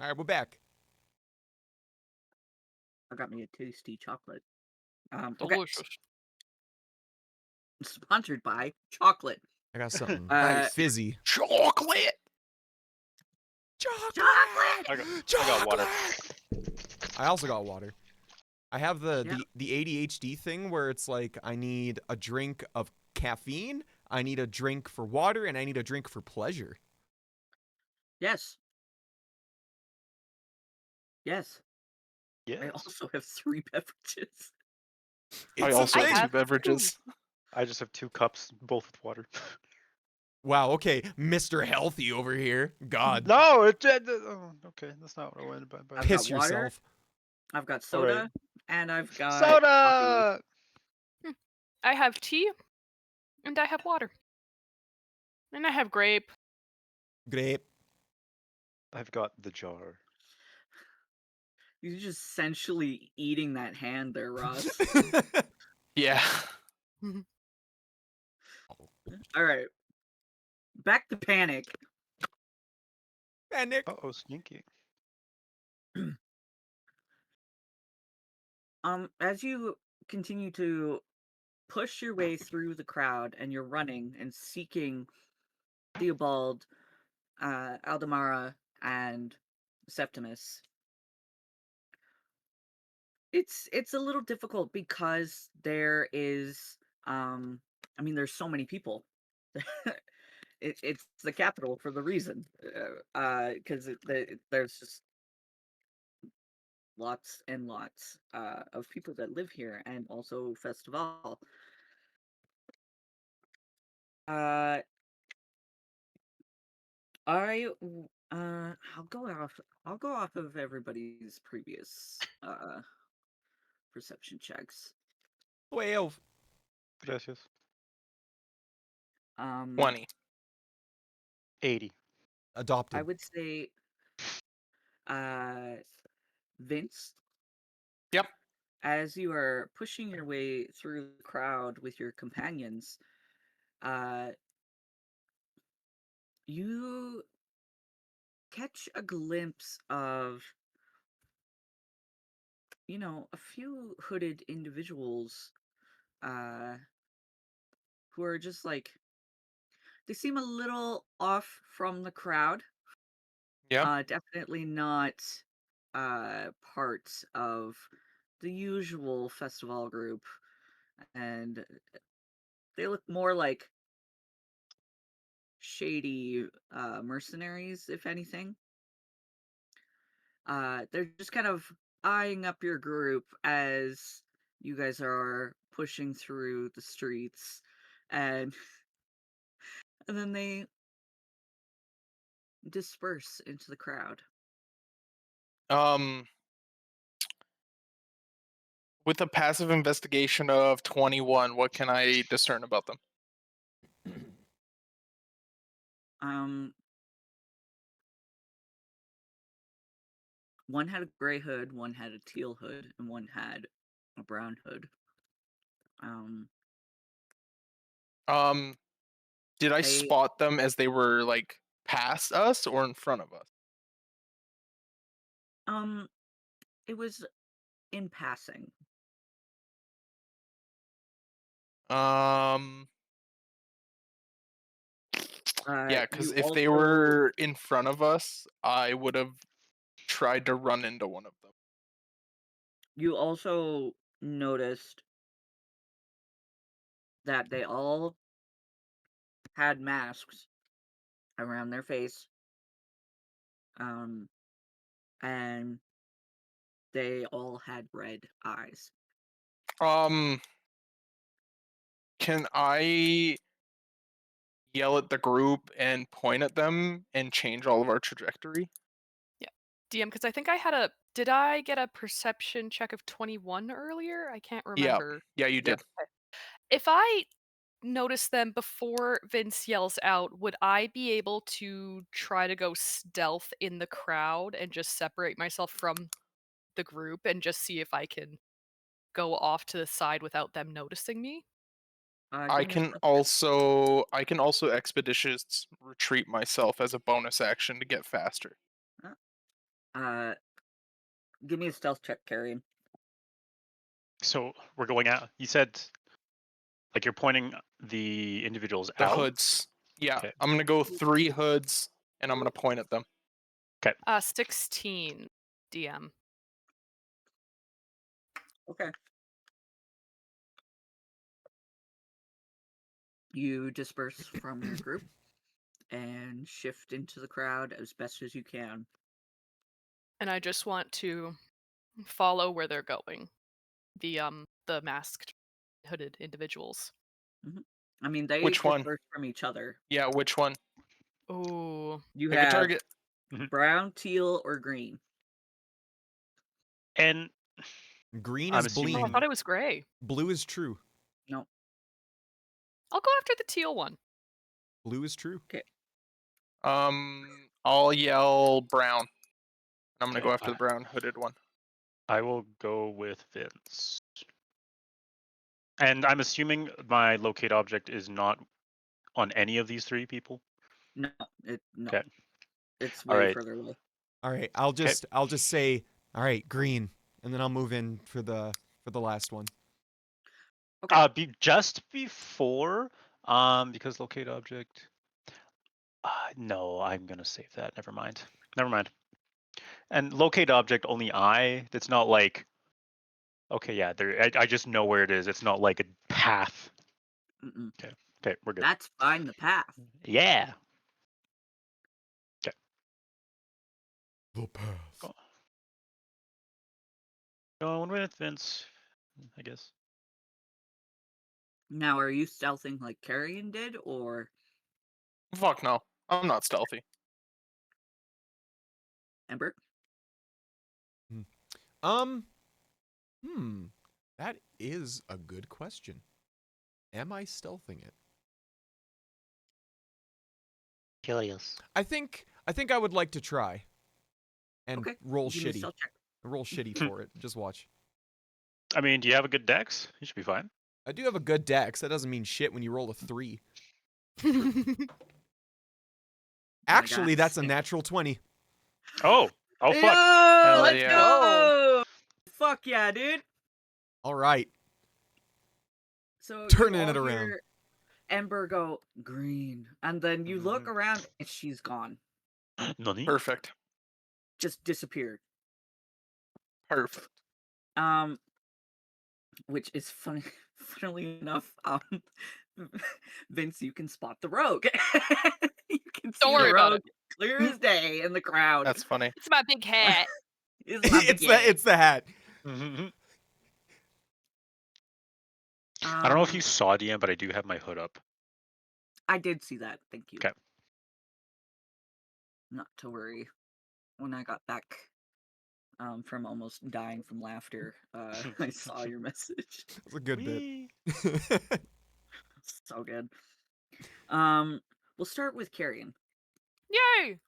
All right, we're back. I got me a tasty chocolate. Okay. Delicious. Sponsored by chocolate. I got something Nice. fizzy. Chocolate. Chocolate! I got water. I also got water. I have Yeah. the ADHD thing where it's like I need a drink of caffeine, I need a drink for water, and I need a drink for pleasure. Yes. Yes. I Yes. also have 3 beverages. I It's a also I have thing. two have beverages. I just have 2 cups, both with water. Wow, okay, Mr. Healthy over here. God, No, oh, okay, that's not what I wanted. But I've got piss water, yourself. I've got all right, soda, and I've got coffee. soda. I have tea, and I have water, and I have grape. Grape. I've got the jar. You're just essentially eating that hand there, Ross. Yeah. All right. Back to panic. And Nick. Oh, sneaky. As you continue to push your way through the crowd and you're running and seeking Theobald, Aldemara, and Septimus, it's a little difficult because there is I mean there's so many people. It's the capital for the reason, because there's just lots and lots of people that live here, and also Festival. Uh, I'll go off. I'll go off of everybody's previous perception checks. 12. Gracias. 20. 80. I Adopted. would say, uh, Vince, Yep. as you are pushing your way through the crowd with your companions, uh, you catch a glimpse of, a few hooded individuals, uh, who are just like, they seem a little off from the crowd. Yep. Definitely not, part of the usual festival group, and they look more like shady, mercenaries, if anything. They're just kind of eyeing up your group as you guys are pushing through the streets, and and then they disperse into the crowd. Um, with a passive investigation of 21, what can I discern about them? Um, One had a gray hood, one had a teal hood, and one had a brown hood. Um, Um, did I they spot them as they were like past us or in front of us? um, it was in passing. Um, yeah, because You if they also were in front of us, I would have tried to run into one of them. you also noticed that they all had masks around their face, um, and they all had red eyes. Um, can I yell at the group and point at them and change all of our trajectory? Yeah. DM, because I think I had a. Did I get a perception check of 21 earlier? I can't Yeah. remember. Yeah, you Yep. did. If I notice them before Vince yells out, would I be able to try to go stealth in the crowd and just separate myself from the group and just see if I can go off to the side without them noticing me? Give me a stealth check. I can also expeditious retreat myself as a bonus action to get faster. Uh, Uh, give me a stealth check, Carrion. So we're going out. You said like you're pointing the individuals The out. hoods. Yeah, Okay. I'm gonna go 3 hoods, and I'm gonna point at them. 16 DM. Okay. You disperse from your group and shift into the crowd as best as you can. And I just want to follow where they're going. The masked hooded individuals. I mean, they Which one? disperse from each other. Yeah, which one? Ooh. You Pick a have target. brown, teal, or green. And Green I'm is Oh, I assuming thought bling. it was gray. Blue is true. No. I'll go after the teal one. Blue is true. Okay. I'll yell brown. I'm gonna Okay, go after the brown hooded one. I will go with Vince. And I'm assuming my locate object is not on any of these 3 people. No. No. Okay. It's All way right. further away. All right, I'll just say, all right, green, and then I'll move in for the last one. Okay. Just before, because locate object. No, I'm gonna save that. Never mind. Never mind. And locate object only I. It's not like. Okay, yeah. I just know where it is. It's not like a path. Mm-mm. Okay, we're good. That's fine. The path. Yeah. Okay. The path. Going with Vince, I guess. Now, are you stealthing like Carrion did, or Fuck no, I'm not stealthy. Ember? Um, that is a good question. Am I stealthing it? Curious. I think I would like to try. And Okay. roll Give me a shitty. stealth check. Roll shitty for it. Just watch. I mean, do you have a good dex? You should be fine. I do have a good dex. That doesn't mean shit when you roll a 3. Actually, that's a natural 20. Oh fuck. Yo, Hell let's yeah. go! Fuck yeah, dude. All right. So Turning you all it around. hear Ember go green, and then you look Mhm. around and she's gone. Nani? Perfect. Just disappeared. Perfect. Which is funny. Funnily enough, Vince, you can spot the rogue. You can see Don't the worry about rogue it. clear as day in the crowd. That's funny. It's my big hat. It's my big It's the hat. I don't know if you Um, saw DM, but I do have my hood up. I did see that. Thank you. Okay. Not to worry. When I got back from almost dying from laughter, I saw your message. That's a good Whee! bit. So good. We'll start with Carrion. Yay!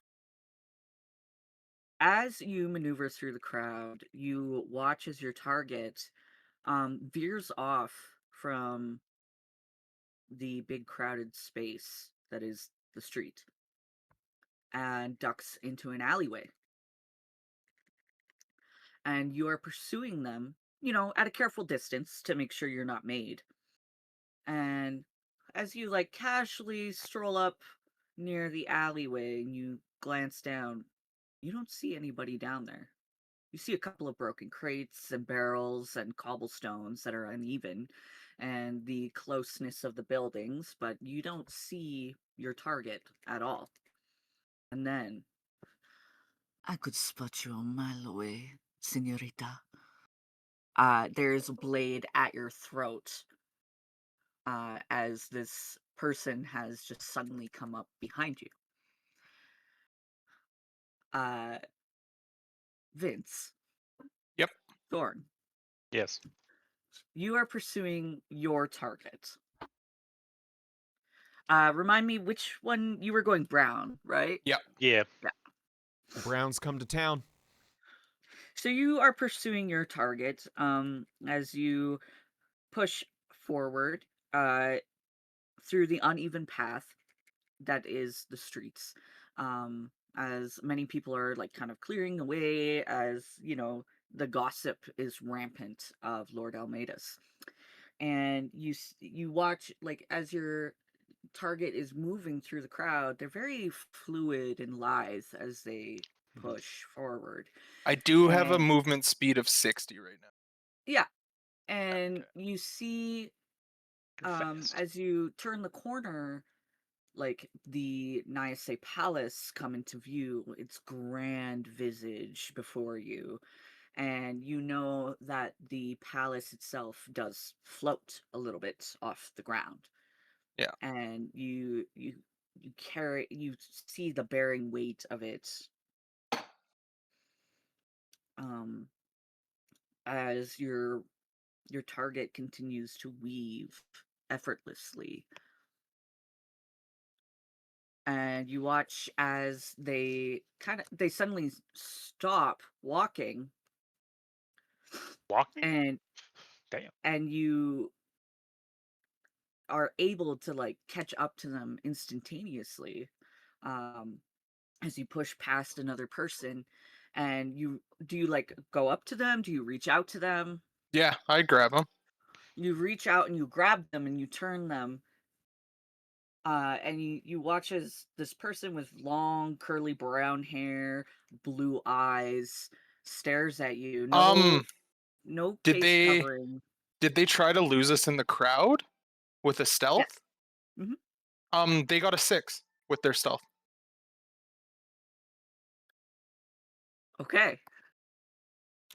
As you maneuver through the crowd, you watch as your target veers off from the big crowded space that is the street and ducks into an alleyway. And you are pursuing them, at a careful distance to make sure you're not made. And as you casually stroll up near the alleyway and you glance down, you don't see anybody down there. You see a couple of broken crates and barrels and cobblestones that are uneven and the closeness of the buildings, but you don't see your target at all. And then, I could spot you a mile away, senorita. There's a blade at your throat as this person has just suddenly come up behind you. Vince. Yep. Thorn. Yes. You are pursuing your target. Remind me which one you were going brown, right? Yep. Yeah. Browns come to town. So you are pursuing your target as you push forward through the uneven path that is the streets. as many people are like kind of clearing away as, the gossip is rampant of Lord Almeida's. And you watch like as your target is moving through the crowd, they're very fluid and lithe as they Mhm. push forward. I do have a And movement speed of 60 right now. yeah, and Okay. you see You're fast. as you turn the corner, like the Nyase Palace come into view, its grand visage before you, and you know that the palace itself does float a little bit off the ground, Yeah. and you see the bearing weight of it, um as your target continues to weave effortlessly, and you watch as they suddenly stop walking, Walking? and Damn. you are able to like catch up to them instantaneously, um as you push past another person. And you like go up to them, do you reach out to them? Yeah, I'd grab him. You reach out and you grab them and you turn them, and you watch as this person with long curly brown hair, blue eyes, stares at you. Um, No did face they covering. did they try to lose us in the crowd with a Yes. stealth? Hmm. They got a 6 with their stealth. Okay.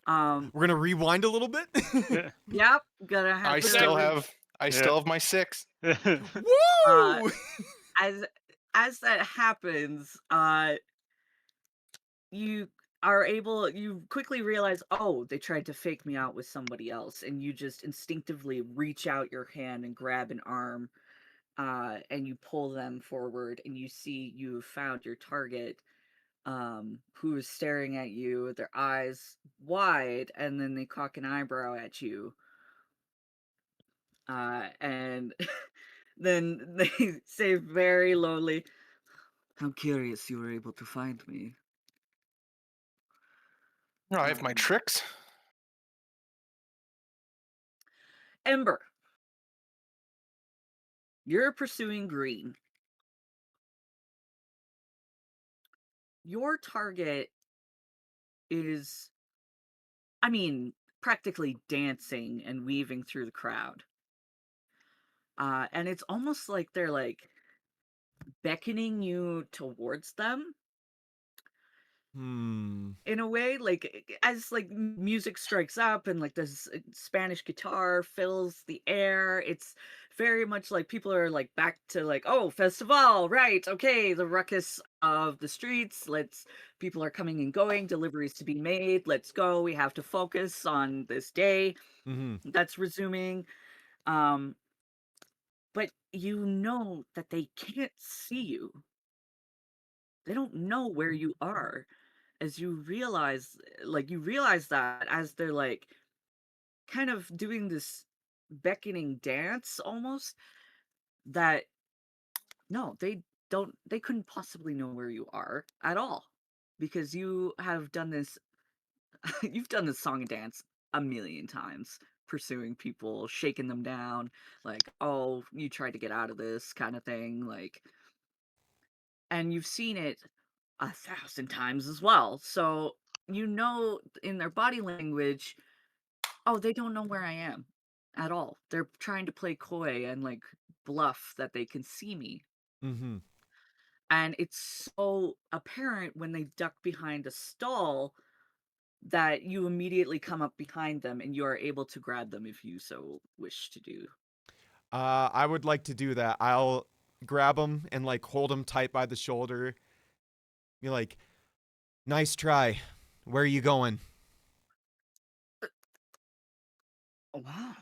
um We're gonna rewind a little bit. Yeah. yep, gonna have I to still have I Yeah. still have my 6. uh Woo! as that happens, you you quickly realize, oh, they tried to fake me out with somebody else, and you just instinctively reach out your hand and grab an arm, and you pull them forward, and you see you've found your target, who is staring at you with their eyes wide, and then they cock an eyebrow at you, and then they say very lowly, "How curious you were able to find me." No, I have my um, tricks. Ember, you're pursuing green. Your target is, I mean, practically dancing and weaving through the crowd. And it's almost like they're like beckoning you towards them Hmm. in a way, like as like music strikes up and like this Spanish guitar fills the air. It's very much like people are like back to like, oh, festival, right? Okay, the ruckus of the streets. People are coming and going, deliveries to be made. Let's go. We have to focus on this day Mm-hmm. that's resuming. Um, but you know that they can't see you. They don't know where you are. As you realize that as they're like kind of doing this beckoning dance almost, that no, they couldn't possibly know where you are at all, because you have done this you've done this song and dance a million times, pursuing people, shaking them down, like, oh, you tried to get out of this kind of thing, like, and you've seen it 1,000 times as well. So you know in their body language, oh, they don't know where I am at all. They're trying to play coy and like bluff that they can see me. Mm-hmm. And it's so apparent when they duck behind a stall that you immediately come up behind them and you are able to grab them if you so wish to do. I would like to do that. I'll grab him and like hold him tight by the shoulder. Be like, "Nice try. Where are you going?" Oh, wow.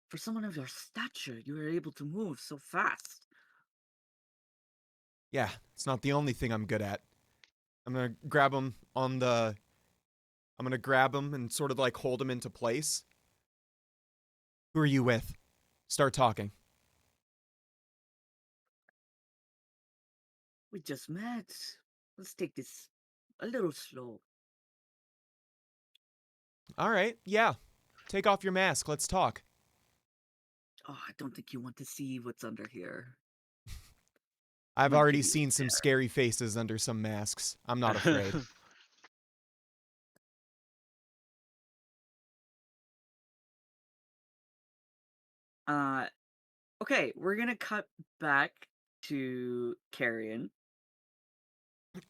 For someone of your stature, you are able to move so fast. Yeah, it's not the only thing I'm good at. I'm gonna grab him on the. I'm gonna grab him and sort of like hold him into place. Who are you with? Start talking. We just met. let's take this a little slow. All right, yeah. Take off your mask. Let's talk. Oh, I don't think you want to see what's under here. I've Might already give you a seen some scare. scary faces under some masks. I'm not afraid. Uh, okay, we're gonna cut back to Carrion,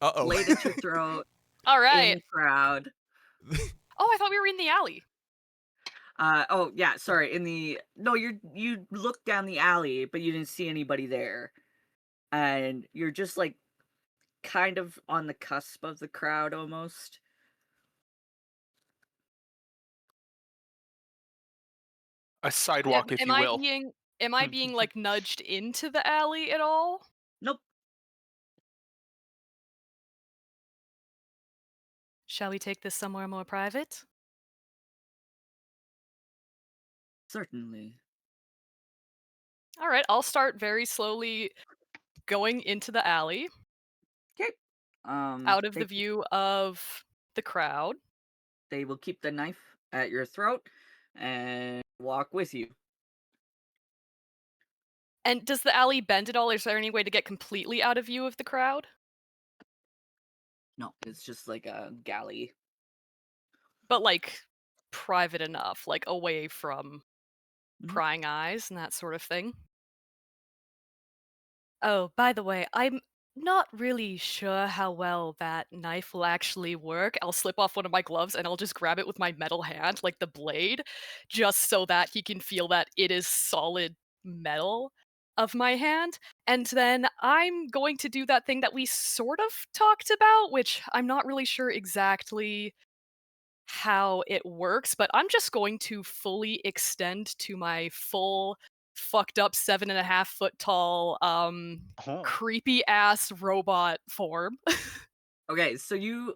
Uh-oh. laid at your throat All in right. the crowd. Oh, I thought we were in the alley. Oh yeah, sorry. No, you looked down the alley, but you didn't see anybody there, and you're just like kind of on the cusp of the crowd almost. A sidewalk, if Am you I will. being like nudged into the alley at all? Nope. Shall we take this somewhere more private? Certainly. All right, I'll start very slowly going into the alley, Okay. out of the They view of the crowd. they will keep the knife at your throat and walk with you. And does the alley bend at all? Is there any way to get completely out of view of the crowd? No, it's just like a galley. But like private enough, like away from Mhm. prying eyes and that sort of thing. Oh, by the way, I'm not really sure how well that knife will actually work. I'll slip off one of my gloves and I'll just grab it with my metal hand, like the blade, just so that he can feel that it is solid metal of my hand. And then I'm going to do that thing that we sort of talked about, which I'm not really sure exactly how it works, but I'm just going to fully extend to my full fucked up 7.5 foot tall, Oh. creepy ass robot form. Okay, so you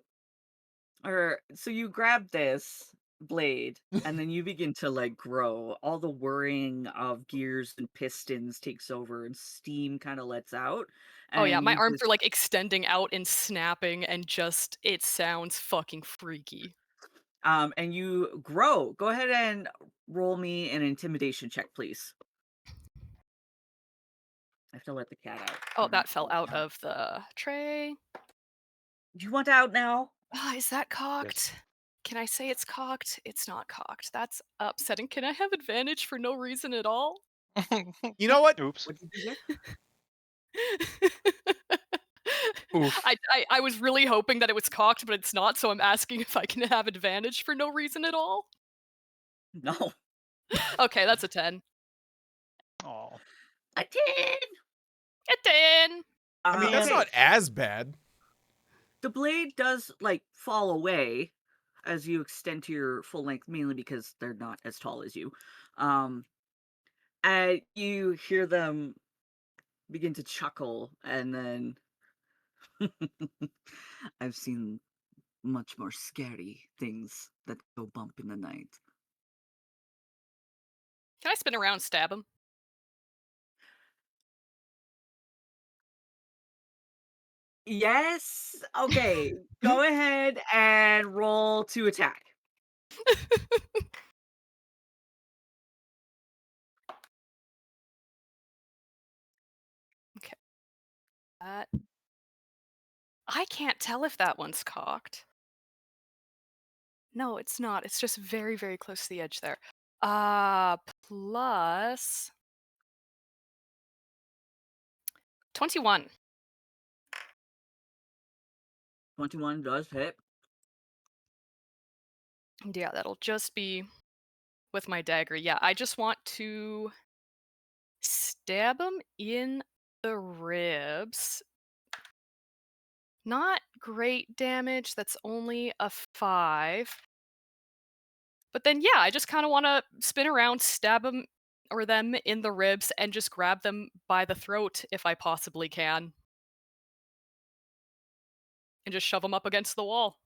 grab this blade and then you begin to like grow. All the whirring of gears and pistons takes over and steam kind of lets out Oh yeah, and my you arms just are like extending out and snapping and just it sounds fucking freaky. and you grow. Go ahead and roll me an intimidation check, please. I have to let the cat out. Oh, that fell out of the tray. Do you want out now? Ah, is that Yes. cocked? Can I say it's cocked? It's not cocked. That's upsetting. Can I have advantage for no reason at all? You know what? Oops. What did you say? Oof. I was really hoping that it was cocked, but it's not, so I'm asking if I can have advantage for no reason at all. No. Okay, that's a 10. Oh. I did. A 10! I mean, that's Okay. not as bad. The blade does like fall away as you extend to your full length, mainly because they're not as tall as you. Um, and you hear them begin to chuckle, and then I've seen much more scary things that go bump in the night. Can I spin around and stab him? Yes. Okay. Go ahead and roll to attack. Okay. That I can't tell if that one's cocked. No, it's not. It's just very, very close to the edge there. Plus 21. 21 does hit. Yeah, that'll just be with my dagger. Yeah, I just want to stab him in the ribs. Not great damage. That's only a 5. But then, yeah, I just kind of want to spin around, stab him or them in the ribs, and just grab them by the throat if I possibly can, and just shove them up against the wall.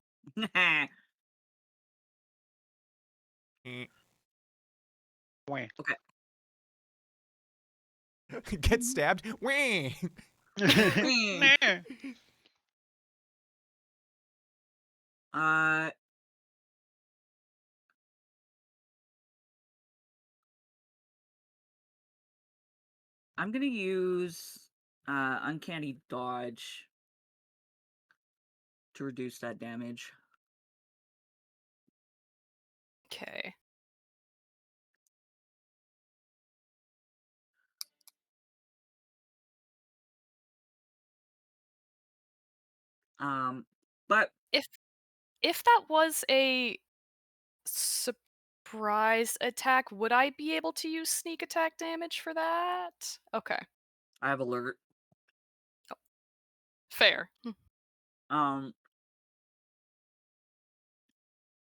Wah. Okay. Get stabbed. Wah. Hmm. Nah. Uh, I'm gonna use uncanny dodge to reduce that damage. Okay. But If that was a surprise attack, would I be able to use sneak attack damage for that? Okay. I have alert. Fair. Um,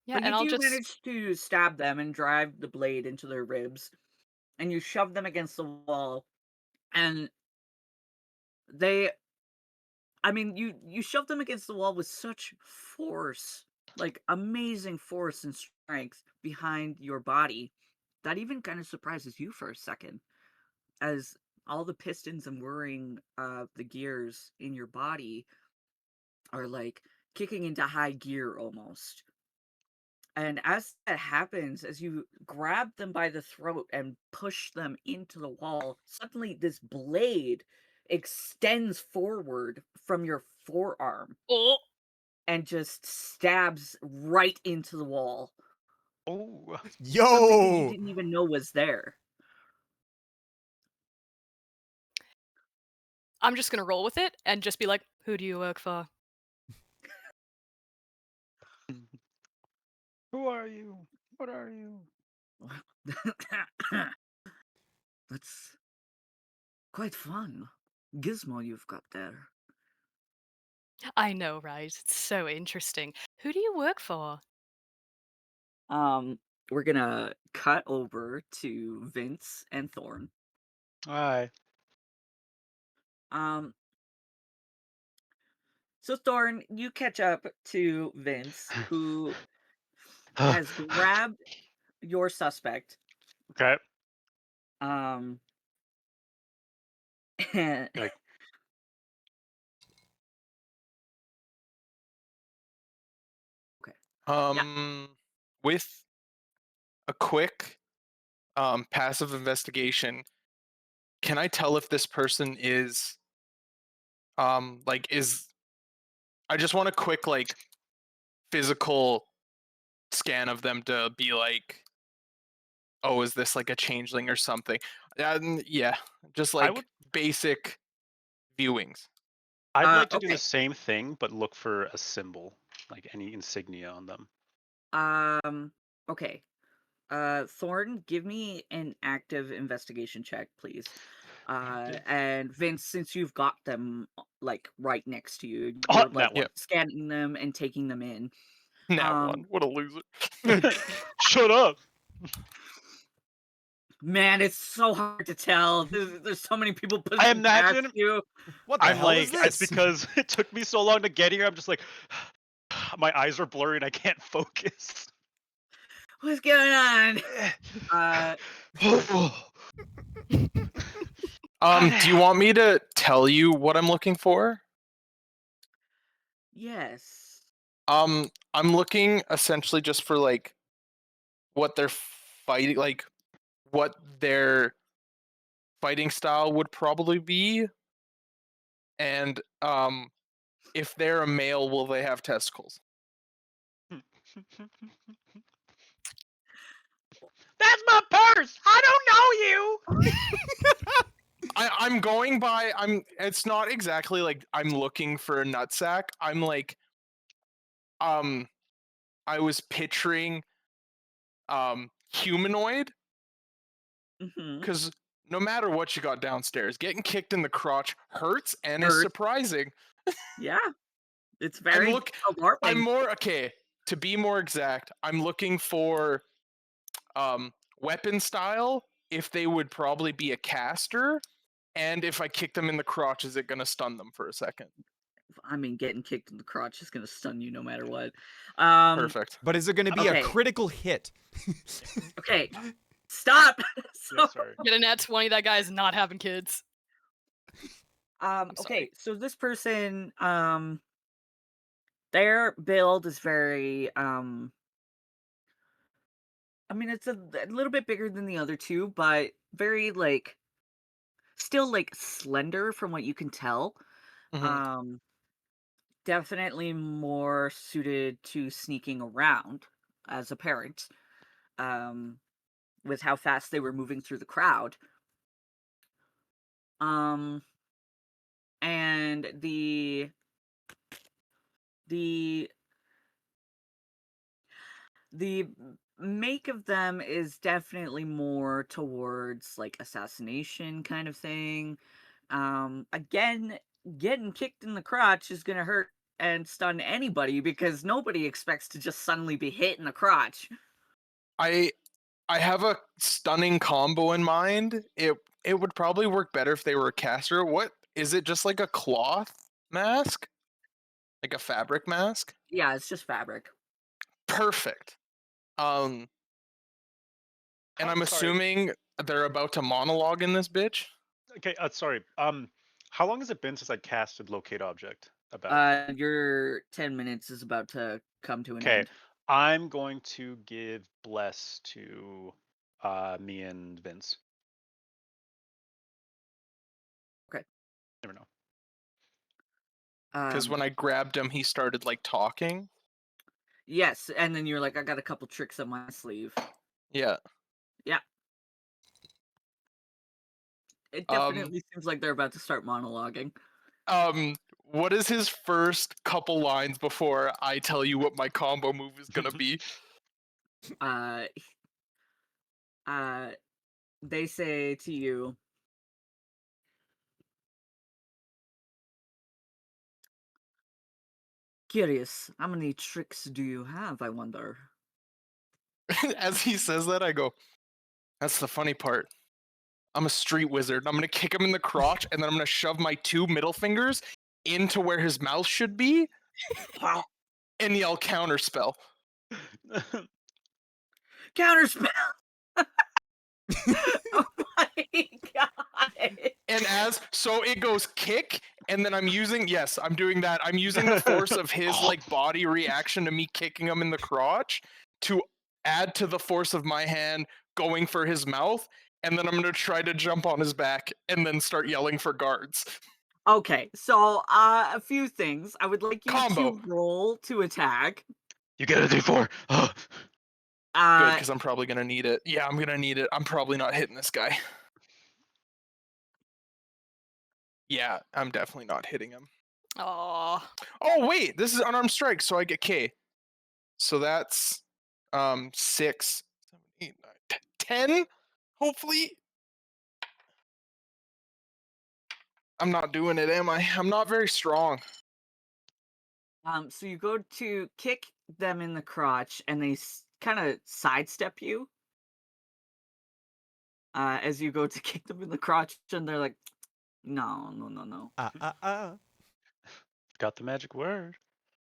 Yeah, but you and I'll do just manage to stab them and drive the blade into their ribs, and you shove them against the wall, and they I mean, you shove them against the wall with such force, like amazing force and strength behind your body, that even kind of surprises you for a second, as all the pistons and whirring of the gears in your body are like kicking into high gear almost. And as that happens, as you grab them by the throat and push them into the wall, suddenly this blade extends forward from your forearm Oh, and just stabs right into the wall. Oh, Something that you Yo! didn't even know was there. I'm just gonna roll with it and just be like, "Who do you work for?" who are you? What are you? That's quite fun. Gizmo you've got there. I know, right? It's so interesting. Who do you work for? Um, we're gonna cut over to Vince and Thorn. Hi. Um, so Thorn, you catch up to Vince, who has grabbed your suspect. Okay. Um, and Like, okay, yeah. With a quick passive investigation, can I tell if this person is like is I just want a quick like physical scan of them to be like, oh, is this like a changeling or something? Yeah, just I like would basic viewings. I'd like to do the Okay. same thing, but look for a symbol, like any insignia on them. Okay. Thorn, give me an active investigation check, please. Active. And Vince, since you've got them like right next to you, Oh, you're like that Yeah, one. scanning them and taking them in. nat one. Um, What a loser. Shut up. man, it's so hard to tell. There's so many people I pushing past imagine you. What the I'm hell is like, it's this? because it took me so long to get here. I'm just like, my eyes are blurry and I can't focus. What's going on? Uh, Do you want me to tell you what I'm looking for? yes. I'm looking essentially just for like what they're fighting, like what their fighting style would probably be, and if they're a male, will they have testicles? That's my purse. I don't know you. I'm going by. It's not exactly like I'm looking for a nutsack. I'm like, um, I was picturing humanoid, Mm-hmm. because no matter what you got downstairs, getting kicked in the crotch hurts and is Hurt. surprising. Yeah. It's I'm very look. I'm alarming. more okay. To be more exact, I'm looking for weapon style. If they would probably be a caster, and if I kick them in the crotch, is it gonna stun them for a second? I mean, getting kicked in the crotch is gonna stun you no matter what. Um, Perfect. But is it going to be a okay. critical hit? Okay. Stop. Yeah, So, sorry. Get a nat 20, that guy's not having kids. I'm sorry. okay, so this person, Their build is very, I mean, it's a little bit bigger than the other two, but very, like, still, like, slender from what you can tell. Mhm. Um, Definitely more suited to sneaking around as a parent, um, with how fast they were moving through the crowd. Um, and the the make of them is definitely more towards like assassination kind of thing. Again, getting kicked in the crotch is going to hurt and stun anybody because nobody expects to just suddenly be hit in the crotch. I I have a stunning combo in mind. It would probably work better if they were a caster. What is it? Just like a cloth mask, like a fabric mask. Yeah, it's just fabric. Perfect. Um, and I'm Sorry. assuming they're about to monologue in this bitch. Okay. Sorry. How long has it been since I casted locate object? About. Your 10 minutes is about to come to an Okay. end. I'm going to give bless to me and Vince. Okay. Never know. Because Um, when I grabbed him, he started like talking. yes, and then you're like, I got a couple tricks up my sleeve. Yeah. Yeah, it Um. definitely seems like they're about to start monologuing. Um. What is his first couple lines before I tell you what my combo move is gonna be? Uh, uh, they say to you, curious, how many tricks do you have, I wonder? As he says that, I go, "That's the funny part. I'm a street wizard. I'm gonna kick him in the crotch, and then I'm gonna shove my two middle fingers into where his mouth should be, and yell counterspell." Counterspell! Oh my god! And as so it goes kick, and then I'm doing that. I'm using the force of his Oh. like body reaction to me kicking him in the crotch to add to the force of my hand going for his mouth, and then I'm gonna try to jump on his back and then start yelling for guards. Okay, so a few things. I would like you Combo. to roll to attack. You get a D4. Good, Uh, because I'm probably gonna need it. Yeah, I'm gonna need it. I'm probably not hitting this guy. Yeah, I'm definitely not hitting him. Aw. Oh wait, this is unarmed strike, so I get K. So that's 6, 7, 8, 9, 10. Hopefully, I'm not doing it, am I? I'm not very strong. so you go to kick them in the crotch, and they kind of sidestep you. As you go to kick them in the crotch, and they're like, "No, no, no, no." Got the magic word.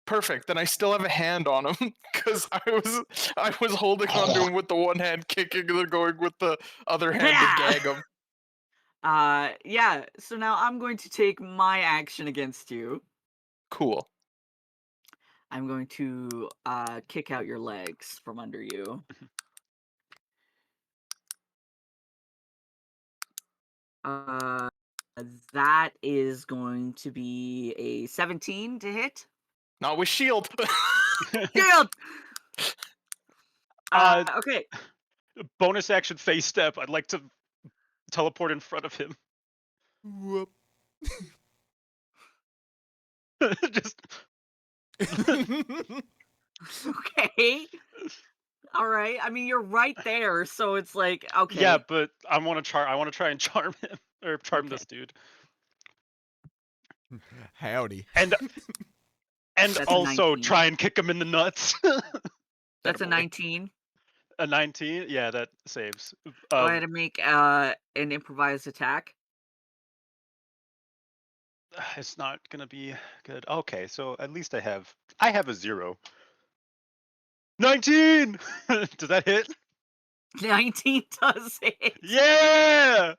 Perfect. Then I still have a hand on him because I was holding onto him with the one hand, kicking, and then going with the other hand to Yeah. gag him. Yeah. So now I'm going to take my action against you. Cool. I'm going to kick out your legs from under you. Uh, that is going to be a 17 to hit. Not with shield. Shield. uh, Okay. bonus action face step. I'd like to teleport in front of him. Whoop. Just Okay. All right. I mean, you're right there, so it's like, yeah, okay. but I want to try and charm him or charm Okay. this dude. Howdy. And That's a also 19. try and kick him in the nuts. That's a Attaboy. 19. A 19? Yeah, that saves. Go ahead and make an improvised attack. It's not gonna be good. Okay, so at least I have a 0. 19! Does that hit? 19 does it. Yeah!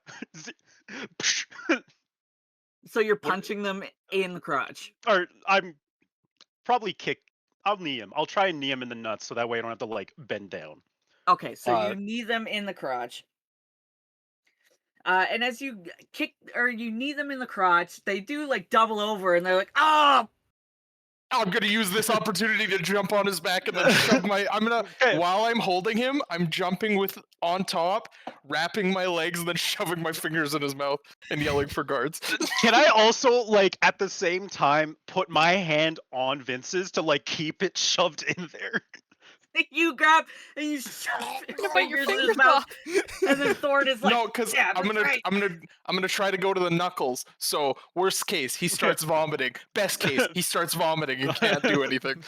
So you're What punching them in the crotch. or probably kick. I'll knee him. I'll try and knee him in the nuts, so that way I don't have to like bend down. Okay, so Uh, you knee them in the crotch. And as you kick or you knee them in the crotch, they do like double over and they're like, oh, I'm gonna use this opportunity to jump on his back and then shove my. Okay. While I'm holding him, I'm jumping with on top, wrapping my legs, and then shoving my fingers in his mouth and yelling for guards. Can I also like at the same time put my hand on Vince's to like keep it shoved in there? you grab and you shove I'm his gonna bite your fingers in his fingers mouth. off. And then Thorn is like, No, because yeah, I'm that's gonna right. I'm gonna try to go to the knuckles. So worst case, he starts vomiting. Best case, he starts vomiting and can't do anything.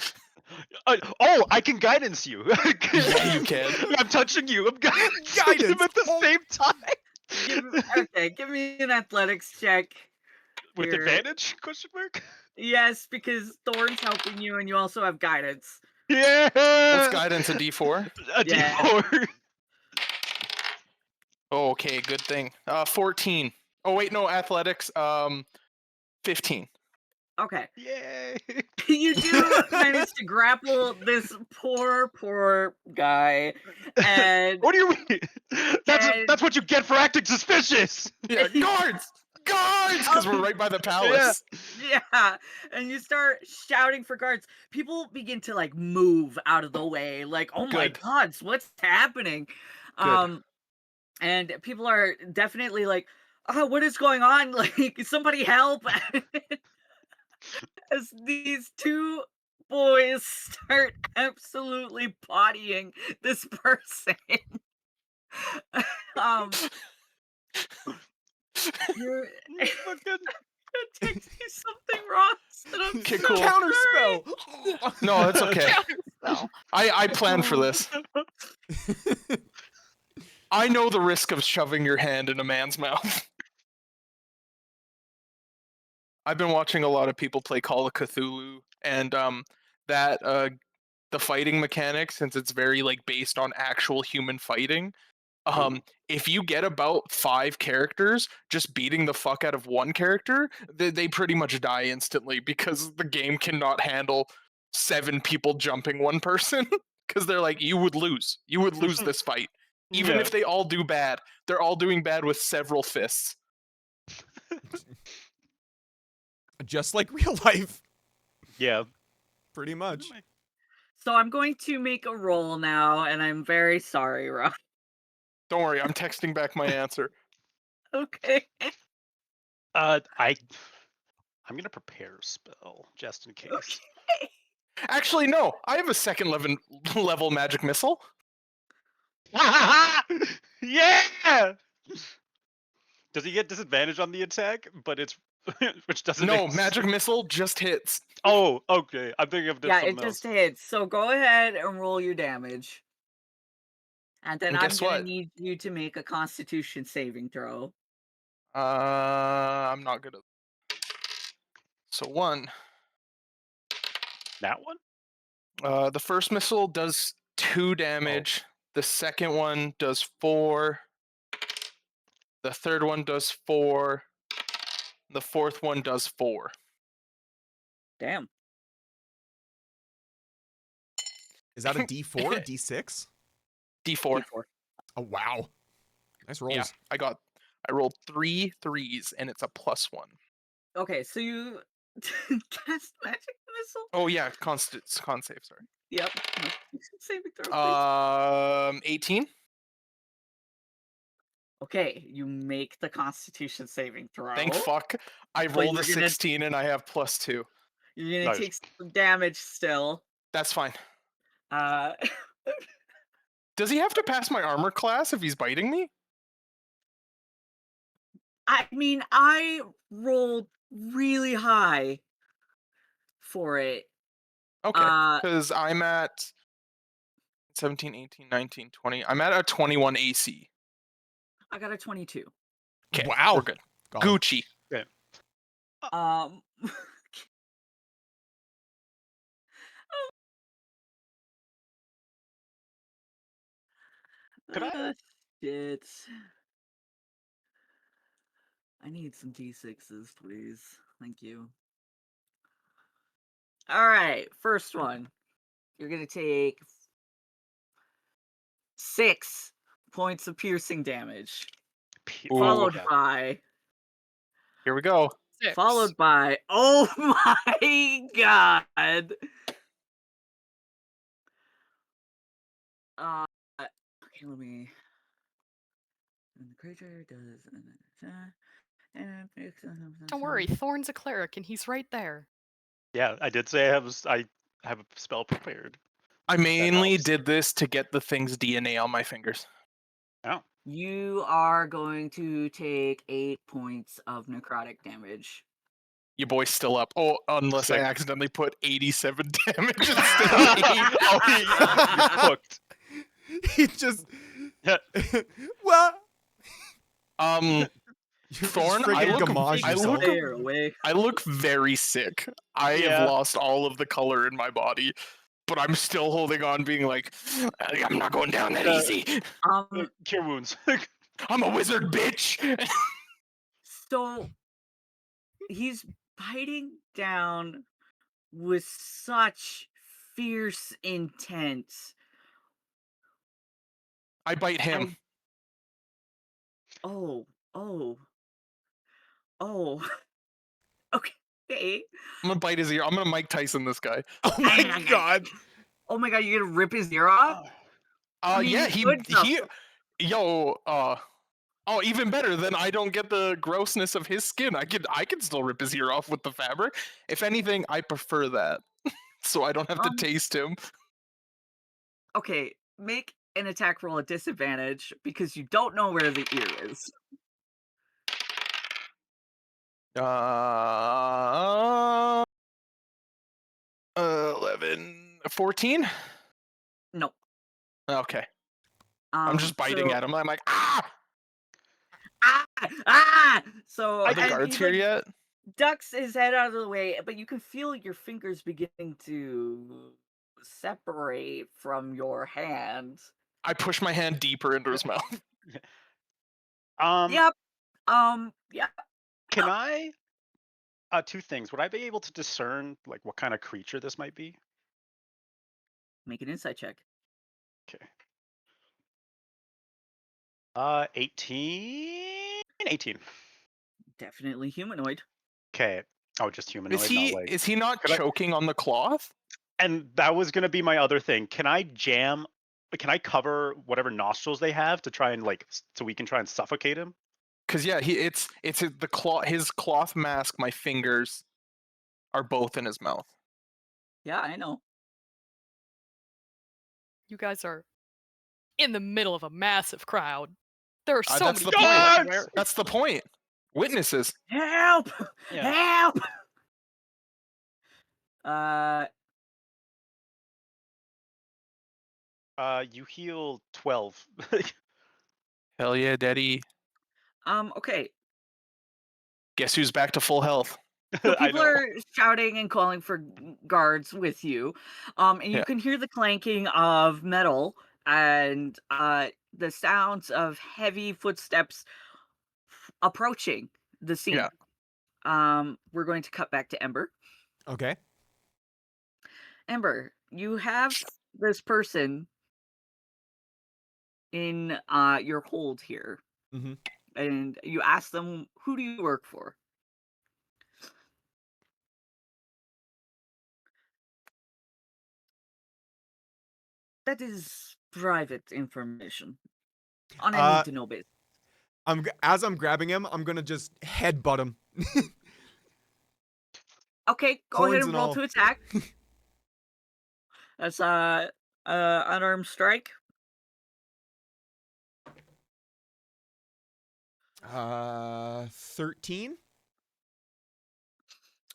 Oh, I can guidance you. Yeah, you can. I'm touching you. I'm guidancing him Guidance. at the Oh. same time. Okay, give me an athletics check. With here. advantage? Question mark. Yes, because Thorn's helping you and you also have guidance. Yeah. What's guidance, a D4? A Yeah. D4. Oh, okay, good thing. 14. Oh wait, no, athletics. 15. Okay. Yay. You do manage to grapple this poor guy. And What do you mean? And- That's what you get for acting suspicious. Yeah, guards! Guards! Because we're right by the palace. yeah, and you start shouting for guards. People begin to like move out of the way, like, oh my Good. god, what's happening? Good. And people are definitely like, oh, what is going on? Like, somebody help. As these two boys start absolutely bodying this person. um you're Fucking text me something wrong. And I'm Okay, so cool. sorry. Counterspell. No, it's okay. Counterspell. I planned for this. I know the risk of shoving your hand in a man's mouth. I've been watching a lot of people play Call of Cthulhu, and that the fighting mechanics, since it's very like based on actual human fighting. If you get about 5 characters just beating the fuck out of one character, they pretty much die instantly because the game cannot handle 7 people jumping one person. Because they're like, you would lose this fight. Even if they all do bad, they're all doing bad with several fists. Just like real life, Yeah. pretty much. So I'm going to make a roll now, and I'm very sorry, Rob. Don't worry, I'm texting back my answer. Okay. I'm gonna prepare a spell just in case. Okay. Actually, no, I have a second level magic missile. Yeah. Does he get disadvantage on the attack? But it's which doesn't. No, make magic sense. missile just hits. Oh, okay. I'm thinking of Yeah, it something just else. hits. So go ahead and roll your damage. And then And I'm guess gonna what? need you to make a Constitution saving throw. I'm not good at. So 1. That one. The first missile does 2 damage. The second one does 4. The third one does 4. The fourth one does 4. Damn. Is that a D4, D6? D4. Oh wow, nice rolls. Yeah, I rolled 3 3s and it's a +1. Okay, so you cast magic missile? Oh yeah, con save, sorry. Yep. Saving throw, please. 18. Okay, you make the Constitution saving throw. Thank fuck. I But rolled a you're gonna- 16 and I have +2. You're gonna Nice. take some damage still. That's fine. Uh Does he have to pass my armor class if he's biting me? I mean, I rolled really high for it. Okay, because I'm at 17, 18, 19, 20. I'm at a 21 AC. I got a 22. Okay, Wow. we're good. God. Gucci. Um Could I- shit. I need some D6s, please. Thank you. All right, first one. You're gonna take 6 points of piercing damage, Ooh, followed by here we go. 6. oh my god. Uh, okay, let me. And the creature does. Don't worry, Thorn's a cleric and he's right there. Yeah, I did say I have a spell prepared. I mainly helps. did this to get the thing's DNA on my fingers. Oh, You are going to take 8 points of necrotic damage. Your boy's still up. Oh, unless I Sick. accidentally put 87 damage instead of 8. Oh, you cooked. He just. Yeah. Well, Um, you just Thorn, I friggin' look, Damage I yourself. look, Stay away. I look very sick. I have Yeah. lost all of the color in my body, but I'm still holding on, being like, I'm not going down that easy. Cure wounds. I'm a wizard, bitch. So he's biting down with such fierce intent. I bite him. Oh, oh, oh. Okay. I'm gonna bite his ear. I'm gonna Mike Tyson this guy. Oh my god. Oh my god, you're gonna rip his ear off? I mean, Yeah, you could yo, oh, even better. Then I don't get the grossness of his skin. I could still rip his ear off with the fabric. If anything, I prefer that, so I don't have to taste him. Okay, make an attack roll at disadvantage because you don't know where the ear is. 11, 14. No. Okay, I'm just biting So, at him. I'm like, ah! So, Are the and guards he here like yet? ducks his head out of the way, but you can feel your fingers beginning to separate from your hand. I push my hand deeper into his mouth. Yep. Yep. Can I? Two things. Would I be able to discern like what kind of creature this might be? Make an insight check. Okay. 18. 18. Definitely humanoid. Okay. Oh, just humanoid, not like. Is he not Could I- choking on the cloth? And that was gonna be my other thing. Can I jam? Can I cover whatever nostrils they have to try and like so we can try and suffocate him? Because yeah, it's the cloth. His cloth mask. My fingers are both in his mouth. Yeah, I know. You guys are in the middle of a massive crowd. There are so That's many the people point. everywhere. That's the point. Witnesses. Help! Yeah. Help! Uh, You heal 12. Hell yeah, Daddy. okay. Guess who's back to full health? So I people know. are shouting and calling for guards with you. And you Yeah. can hear the clanking of metal and the sounds of heavy footsteps approaching the scene. Yeah. We're going to cut back to Ember. Okay. Ember, you have this person in your hold here. Mhm. And you ask them, who do you work for? That is private information on a Uh, need to know basis. as I'm grabbing him, I'm gonna just headbutt him. Okay, go ahead Horns and and roll all. to attack. That's unarmed strike. 13.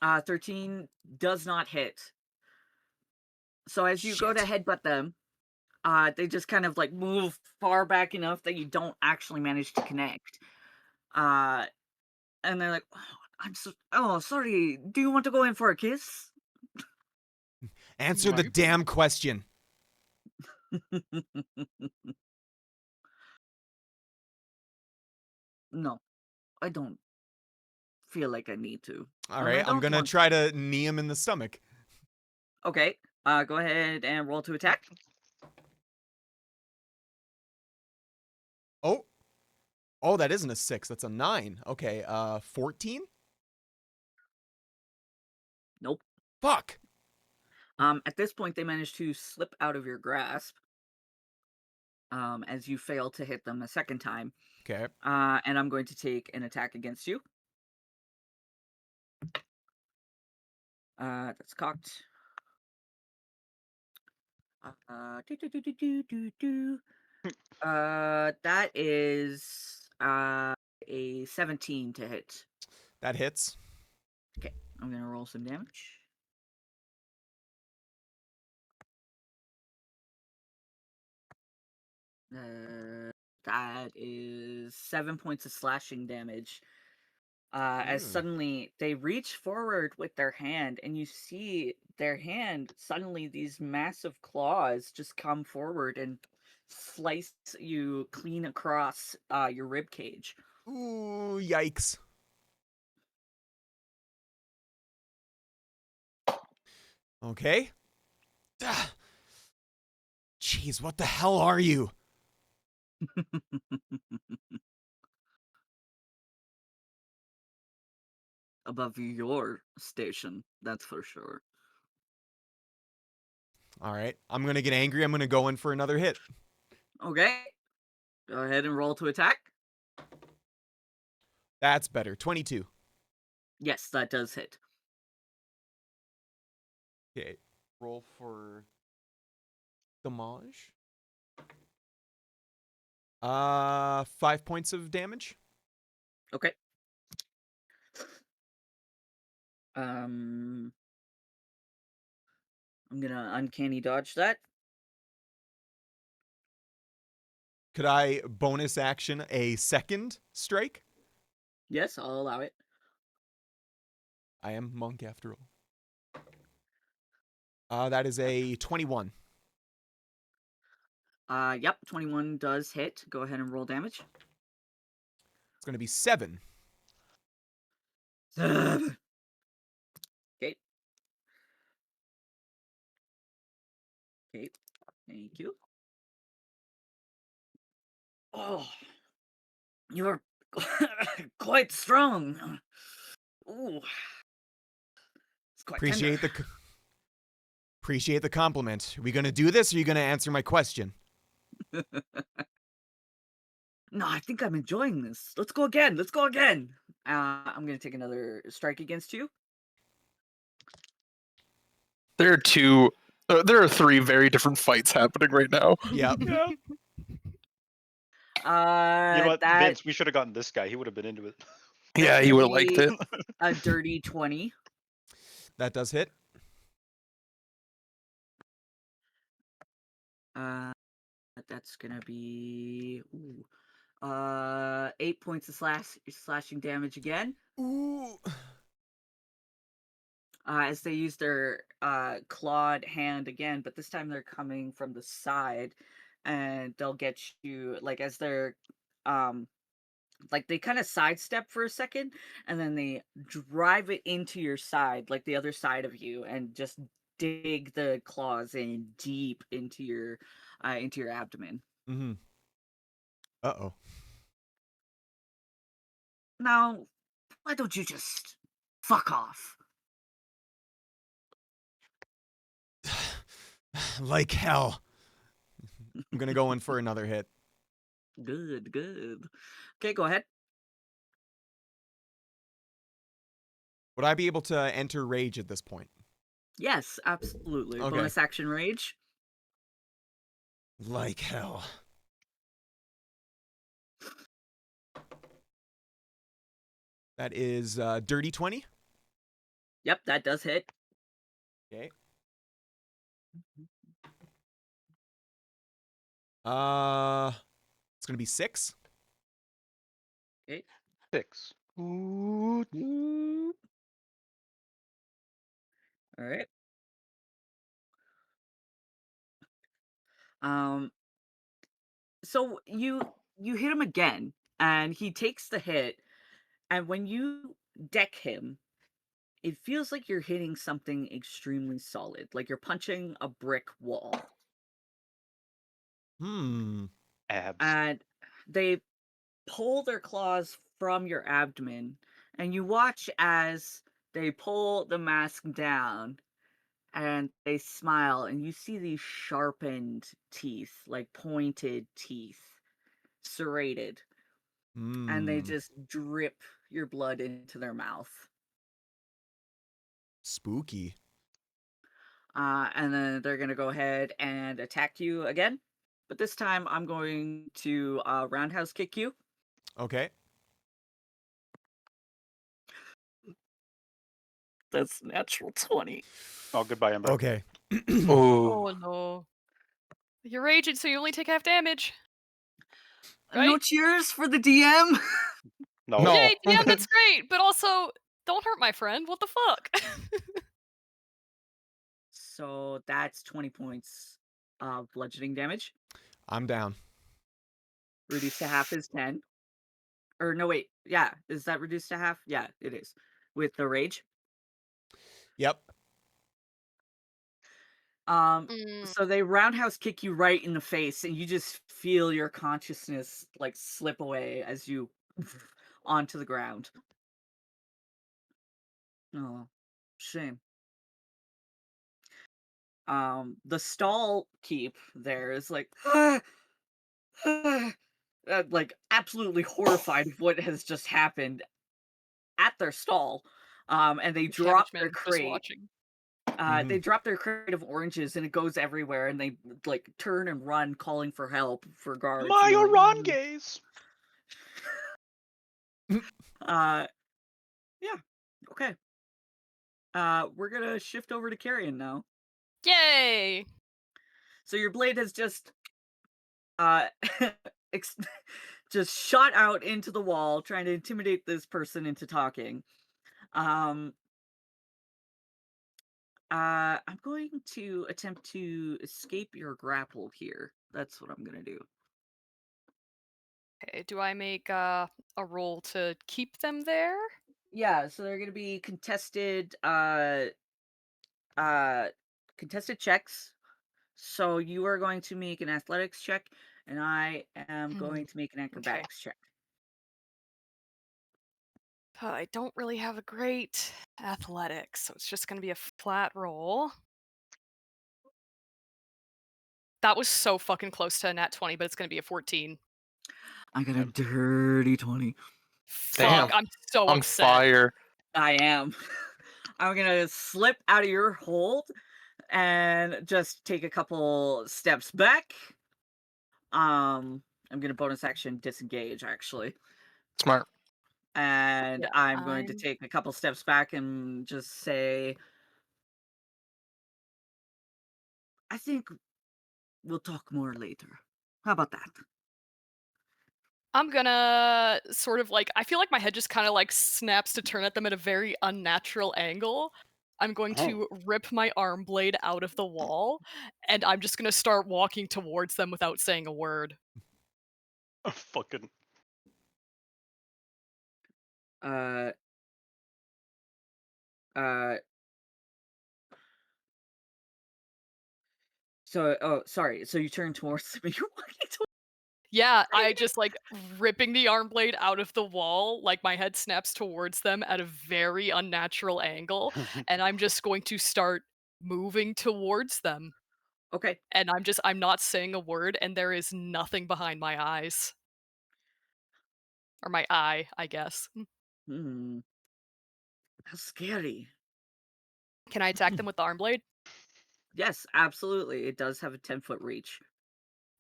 13 does not hit. So as you go to headbutt them, they just kind of like move far back enough that you don't actually manage to connect. And they're like, sorry. Do you want to go in for a kiss? Answer the damn question. No, I don't feel like I need to. All And I right, I'm don't gonna want try to knee him in the stomach. Okay. Go ahead and roll to attack. Oh, oh, that isn't a 6. That's a 9. Okay, 14? Nope. Fuck. At this point, they managed to slip out of your grasp. As you fail to hit them a second time. Okay. And I'm going to take an attack against you. That's cocked. Do, do, do, do, do, do, do. That is a 17 to hit. That hits. Okay, I'm gonna roll some damage. That is 7 points of slashing damage. As Ooh. suddenly they reach forward with their hand, and you see their hand, suddenly these massive claws just come forward and slice you clean across your rib cage. Ooh, yikes. Okay. Ah. Jeez, what the hell are you? Above your station, that's for sure. All right. I'm going to get angry. I'm going to go in for another hit. Okay, go ahead and roll to attack. That's better. 22. Yes, that does hit. Okay. Roll for damage. 5 points of damage. Okay. I'm gonna uncanny dodge that. Could I bonus action a second strike? Yes, I'll allow it. I am monk after all. That is a 21. Yep, 21 does hit. Go ahead and roll damage. It's going to be 7. 7. Okay. Okay. Thank you. Oh, you're quite strong. Ooh, it's quite tender. Appreciate the compliment. Are we going to do this or are you going to answer my question? No, I think I'm enjoying this. Let's go again. Let's go again. I'm gonna take another strike against you. There are two. There are three very different fights happening right now. Yep. Yeah. You know what, That Vince? We should have gotten this guy. He would have been into it. Yeah, that's he gonna would have liked be it. a dirty 20. That does hit. Uh, that's gonna be 8 points of slashing damage again. Ooh. As they use their clawed hand again, but this time they're coming from the side, and they'll get you like as they're um like they kind of sidestep for a second, and then they drive it into your side, like the other side of you, and just dig the claws in deep into your abdomen. Mm-hmm. Uh-oh. Now, why don't you just fuck off? Like hell. I'm going to go in for another hit. Good, good. Okay, go ahead. Would I be able to enter rage at this point? Yes, absolutely. Okay. Bonus action rage. Like hell. That is dirty 20. Yep, that does hit. Okay. It's going to be 6. Okay. 6. Ooh. All right. Um so you hit him again, and he takes the hit, and when you deck him, it feels like you're hitting something extremely solid, like you're punching a brick wall. Abs. And they pull their claws from your abdomen, and you watch as they pull the mask down and they smile, and you see these sharpened teeth, like pointed teeth, serrated, and they just drip your blood into their mouth. Spooky. And then they're going to go ahead and attack you again. But this time I'm going to roundhouse kick you. Okay. That's natural 20. Oh, goodbye, Ember. Okay. Oh, Oh no. You're raging, so you only take half damage. No Right? cheers for the DM. No. No. Yay, DM, that's great, but also, don't hurt my friend. What the fuck? So that's 20 points of bludgeoning damage. I'm down. Reduced to half is 10. Or no, wait. Yeah. Is that reduced to half? Yeah, it is. With the rage. Yep. Mm, So they roundhouse kick you right in the face, and you just feel your consciousness like slip away as you onto the ground. Oh, shame. The stall keep there is like, like absolutely horrified of what has just happened at their stall. And they drop Cabbage their Man just crate. watching. They drop their crate of oranges, and it goes everywhere, and they like turn and run, calling for help for guards. And My you're like, "Mm." oranges. uh, yeah, okay. We're gonna shift over to Carrion now. Yay! So your blade has just uh ex- just shot out into the wall, trying to intimidate this person into talking. Um, I'm going to attempt to escape your grapple here. That's what I'm gonna do. Okay, do I make a roll to keep them there? Yeah, so they're gonna be contested checks. So you are going to make an athletics check, and I am going to make an Okay. acrobatics check. I don't really have a great athletics, so it's just going to be a flat roll. That was so fucking close to a nat 20, but it's going to be a 14. I got a dirty 20. Damn. Fuck, I'm so on upset. fire. I am. I'm gonna slip out of your hold and just take a couple steps back. I'm gonna bonus action disengage actually. Smart. And Yeah, I'm going to take a couple steps back and just say, I think we'll talk more later. How about that? I'm gonna sort of like, I feel like my head just kind of like snaps to turn at them at a very unnatural angle. I'm going Oh. to rip my arm blade out of the wall, and I'm just gonna start walking towards them without saying a word. Fucking. Uh, uh, oh, sorry. So you turn towards me. You're walking towards Yeah, me. I just like ripping the arm blade out of the wall, like my head snaps towards them at a very unnatural angle, and I'm just going to start moving towards them. Okay. And I'm not saying a word, and there is nothing behind my eyes. Or my eye, I guess. Hmm. How scary. Can I attack them with the arm blade? Yes, absolutely. It does have a 10-foot reach.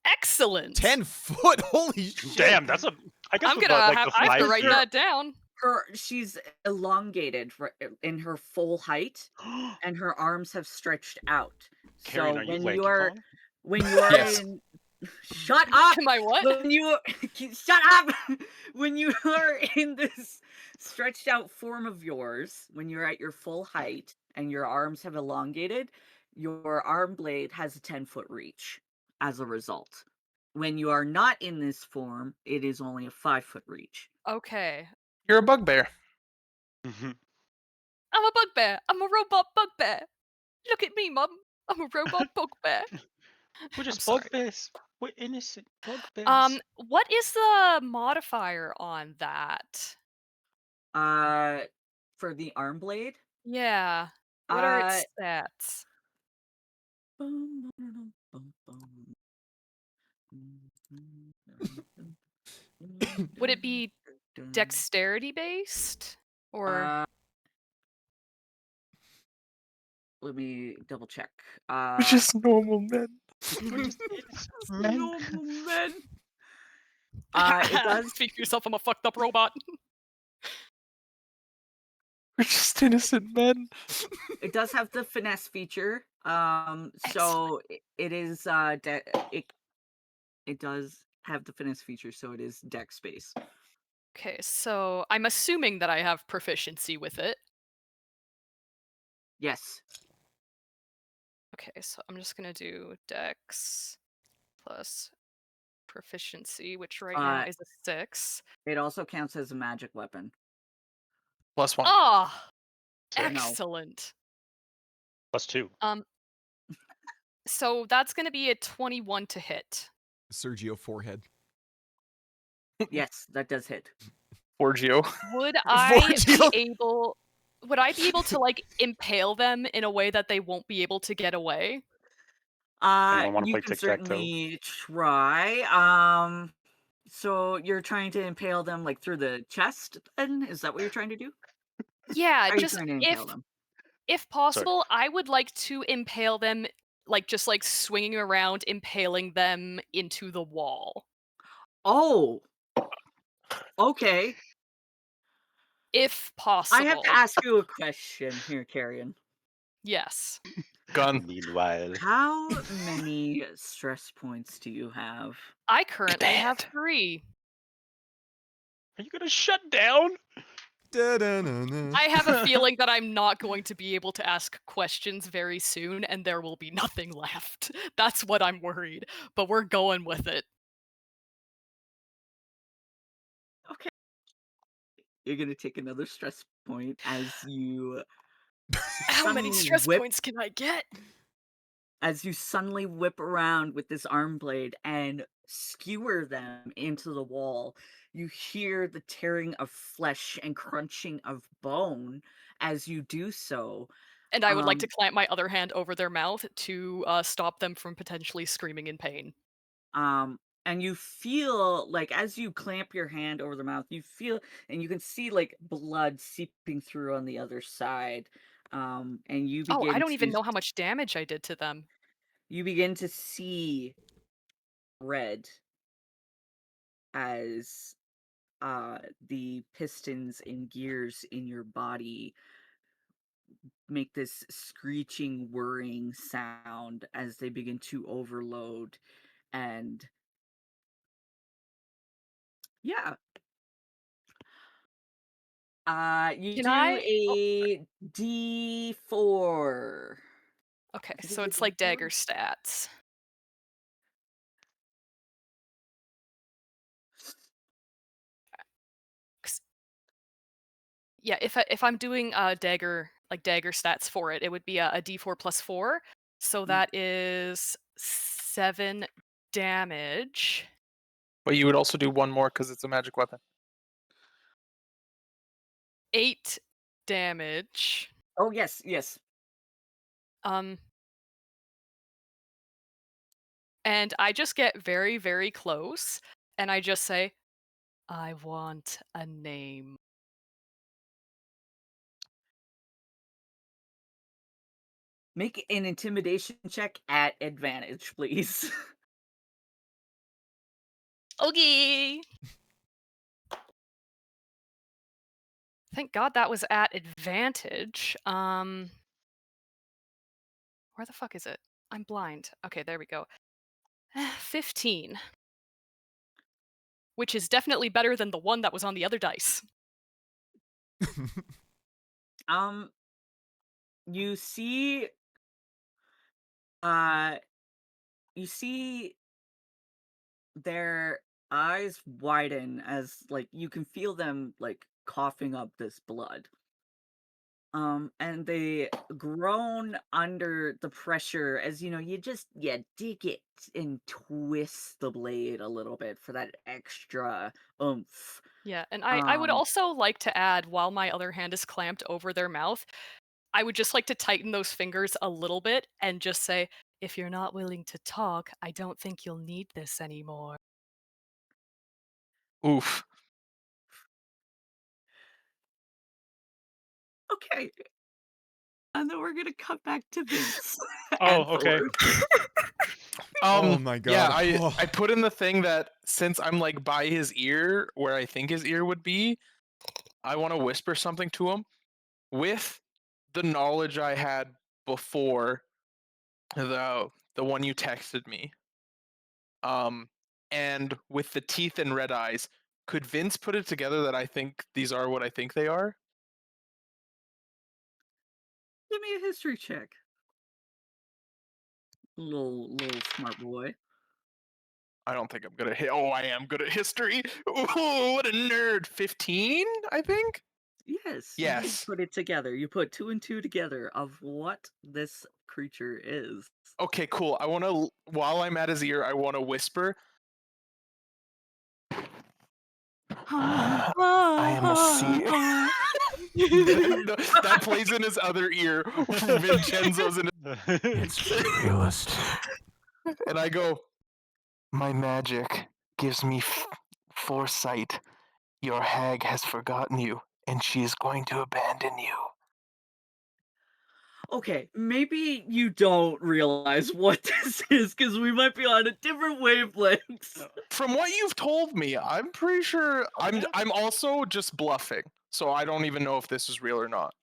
Excellent! 10 foot? Holy shit. Damn, that's a. I guess I'm with gonna like have the I have to 5 write feet. that down. She's elongated in her full height, and her arms have stretched out. Carrion, So are you Lanky Kong? when you are Yes. in shut up Am I what? when you shut up when you are in this stretched out form of yours, when you're at your full height and your arms have elongated, your arm blade has a 10-foot reach as a result. When you are not in this form, it is only a 5-foot reach. Okay. You're a bugbear. Mhm. I'm a bugbear. I'm a robot bugbear. Look at me, Mum. I'm a robot bugbear. We're I'm just sorry. bugbears. We're innocent bugbears. What is the modifier on that? Uh, for the arm blade, Yeah. What are uh, its stats? bum, bum, bum, bum, bum, Would it be dun. dexterity based? Or Uh, let me double check. We're just normal men. We're just innocent Just men. normal men. It does. speak for yourself, I'm a fucked up robot. We're just innocent men. It does have the finesse feature. Excellent. So it is it does have the finesse feature, so it is deck space. Okay, so I'm assuming that I have proficiency with it. Yes. Okay, so I'm just gonna do dex plus proficiency, which right now Uh, is a 6. it also counts as a magic weapon. +1. Ah, Sick. No. excellent. +2. Um, so that's gonna be a 21 to hit. Sergio forehead. Yes, that does hit. Forgio. Would I be Forgio. able to, like, impale them in a way that they won't be able to get away? Anyone want to You play can tic-tac-toe? certainly try. So you're trying to impale them like through the chest, then? Is that what you're trying to do? Yeah, How are you just trying to impale them? if Sorry. possible, I would like to impale them, like, just, like, swinging around, impaling them into the wall, Oh, okay. if I have to possible. ask you a question here, Carrion. Yes. Gun. Meanwhile. How many stress points do you have? I currently have Command. 3. Are you gonna shut down? Da-da-na-na. I have a feeling that I'm not going to be able to ask questions very soon, and there will be nothing left. That's what I'm worried, but we're going with it. Okay. You're gonna take another stress point How many suddenly stress whip points can I get? as you suddenly whip around with this arm blade and skewer them into the wall. You hear the tearing of flesh and crunching of bone as you do so. And I would like to Um, clamp my other hand over their mouth to stop them from potentially screaming in pain. and you feel like as you clamp your hand over the mouth, you feel and you can see like blood seeping through on the other side. And Oh, I don't even know how much damage I did to them. you begin to see red as the pistons and gears in your body make this screeching whirring sound as they begin to overload. And yeah, you Can do I? Oh, a D4. okay, I think so it's a it's like D4. dagger stats. 'Cause- yeah, if I'm doing dagger stats for it, it would be a D4 plus 4. So Mm. that is 7 damage. But you would also do one more because it's a magic weapon. 8 damage. Oh yes, yes. Um, and I just get very, very close, and I just say, "I want a name." Make an intimidation check at advantage, please. Okay. Thank God that was at advantage. Where the fuck is it? I'm blind. Okay, there we go. 15, which is definitely better than the one that was on the other dice. um, you see, uh, you see their eyes widen as like you can feel them like coughing up this blood. And they groan under the pressure as you dig it and twist the blade a little bit for that extra oomph. Yeah, and I would Um, also like to add, while my other hand is clamped over their mouth, I would just like to tighten those fingers a little bit and just say, "If you're not willing to talk, I don't think you'll need this anymore." Oof. okay, and then we're gonna cut back to Vince Oh, and okay. Thor. Oh my Yeah, god. I Oh. I put in the thing that since I'm like by his ear where I think his ear would be, I want to whisper something to him with the knowledge I had before the one you texted me. Um and with the teeth and red eyes, could Vince put it together that I think these are what I think they are? Give me a history check, little smart boy. I don't think I'm good at I am good at history. Ooh, what a nerd. 15, I think? Yes, you did Yes. put it together. You put two and two together of what this creature is. Okay, cool. I want to while I'm at his ear, I want to whisper, I am a sea. That plays in his other ear. Vincenzo's in It's realist. and I go, my magic gives me foresight. Your hag has forgotten you, and she is going to abandon you. Okay, maybe you don't realize what this is because we might be on a different wavelengths. From what you've told me, I'm pretty sure I'm also just bluffing. So I don't even know if this is real or not.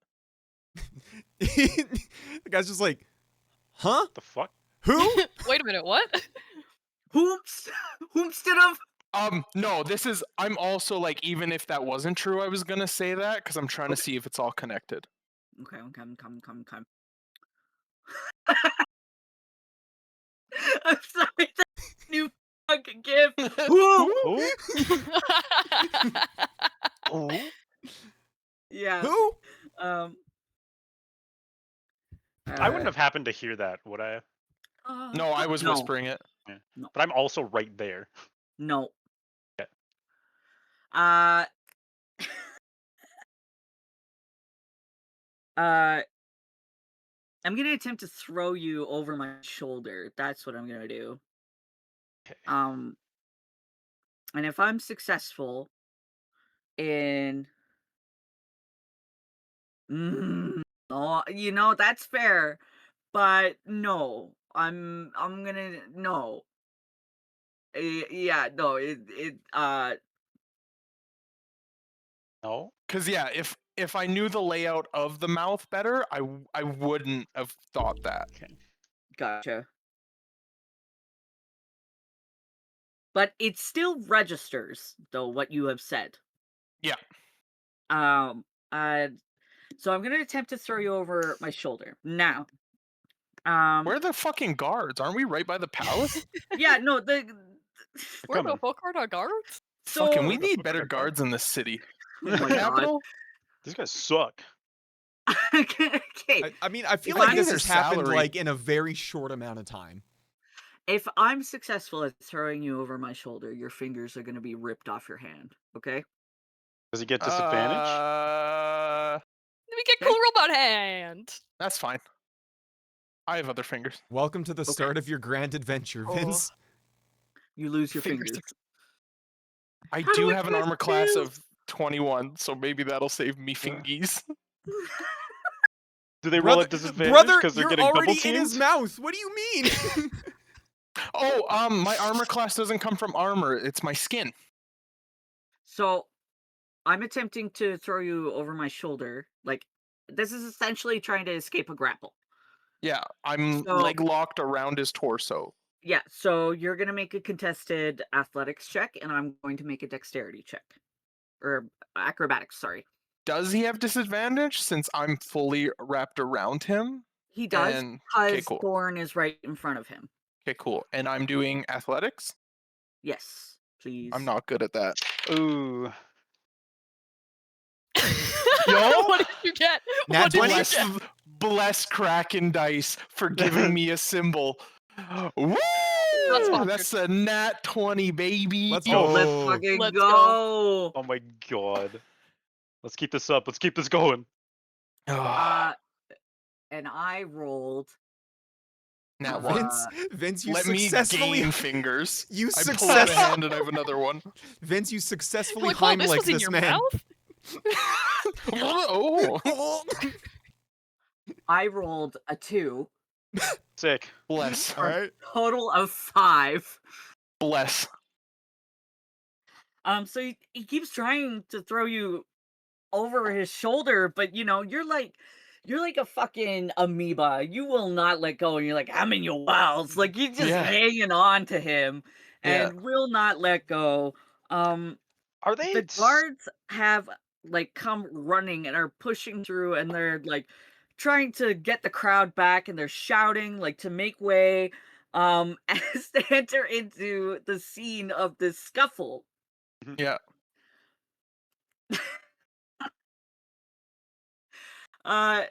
The guy's just like, huh? The fuck? Who? Wait a minute, what? Whoops! Whoops did No, this is I'm also like, even if that wasn't true, I was gonna say that because I'm trying to see if it's all connected. Okay, come. I'm sorry, that new fucking gift. Whoop! Oh? Oh? Yeah. Who? Um. I wouldn't have happened to hear that, would I? No, I was no, whispering it. Yeah. No. But I'm also right there. no. Yeah. Uh. uh. I'm gonna attempt to throw you over my shoulder. That's what I'm gonna do. Okay. And if I'm successful in, oh, that's fair, but no, I'm gonna no. Yeah, no, No? Cause yeah, if I knew the layout of the mouth better, I wouldn't have thought that. Okay. gotcha. But it still registers, though, what you have said. Yeah. Um, uh, so I'm gonna attempt to throw you over my shoulder. Now, Where are the fucking guards? Aren't we right by the palace? yeah, no, They're Where the coming. fuck are our guards? Fucking, so, we Where the need fuck better are guards in this city. oh The my god. capital? These guys suck. Okay, I mean, I feel If like I this hear has their happened salary- like in a very short amount of time. if I'm successful at throwing you over my shoulder, your fingers are gonna be ripped off your hand, okay? Does he get disadvantage? We get Okay. cool robot hand. That's fine. I have other fingers. Welcome to the Okay. start of your grand adventure, Oh. Vince. You lose your Fingers. fingers. I How do do I have an connect armor the class two? of 21, so maybe that'll save me fingies. Do they roll Brother, at disadvantage brother, because they're you're getting double already in teamed? his mouth. What do you mean? Oh, my armor class doesn't come from armor. It's my skin. So, I'm attempting to throw you over my shoulder. Like, this is essentially trying to escape a grapple. Yeah, I'm So- leg locked around his torso. Yeah, so you're gonna make a contested athletics check, and I'm going to make a dexterity check. Or acrobatics, sorry. Does he have disadvantage since I'm fully wrapped around him? He does, And okay, because cool. Thorn is right in front of him. Okay, cool. And I'm doing athletics. Yes, please. I'm not good at that. Ooh. Yo, What did you get? Nat What did 20? you bless, get? bless Kraken Dice for giving me a symbol. Woo! Not sponsored. That's a nat 20, baby. Let's Oh. Let's go. fucking Let's go. Oh my god. Let's keep this up. Let's keep this going. And I rolled. Nat one. one. Vince, you Let me successfully gain fingers. you I pull out a success hand and I have another one. Vince, you successfully Like, oh, this Heimlich was in this your man. mouth? Oh, I rolled a 2. Sick. bless, All right. Total of 5. bless. So he keeps trying to throw you over his shoulder, but you're like a fucking amoeba. You will not let go, and you're like, I'm in your wells. Like you're just Yeah. hanging on to him Yeah. and will not let go. Are they The guards have like come running and are pushing through, and they're like trying to get the crowd back, and they're shouting like to make way as they enter into the scene of this scuffle. Yeah. uh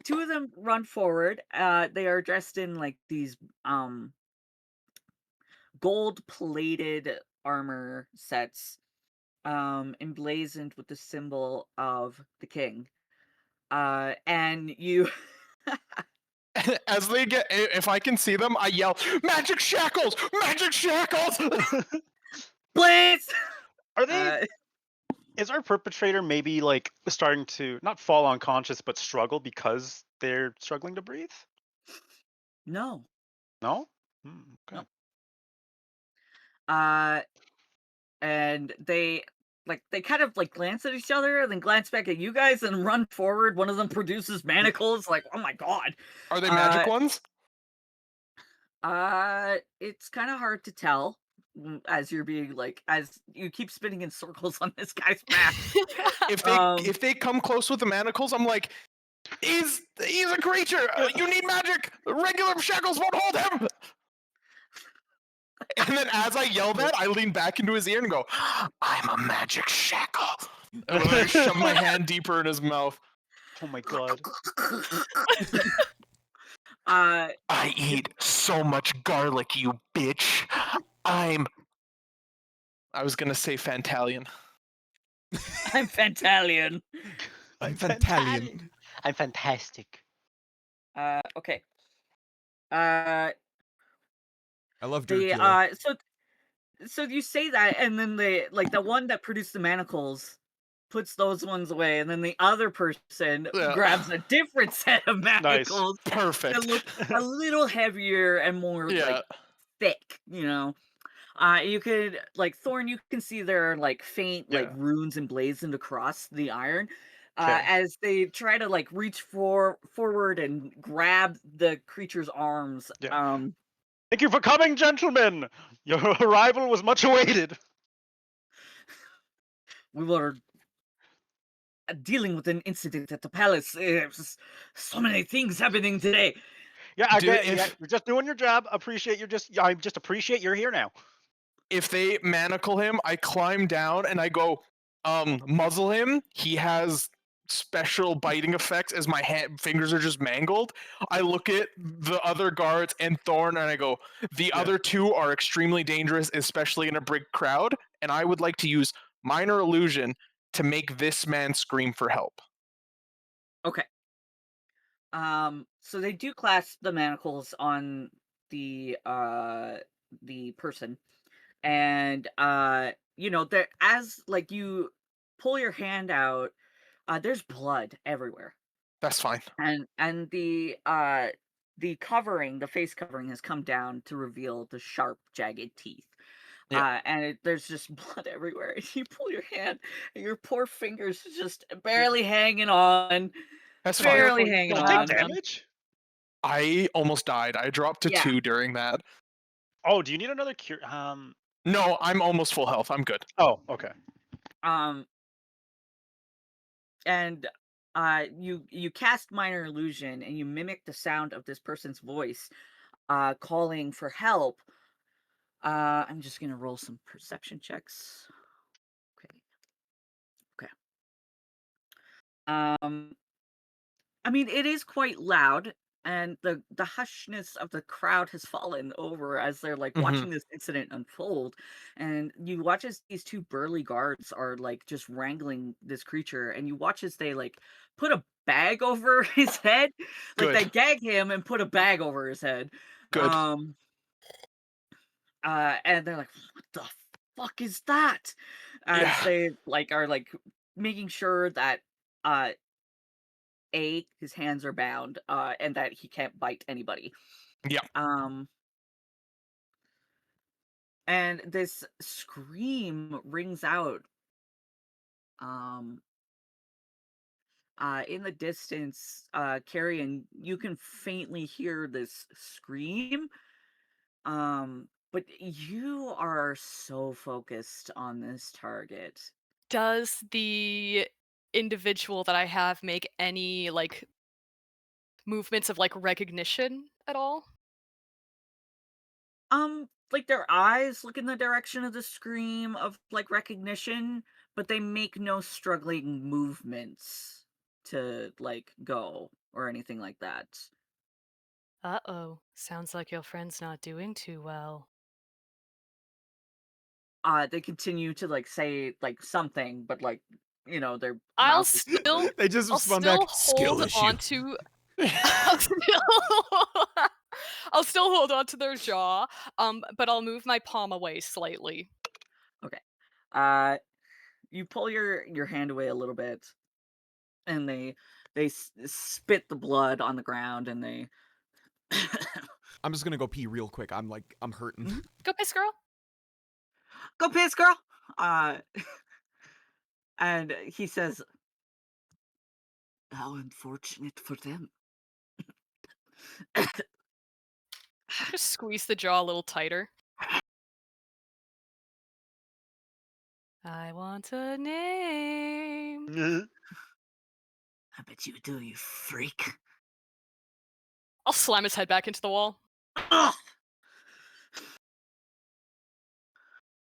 Two of them run forward. They are dressed in like these gold plated armor sets, emblazoned with the symbol of the king. And you As they get, if I can see them, I yell, "Magic shackles! Magic shackles!" Blitz! Are they? Uh, Is our perpetrator maybe like starting to not fall unconscious but struggle because they're struggling to breathe? no. No. Okay. Nope. And they kind of like glance at each other and then glance back at you guys and run forward. One of them produces manacles. Like, oh my god. Are they magic ones? It's kind of hard to tell as you're being like as you keep spinning in circles on this guy's back. If they come close with the manacles, I'm like, he's a creature. You need magic. Regular shackles won't hold him. And then as I yell that, I lean back into his ear and go, "I'm a magic shackle." And then I shove my hand deeper in his mouth. Oh my god. I eat so much garlic, you bitch. I was gonna say Fantalion. I'm Fantalion. I'm Fantalion. I'm fantastic. Okay. I love The Dracula. so you say that, and then the one that produced the manacles puts those ones away, and then the other person Yeah. grabs a different set of manacles that Perfect. look a little heavier and more Yeah. like thick. You could like Thorn. You can see there are like faint like Yeah. runes emblazoned across the iron. Okay. As they try to like reach forward and grab the creature's arms. Yeah. Thank you for coming, gentlemen. Your arrival was much awaited. We were dealing with an incident at the palace. So many things happening today. Yeah, I Dude, get. Yeah, you're just doing your job. Appreciate you're just. I just appreciate you're here now. If they manacle him, I climb down and I go, muzzle him. He has special biting effects as my fingers are just mangled. I look at the other guards and Thorn and I go, the other two are extremely dangerous, especially in a big crowd, and I would like to use minor illusion to make this man scream for help. Okay. So they do clasp the manacles on the person, and there as like you pull your hand out, there's blood everywhere, That's fine. and the covering, the face covering, has come down to reveal the sharp, jagged teeth. Yeah. And there's just blood everywhere. And you pull your hand, and your poor fingers just barely hanging on. That's fine. Barely hanging Did you on. take damage? I almost died. I dropped to Yeah. 2 during that. Oh, do you need another cure? No, I'm almost full health. I'm good. Oh, okay. And you cast minor illusion, and you mimic the sound of this person's voice, calling for help. I'm just gonna roll some perception checks. Okay. Um, I mean, it is quite loud, and the hushness of the crowd has fallen over as they're, like, Mhm. watching this incident unfold, and you watch as these 2 burly guards are, like, just wrangling this creature, and you watch as they, like, put a bag over his head, like, they Good. gag him and put a bag over his head, Good. um, and they're like, "What the fuck is that?" As Yeah. they, like, are, like, making sure that, uh his hands are bound, and that he can't bite anybody. Yeah. Um, and this scream rings out, um, in the distance, Carrie, and you can faintly hear this scream. But you are so focused on this target. Does the individual that I have make any, like, movements of, like, recognition at all? Like their eyes look in the direction of the scream of like recognition, but they make no struggling movements to like go or anything like that. Uh-oh. Sounds like your friend's not doing too well. They continue to like say like something, but like their I'll mouth is still They just I'll respond back, still Skill hold issue. on to I'll still I'll still hold on to their jaw, but I'll move my palm away slightly. okay. Uh, you pull your hand away a little bit, and they spit the blood on the ground, and they I'm just gonna go pee real quick. I'm hurting. Mhm. "Go piss, girl." Go piss, girl. Uh, and he says, "How unfortunate for them." Just squeeze the jaw a little tighter. "I want a name." I bet you do, you freak. I'll slam his head back into the wall. Ugh!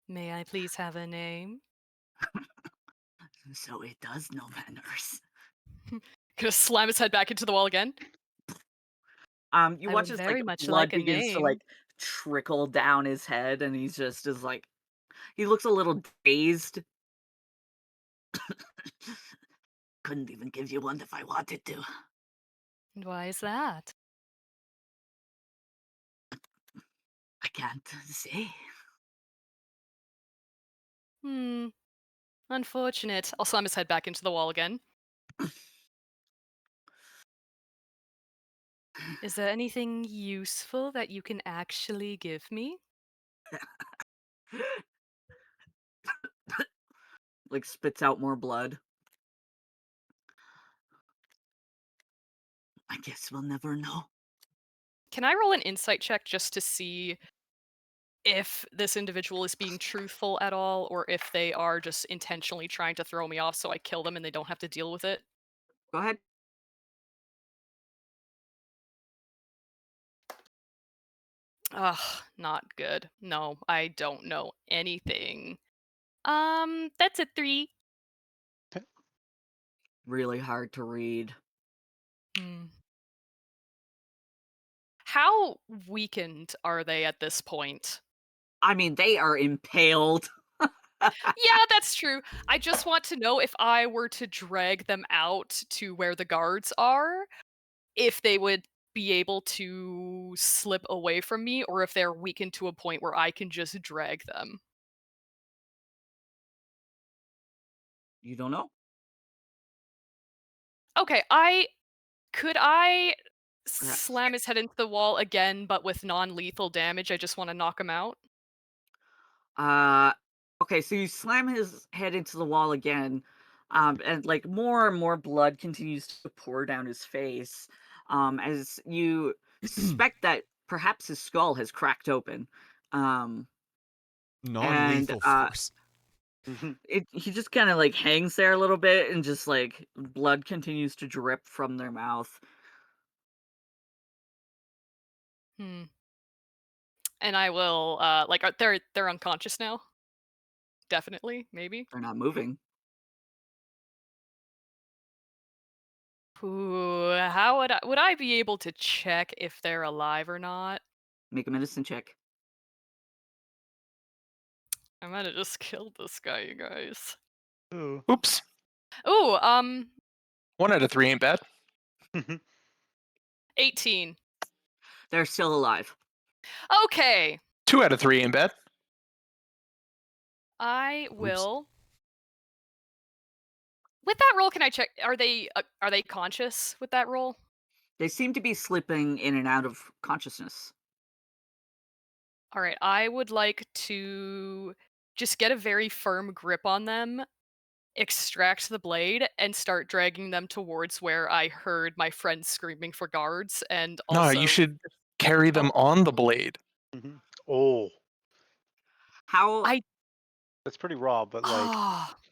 "May I please have a name?" So it does know manners. Gonna slam his head back into the wall again. You "I watch would as like very much blood like a begins to name." like trickle down his head, and he's just is like he looks a little dazed. Couldn't even give you one if I wanted to. "And why is that?" I can't say. "Hmm, unfortunate." I'll slam his head back into the wall again. "Is there anything useful that you can actually give me?" Like spits out more blood. I guess we'll never know. Can I roll an insight check just to see if this individual is being truthful at all, or if they are just intentionally trying to throw me off so I kill them and they don't have to deal with it? Go ahead. Ugh, not good. No, I don't know anything. That's a 3. Really hard to read. Hmm. How weakened are they at this point? I mean, they are impaled. Yeah, that's true. I just want to know if I were to drag them out to where the guards are, if they would be able to slip away from me or if they're weakened to a point where I can just drag them. You don't know? Okay, I Perhaps. slam his head into the wall again, but with non-lethal damage? I just wanna knock him out? Uh, okay, so you slam his head into the wall again, and like more and more blood continues to pour down his face, as you suspect that perhaps his skull has cracked open. Um, and Non-lethal force. he just kind of like hangs there a little bit, and just like blood continues to drip from their mouth. Hmm. And I will, like, they're unconscious now? Definitely? Maybe? They're not moving. Ooh, how would I be able to check if they're alive or not? Make a medicine check. I might have just killed this guy, you guys. Ooh. Oops. Ooh, 1 out of 3 ain't bad. 18. They're still alive. Okay, 2 out of 3 ain't bad. I Oops. will. With that roll, can I check? Are they conscious with that roll? They seem to be slipping in and out of consciousness. All right, I would like to just get a very firm grip on them, extract the blade, and start dragging them towards where I heard my friend screaming for guards, and No, you also. should carry Oh, them on the blade. Oh, How I that's pretty raw, but like,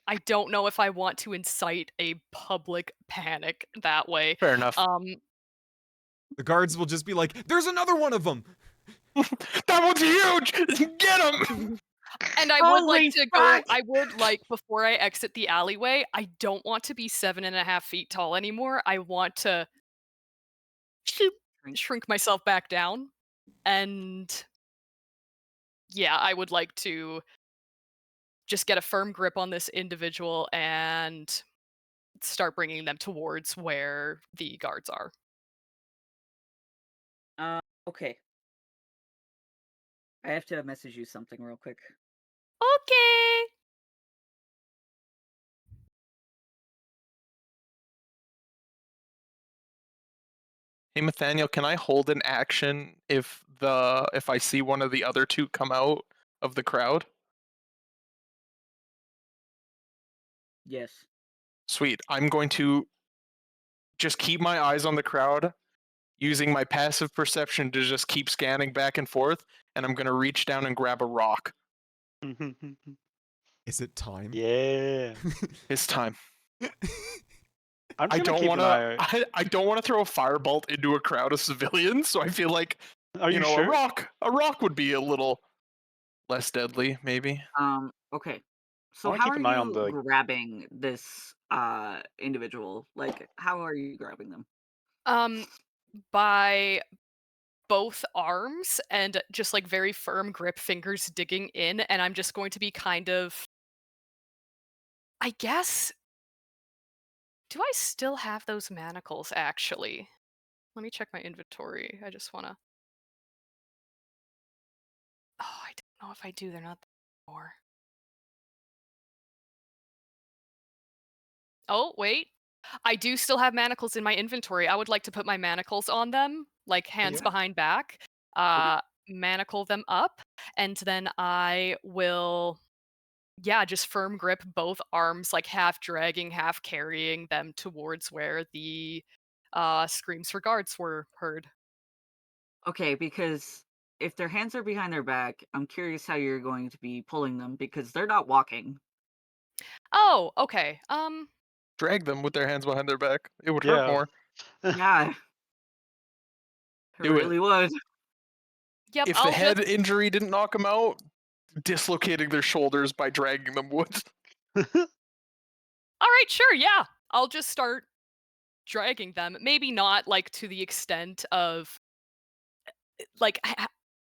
I don't know if I want to incite a public panic that way. Fair enough. The guards will just be like, "There's another one of them." That one's huge! Get him! And I would like Holy to go. fuck! I would like before I exit the alleyway. I don't want to be 7.5 feet tall anymore. I want to shoop, Shrink. shrink myself back down, and yeah, I would like to just get a firm grip on this individual and start bringing them towards where the guards are. Okay. I have to message you something real quick. Okay. Hey Nathaniel, can I hold an action if I see one of the other two come out of the crowd? Yes. Sweet. I'm going to just keep my eyes on the crowd, using my passive perception to just keep scanning back and forth, and I'm going to reach down and grab a rock. Is it time? yeah. It's time. I'm I just gonna don't keep want an eye. to. I don't want to throw a firebolt into a crowd of civilians. So I feel like Are you a sure? rock would be a little less deadly, maybe. Okay. I So want to how keep are an eye on you the. grabbing this individual? Like, how are you grabbing them? Um, by both arms and just like very firm grip, fingers digging in, and I'm just going to be kind of. I guess. Do I still have those manacles? Actually, let me check my inventory. I just wanna. Oh, I don't know if I do. They're not there anymore. Oh, wait. I do still have manacles in my inventory. I would like to put my manacles on them, like hands Okay. behind back, Okay. manacle them up, and then I will, yeah, just firm grip both arms, like half dragging, half carrying them towards where the screams for guards were heard. Okay, because if their hands are behind their back, I'm curious how you're going to be pulling them because they're not walking. Oh, okay. Drag them with their hands behind their back. It would hurt Yeah. more. Yeah, it Do it. really would. Yep, If the I'll just. head injury didn't knock them out, dislocating their shoulders by dragging them would. All right, sure, yeah. I'll just start dragging them. Maybe not like to the extent of like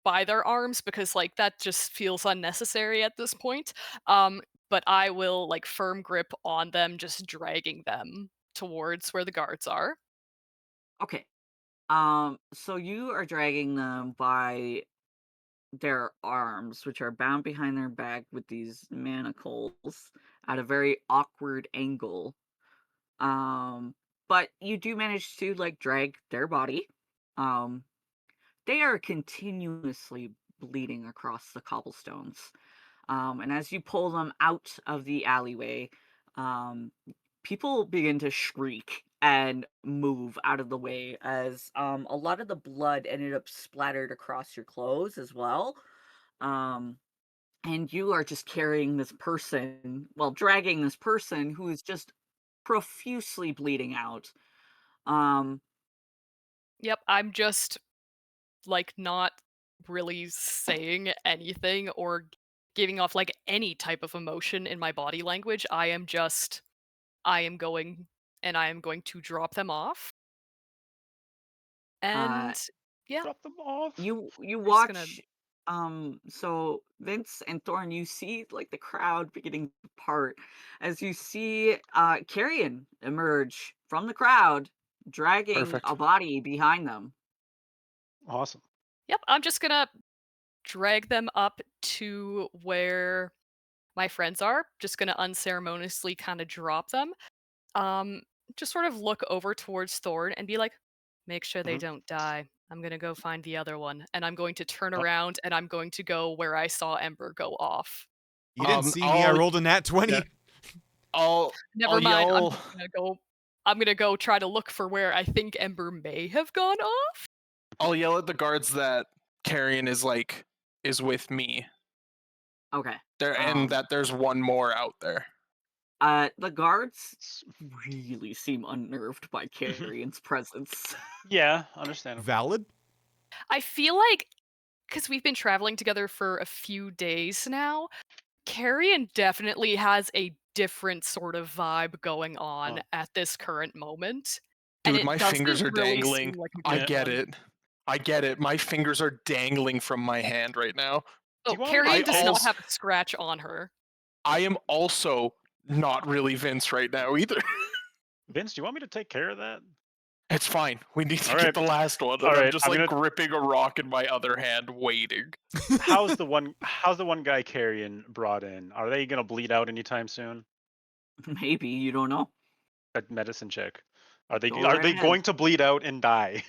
by their arms because like that just feels unnecessary at this point. Um, but I will like firm grip on them, just dragging them towards where the guards are. Okay. So you are dragging them by their arms, which are bound behind their back with these manacles at a very awkward angle. Um, but you do manage to like drag their body. Um, they are continuously bleeding across the cobblestones. And as you pull them out of the alleyway, um, people begin to shriek and move out of the way as a lot of the blood ended up splattered across your clothes as well. Um, and you are just carrying this person, well, dragging this person who is just profusely bleeding out. Um, Yep, I'm just like not really saying anything or giving off like any type of emotion in my body language. I am going and I am going to drop them off. Uh, And yeah, Drop them off. you we're just gonna. watch, so Vince and Thorn, you see like the crowd beginning to part as you see Carrion emerge from the crowd, dragging Perfect. a body behind them. Awesome. Yep, I'm just gonna drag them up to where my friends are. Just gonna unceremoniously kind of drop them. Um, just sort of look over towards Thorn and be like, "Make sure they Mhm. don't die. I'm gonna go find the other one, and I'm going to turn Oh. around and I'm going to go where I saw Ember go off." You didn't see me. I rolled a nat 20. yeah. I'll Never mind. I'm yell. just gonna go. I'm gonna go try to look for where I think Ember may have gone off. I'll yell at the guards that Carrion is with me Okay. there, and that there's one more out there. The guards really seem unnerved by Carrion's presence. Yeah, understandable. Valid? I feel like because we've been traveling together for a few days now, Carrion definitely has a different sort of vibe going on Oh. at this current moment. And Dude, it my doesn't fingers are really dangling. seem like a I good get one. it. I get it. My fingers are dangling from my hand right now. Do Oh, you want me to Carrion I does not also have a scratch on her. I am also not really Vince right now either. Vince, do you want me to take care of that? It's fine. We need to All get right. the last one. All And I'm right, just I'm like gonna- gripping a rock in my other hand, waiting. How's the one guy Carrion brought in? Are they gonna bleed out anytime soon? Maybe, you don't know. A medicine check. Are they Go are right they ahead. going to bleed out and die?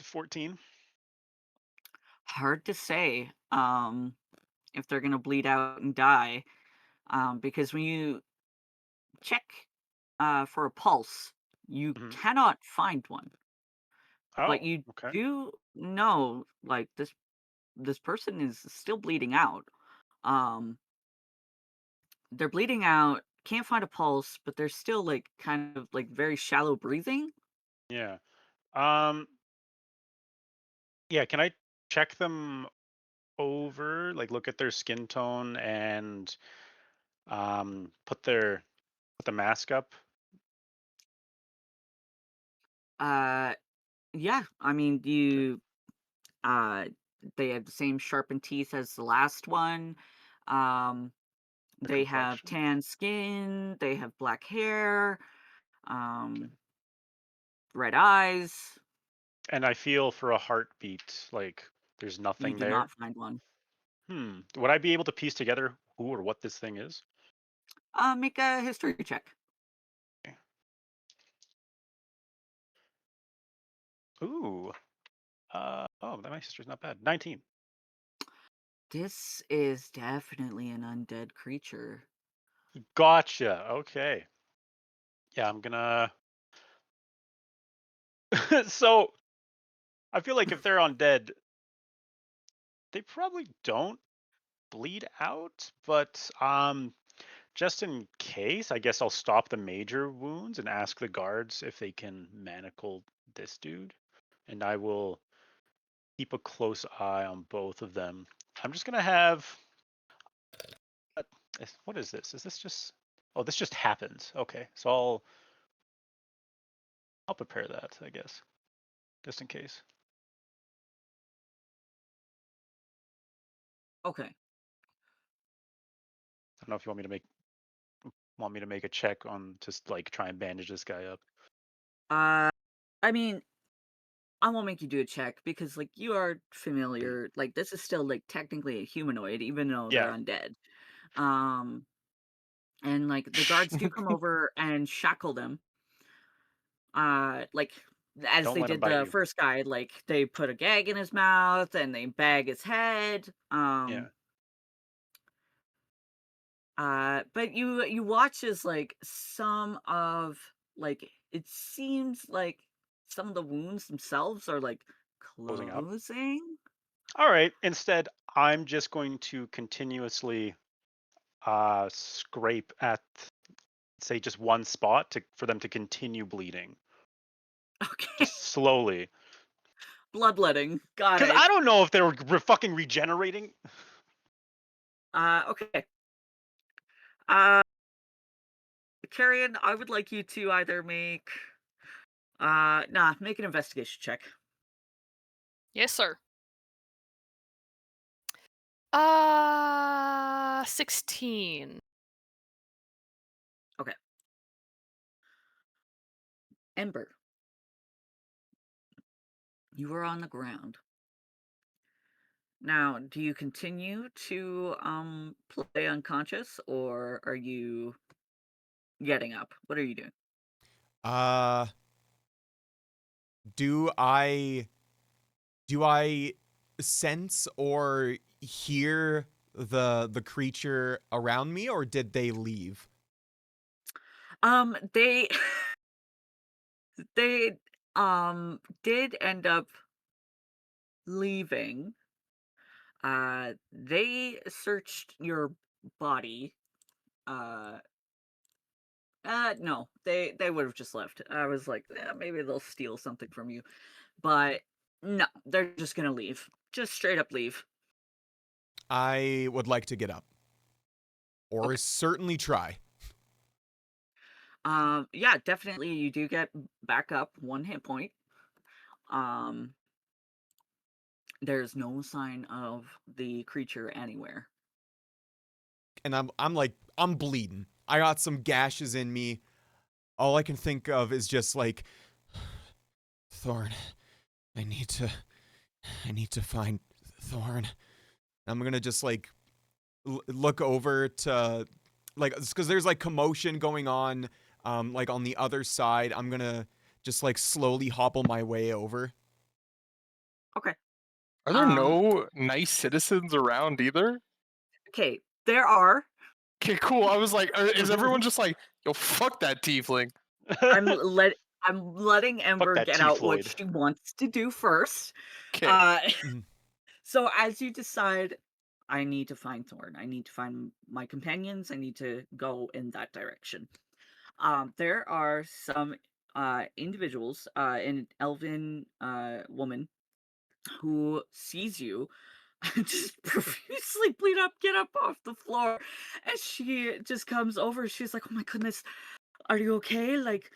14. Hard to say, if they're gonna bleed out and die, because when you check, for a pulse, you Mhm. cannot find one. But Oh, you okay. do know, like, this person is still bleeding out. Um, they're bleeding out, can't find a pulse, but they're still, like, kind of, like, very shallow breathing. Yeah. Um. Yeah. Can I check them over? Like, look at their skin tone and put the mask up. Uh, yeah, I mean, Okay. uh, they have the same sharpened teeth as the last one. Um, The they have complexion. tan skin, they have black hair, Okay. um, red eyes. And I feel for a heartbeat, like there's You nothing do there. not find one. Would I be able to piece together who or what this thing is? Make a history check. Okay. Ooh. Oh, my sister's not bad. 19. This is definitely an undead creature. Gotcha. Okay. Yeah, I'm gonna. So I feel like if they're undead, they probably don't bleed out, but just in case, I guess I'll stop the major wounds and ask the guards if they can manacle this dude, and I will keep a close eye on both of them. I'm just gonna have. uh, What is this? Is this just? Oh, this just happens. Okay, so I'll prepare that, I guess, just in case. Okay. I don't know if you want me to make a check on just like try and bandage this guy up. Uh, I mean, I won't make you do a check because, like, you are Mhm. familiar. Like, this is still like technically a humanoid, even though they're Yeah. undead. Um, and like the guards do come over and shackle them. Like as Don't they let him did bite the you. first guy, like they put a gag in his mouth and they bag his head. Yeah. But you watch as like some of like it seems like some of the wounds themselves are like Closing up. closing. All right. Instead, I'm just going to continuously scrape at, say, just one spot for them to continue bleeding, Okay, just slowly. bloodletting. Got Because it. I don't know if they're fucking regenerating. Okay. Uh, Carrion, I would like you to either make an investigation check. Yes, sir. 16. Okay. Ember, you are on the ground. Now, do you continue to play unconscious, or are you getting up? What are you doing? Uh, do I do I sense or hear the creature around me, or did they leave? They they did end up leaving. They searched your body. Uh no, they would have just left. I was like, maybe they'll steal something from you, but no, they're just gonna leave. Just straight up leave. I would like to get up, or Okay. certainly try. Yeah, definitely. You do get back up 1 hit point. Um, there's no sign of the creature anywhere. And I'm like I'm bleeding. I got some gashes in me. All I can think of is just like Thorn. I need to I need to find Thorn. I'm gonna just like look over to like because there's like commotion going on like on the other side. I'm gonna just like slowly hobble my way over. Okay. Are there Um, no nice citizens around either? okay. There are. Okay, cool. I was like, is everyone just like, yo, fuck that tiefling? I'm let I'm letting Fuck Ember that get out what tiefloid. she wants to do first. Okay. Uh, Mhm. so as you decide, I need to find Thorn. I need to find my companions. I need to go in that direction. There are some individuals, an elven woman who sees you and just profusely bleed up, get up off the floor, and she just comes over. She's like, "Oh my goodness, are you okay? Like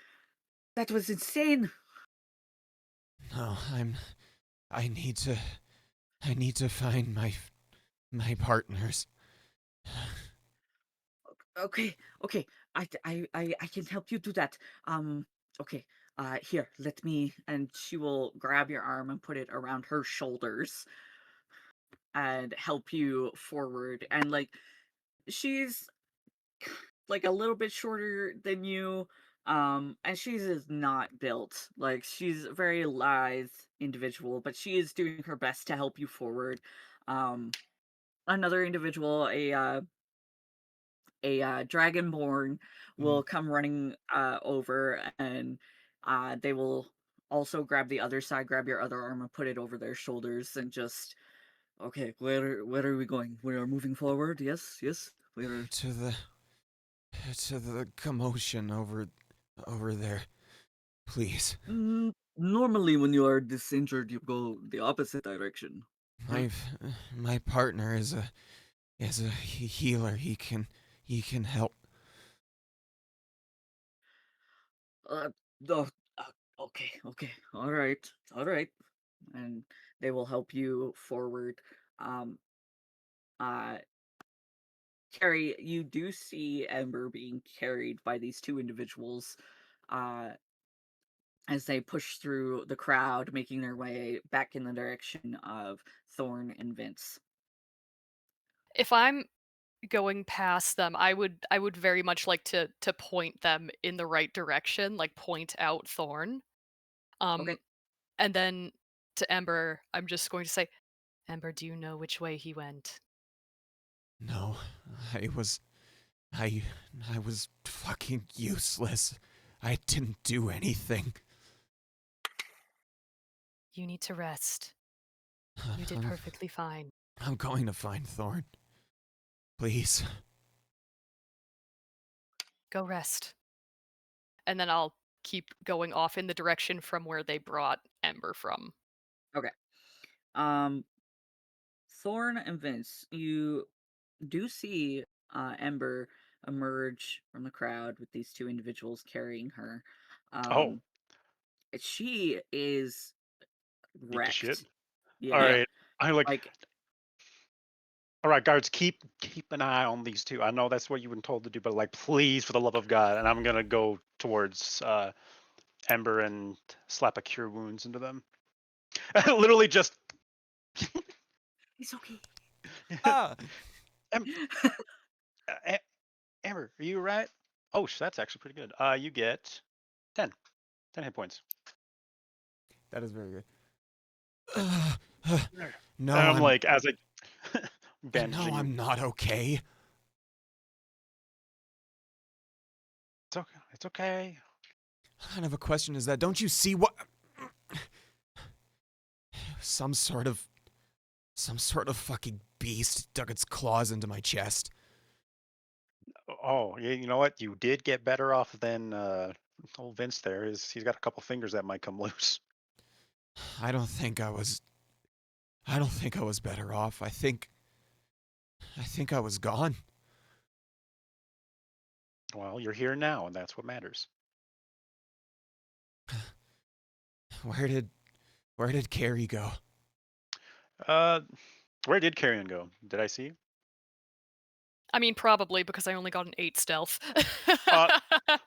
that was insane." No, I need to I need to find my partners. Okay, okay, I can help you do that. Okay, here, let me. And she will grab your arm and put it around her shoulders and help you forward. And like she's like a little bit shorter than you, and she's is not built. Like she's a very lithe individual, but she is doing her best to help you forward. Um, Another individual, a dragonborn, Mhm. will come running over, and they will also grab the other side, grab your other arm, and put it over their shoulders, and just okay. Where are we going? We are moving forward. Yes, yes. We're To the commotion over there, please. normally when you are this injured, you go the opposite direction. My my partner is a healer. He can help. Uh, oh, okay, okay, all right, and they will help you forward. Um, uh, Carrie, you do see Ember being carried by these two individuals, uh, as they push through the crowd, making their way back in the direction of Thorn and Vince. If I'm going past them, I would very much like to point them in the right direction, like point out Thorn. Okay. Um, and then to Ember, I'm just going to say, Ember, do you know which way he went? No, I was I I was fucking useless. I didn't do anything. You need to rest. You did I'm, perfectly fine. I'm going to find Thorn. Please. Go rest. And then I'll keep going off in the direction from where they brought Ember from. Okay. Um, Thorn and Vince, you do see Ember emerge from the crowd with these two individuals carrying her. Oh, Um, she is beat the shit. wrecked. All Yeah, right. I like. like All right, guards, keep an eye on these two. I know that's what you've been told to do, but like, please, for the love of God, and I'm gonna go towards Ember and slap a cure wounds into them. Literally just. it's okay. Ah, Em- E- Amber, are you right? Oh, that's actually pretty good. You get 10. 10 hit points. that is very good. Right Uh, there. And no, I'm like, as I no, bandaging you. I'm not okay. It's okay. It's okay. What kind of a question is that? Don't you see what? Some sort of fucking beast dug its claws into my chest. Oh, yeah, you know what? You did get better off than old Vince there. He's got a couple fingers that might come loose. I don't think I was. I don't think I was better off. I think I was gone. Well, you're here now, and that's what matters. Where did Carrie go? Uh, where did Carrion go? Did I see? I mean, probably because I only got an 8 stealth. Uh,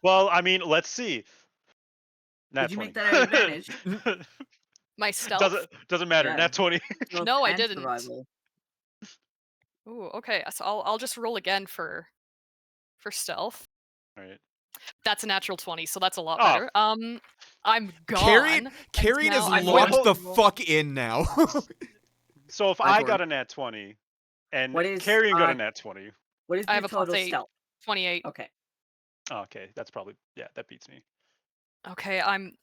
well, I mean, let's see. Did Nat you make 20. that at advantage? My stealth? doesn't matter. Yeah, Nat 20. stealth No, I and didn't. survival. Ooh, okay. So I'll just roll again for stealth. All right. That's a natural 20, so that's a lot Oh, better. I'm Carrion gone, and Carrion is now I'm What? going locked to the roll. fuck in now. so if My I turn. got a nat 20 and What is Carrion got a nat 20, what is I your have a total +8, stealth? 28. Okay. okay, that's probably, yeah, that beats me. Okay, I'm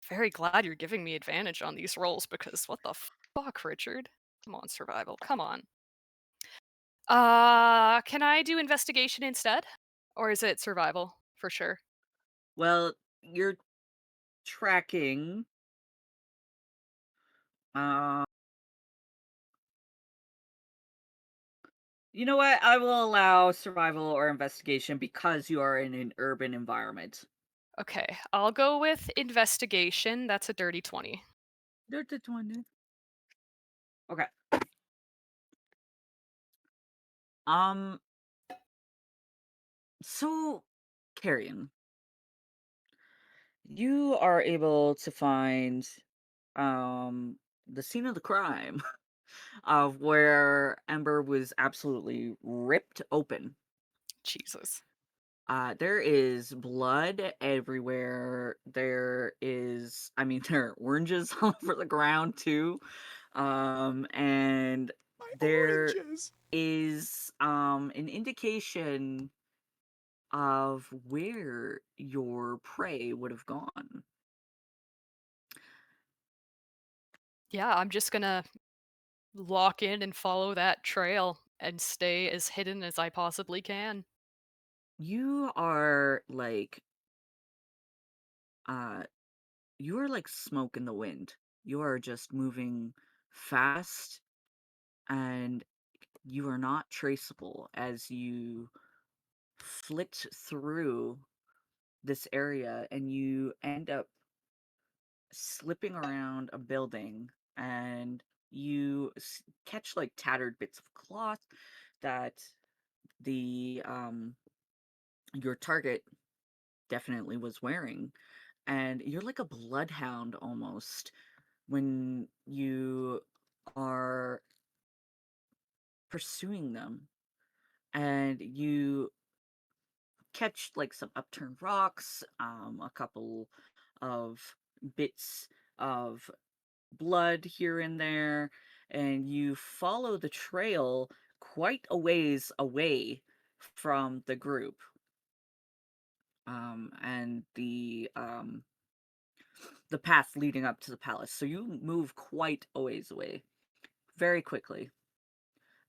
very glad you're giving me advantage on these rolls because what the fuck, Richard? Come on, survival. Come on. Can I do investigation instead? Or is it survival for sure? Well, you're tracking. Uh, you know what? I will allow survival or investigation because you are in an urban environment. Okay, I'll go with investigation. That's a dirty 20. Dirty 20. Okay. Um. So, Carrion, you are able to find the scene of the crime of where Ember was absolutely ripped open. Jesus. There is blood everywhere. There is, I mean, there are oranges all over the ground too. And My there oranges. is an indication of where your prey would have gone. Yeah, I'm just gonna lock in and follow that trail and stay as hidden as I possibly can. You are like uh you are like smoke in the wind. You are just moving fast and you are not traceable as you flit through this area and you end up slipping around a building and you catch like tattered bits of cloth that the your target definitely was wearing, and you're like a bloodhound almost when you are pursuing them, and you catch like some upturned rocks, a couple of bits of blood here and there, and you follow the trail quite a ways away from the group. And the path leading up to the palace. So you move quite a ways away very quickly.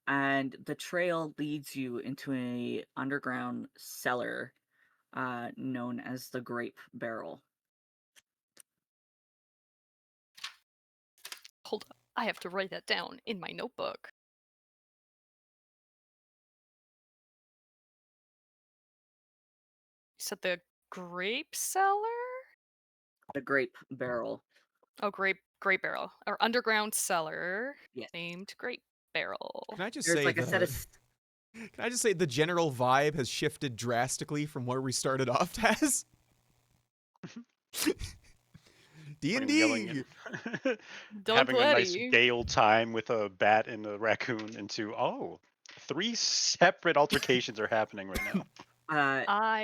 And the trail leads you into a underground cellar known as the Grape Barrel. Hold up. I have to write that down in my notebook. said the grape cellar? The grape barrel. Oh, grape barrel. Or underground cellar Yes. named Grape Barrel. Can I just There's say like a set of can I just say the general vibe has shifted drastically from where we started off as? Fucking yelling D&D. and Don't having a nice worry. gay old time with a bat and a raccoon into three separate altercations are happening right now.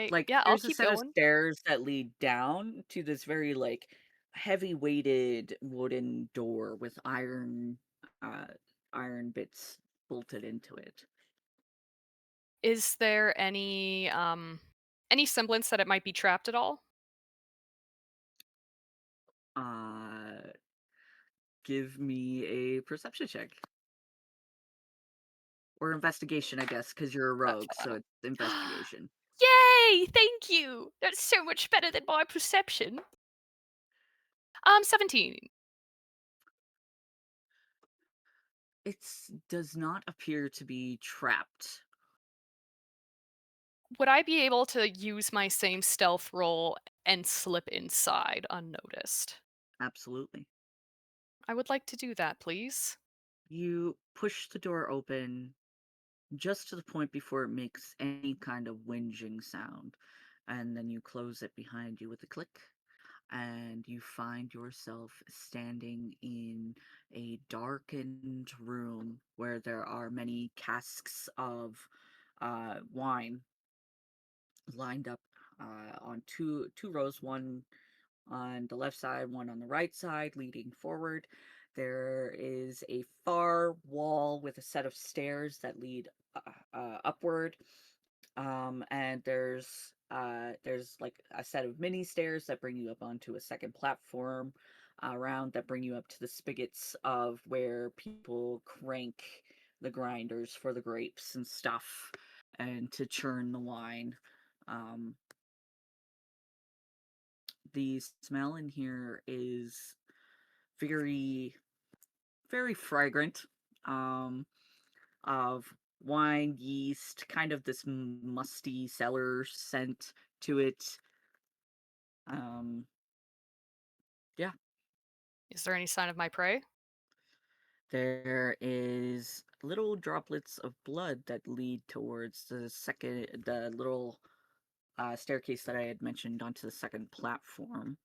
like Yeah, I'll there's a keep set of going. stairs that lead down to this very like heavy weighted wooden door with uh iron bits bolted into it. Is there any semblance that it might be trapped at all? Uh give me a perception check. Or investigation, I guess, because you're a rogue, so it's investigation. Yay! Thank you. That's so much better than my perception. 17. It does not appear to be trapped. Would I be able to use my same stealth roll and slip inside unnoticed? Absolutely. I would like to do that, please. You push the door open just to the point before it makes any kind of whinging sound, and then you close it behind you with a click, and you find yourself standing in a darkened room where there are many casks of wine lined up on two rows, one on the left side, one on the right side, leading forward. There is a far wall with a set of stairs that lead upward, and there's like a set of mini stairs that bring you up onto a second platform around that bring you up to the spigots of where people crank the grinders for the grapes and stuff and to churn the wine. um, the smell in here is very, very fragrant, um, of wine, yeast, kind of this musty cellar scent to it. Um, yeah, Is there any sign of my prey? there is little droplets of blood that lead towards the little staircase that I had mentioned onto the second platform.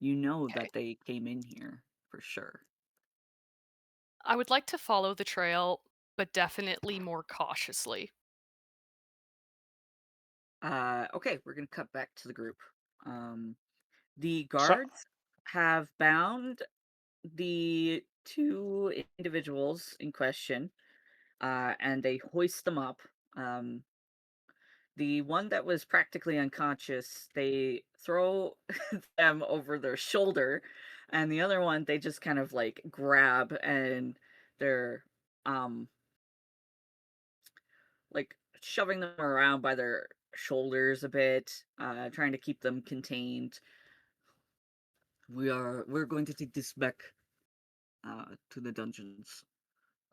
You know Okay. that they came in here for sure. I would like to follow the trail, but definitely more cautiously. Okay, we're gonna cut back to the group. Um, the So, guards have bound the two individuals in question, and they hoist them up. Um, the one that was practically unconscious, they throw them over their shoulder, and the other one they just kind of like grab and they're um like shoving them around by their shoulders a bit, trying to keep them contained. We're going to take this back to the dungeons.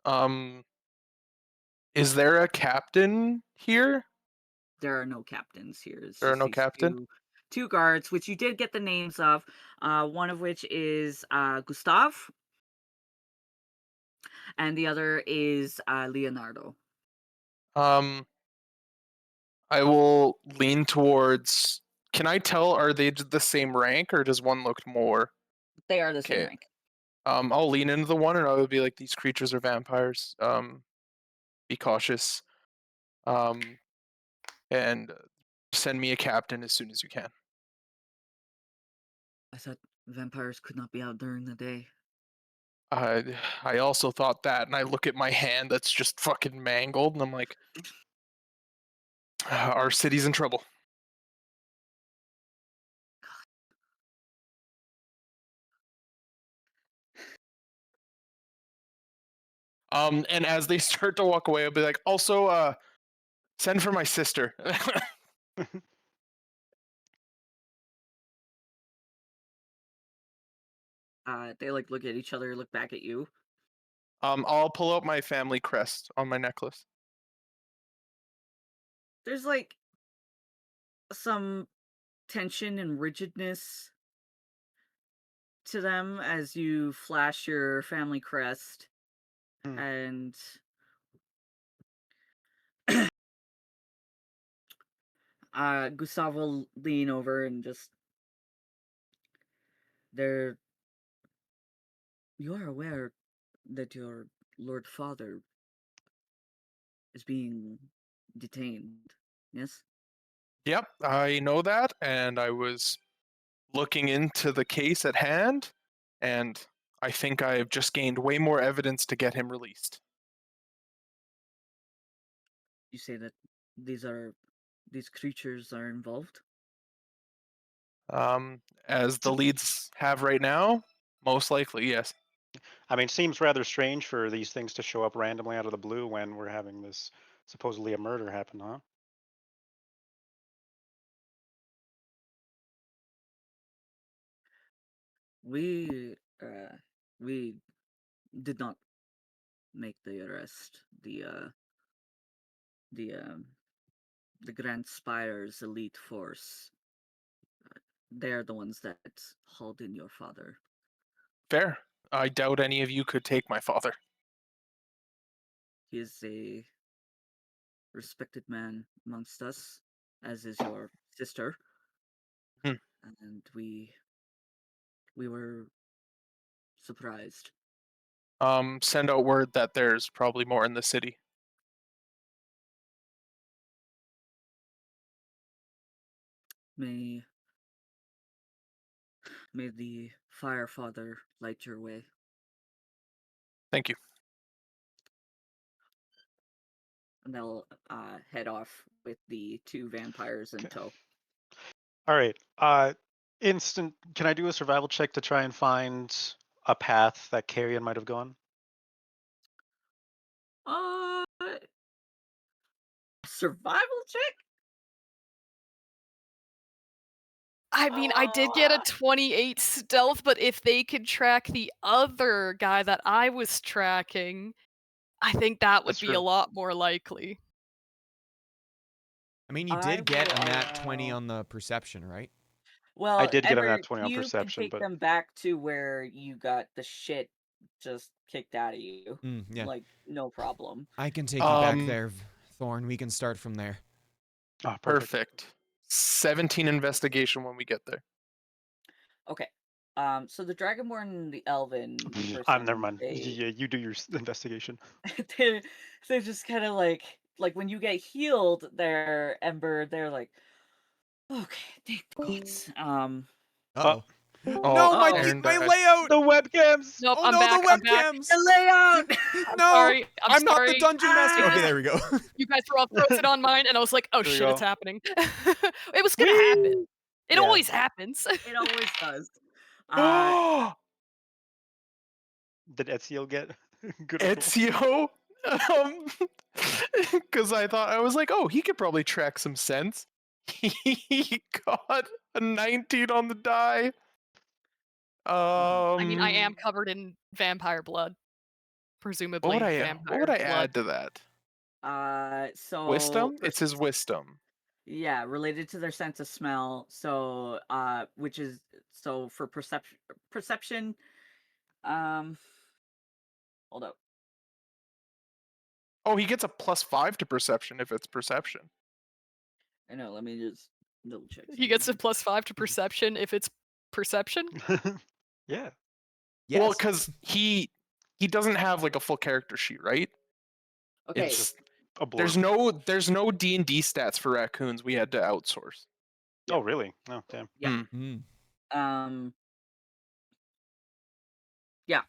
Um, is there a captain here? There are no captains here. It's There are just no these captain. two guards, which you did get the names of. One of which is Gustav, and the other is Leonardo. Um, I will lean towards. Can I tell? Are they the same rank, or does one look more? They are the same Okay. rank. I'll lean into the one, and I would be like, "These creatures are vampires. Be cautious. Um, and send me a captain as soon as you can." I thought vampires could not be out during the day. I also thought that, and I look at my hand that's just fucking mangled, and I'm like, our city's in trouble. And as they start to walk away, I'll be like, also, send for my sister. They like look at each other, look back at you. I'll pull out my family crest on my necklace. There's like some tension and rigidness to them as you flash your family crest, Hmm. and Gustavo will lean over and just there. You are aware that your Lord Father is being detained, yes? Yep, I know that, and I was looking into the case at hand, and I think I've just gained way more evidence to get him released. You say that these creatures are involved? As the leads have right now, most likely, yes. I mean, seems rather strange for these things to show up randomly out of the blue when we're having this supposedly a murder happen, huh? We we did not make the arrest. The the Grand Spire's elite force. They're the ones that hauled in your father. Fair. I doubt any of you could take my father. He is a respected man amongst us, as is your sister, Hmm. and we were surprised. Send out word that there's probably more in the city. May may the Fire Father light your way. Thank you. And they'll head off with the two vampires in Okay. tow. All right. Instant. Can I do a survival check to try and find a path that Carrion might have gone? Uh, survival check? I mean, I did get a 28 stealth, but if they could track the other guy that I was tracking, I think that would That's be a true. lot more likely. I mean, you I did get will a nat 20 allow. on the perception, right? I Well, did get him Ember, that 20 on you can perception, take but them back to where you got the shit just kicked out of you. Yeah. Like, no problem. I can take you back Um, there, Thorn. We can start from there. oh, perfect. Perfect. 17 investigation when we get there. Okay. So the Dragonborn and the Elven Never person, mind. they Yeah, you do your investigation. they're, they're just kind of like when you get healed there, Ember, they're like, okay, thank the gods. Uh, Uh-oh. Oh, No, my Oh, and my layout! the webcams. Nope, Oh I'm no, back, the I'm back. webcams! the layout. I'm No! sorry, I'm I'm not the sorry. dungeon master. Okay, there we go. You guys were all frozen on mine, and I was like, "Oh There we shit, it's go. happening." It was gonna happen. Whee! It Yeah. always happens. It always does. Did Ezio get good approval? Ezio, um, because I was like, oh, he could probably track some sense. He got a 19 on the die. I mean, I am Um, covered in vampire blood. what Presumably would vampire I blood. add to that? So Wisdom? It's his wisdom. yeah, related to their sense of smell. So, which is so for perception. Um, hold up. Oh, he gets a +5 to perception if it's perception. I know. Let me just double check. He gets a Something. +5 to perception if it's perception? Yeah. Well, Yes. because he doesn't have like a full character sheet, right? Okay. It's It's just a blurb. there's no D&D stats for raccoons. We had to outsource. Oh, really? Oh, damn. Yeah. Mm. Um. Yeah.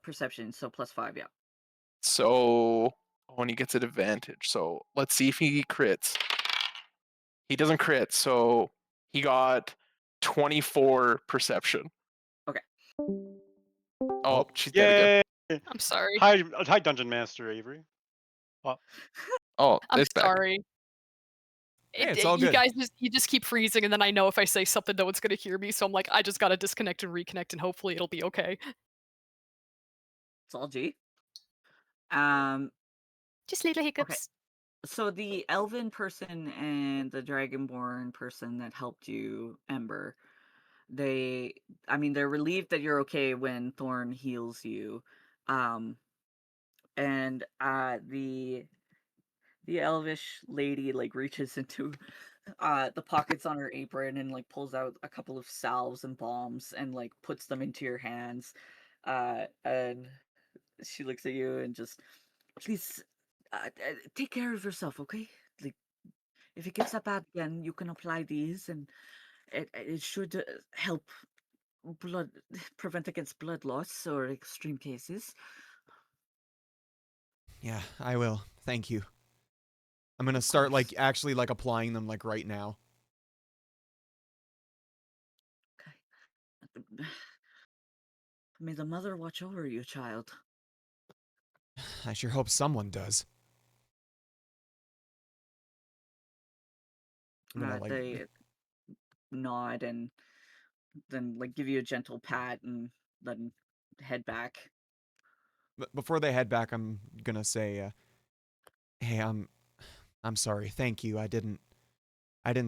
Perception. So +5. Yeah. So, oh, and he gets an advantage. So let's see if he crits. He doesn't crit, so he got 24 perception. Okay. Oh, she's dead again. Yay! I'm sorry. Hi, Dungeon Master Avery. Oh, Oh, I'm it's back. sorry. Hey, it's all You good. guys just keep freezing, and then I know if I say something, no one's gonna hear me, so I'm like, I just gotta disconnect and reconnect, and hopefully it'll be okay. It's all G. Um. Just little Okay. hiccups. So the elven person and the dragonborn person that helped you, Ember, they I mean, they're relieved that you're okay when Thorn heals you. Um, and the elvish lady like reaches into the pockets on her apron and like pulls out a couple of salves and balms and like puts them into your hands. And she looks at you and just, please, take care of yourself, okay? Like, if it gets that bad again, you can apply these, and it should help blood prevent against blood loss or extreme cases. Yeah, I will. Thank you. I'm gonna Of start course. like actually like applying them like right now. Okay. May the mother watch over you, child. I sure hope someone does. I'm gonna like They nod and then like give you a gentle pat and then head back. before they head back, I'm gonna say, "Hey, I'm sorry. Thank you. I didn't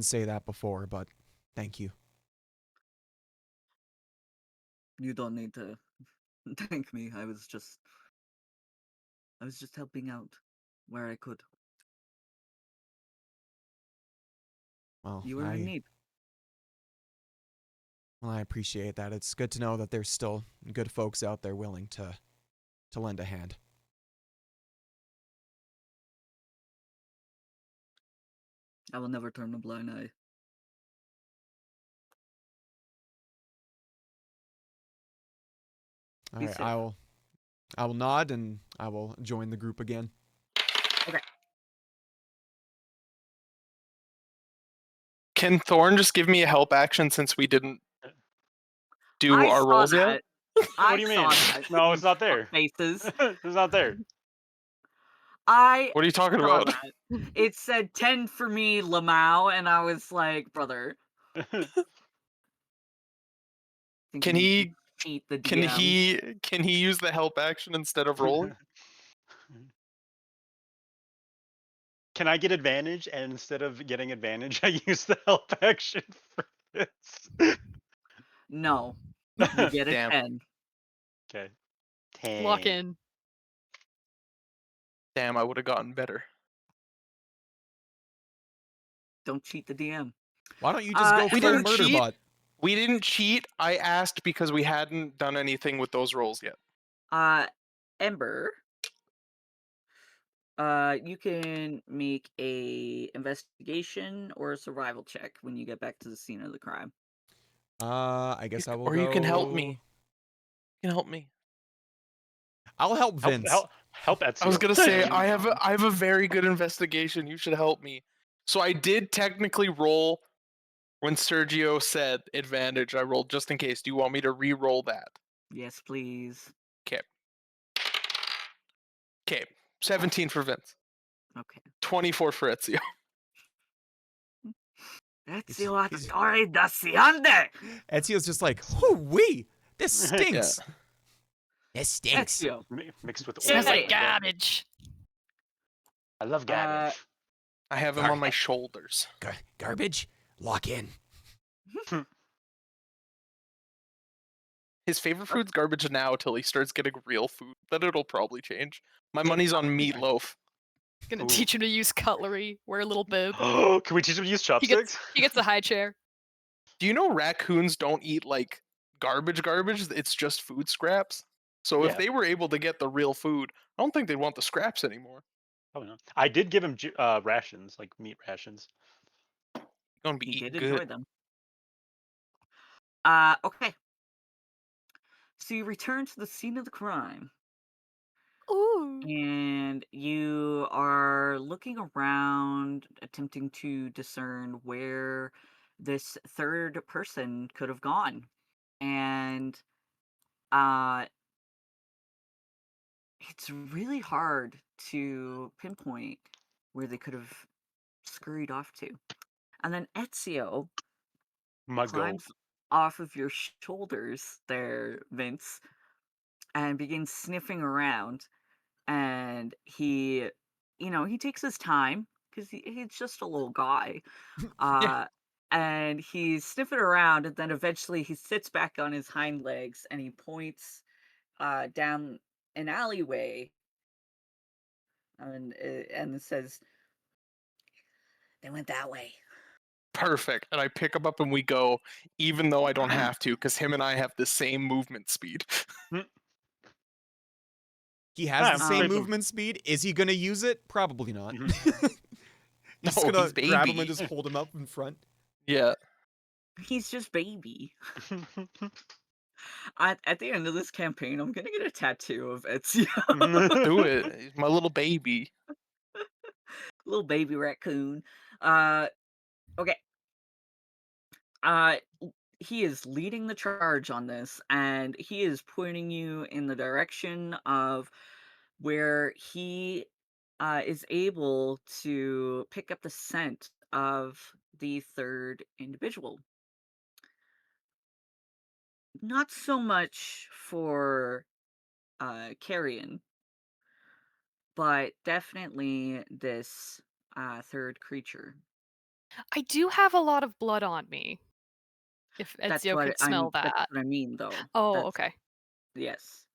say that before, but thank you." You don't need to thank me. I was just helping out where I could. Well, You were in need. I appreciate that. It's good to know that there's still good folks out there willing to lend a hand. I will never turn a blind eye. All Be right, safe. I will nod and I will join the group again. Okay. Can Thorn just give me a help action since we didn't do I our saw rolls yet? that. What I do you saw mean? that. No, You it's not there. faces. It's not there. I What are you talking saw about? that. It said 10 for me, lmao, and I was like, brother, Can thinking you can he cheat the can DM. he can he use the help action instead of rolling? Can I get advantage? And instead of getting advantage, I use the help action for this. No. You get a Damn. 10. Okay. Lock 10. in. Damn, I would have gotten better. Don't cheat the DM. Why don't you just go We full Ember, didn't murder cheat. bot? We didn't cheat. I asked because we hadn't done anything with those rolls yet. Ember, you can make a investigation or a survival check when you get back to the scene of the crime. I guess I will Or go. you can help me. You can help me. I'll help Help, Vince. help Ezio. I was gonna say There you go. I have a very good investigation. You should help me. So I did technically roll when Sergio said advantage. I rolled just in case. Do you want me to re-roll that? Yes, please. Okay. Okay. 17 for Vince. Okay. 24 for Ezio. Ezio he's- Attore da Siande! Ezio's just like, whoo-wee, this stinks. Yeah. This stinks. Ezio. Mixed with Smells oil. like garbage. I love garbage. I have him on my shoulders. Garbage? Lock in. His favorite food's garbage now till he starts getting real food. Then it'll probably change. My It money's on probably meatloaf. Gonna Ooh. teach him to use cutlery, wear a little bib. Can we teach him to use chopsticks? He gets a high chair. Do you know raccoons don't eat like garbage? It's just food scraps. So if Yeah. they were able to get the real food, I don't think they'd want the scraps anymore. Probably not. I did give him rations, like meat rations. You're gonna be He eating did good. enjoy them. Okay. So you return to the scene of the crime. Ooh. And you are looking around, attempting to discern where this third person could have gone. And uh, it's really hard to pinpoint where they could have scurried off to. And then Ezio Muggle. climbs off of your shoulders there, Vince, and begins sniffing around. And he he takes his time because he's just a little guy. Yeah. Uh, and he's sniffing around, and then eventually he sits back on his hind legs and he points down an alleyway and says, "They went that way." Perfect. And I pick him up and we go, even though I don't have to, because him and I have the same movement speed. He has the I'm same Um, grateful. movement speed. Is he gonna use it? Probably not. Mhm. He's No, gonna he's grab him and baby. just hold him up in front. Yeah. he's just baby. At the end of this campaign, I'm gonna get a tattoo of Ezio. Do it. He's my little baby. Little baby raccoon. Uh, okay. Uh, he is leading the charge on this, and he is pointing you in the direction of where he is able to pick up the scent of the third individual. Not so much for carrion, but definitely this third creature. I do have a lot of blood on me, if Ezio could smell That's that. what I mean, though. Oh, That's okay. yes,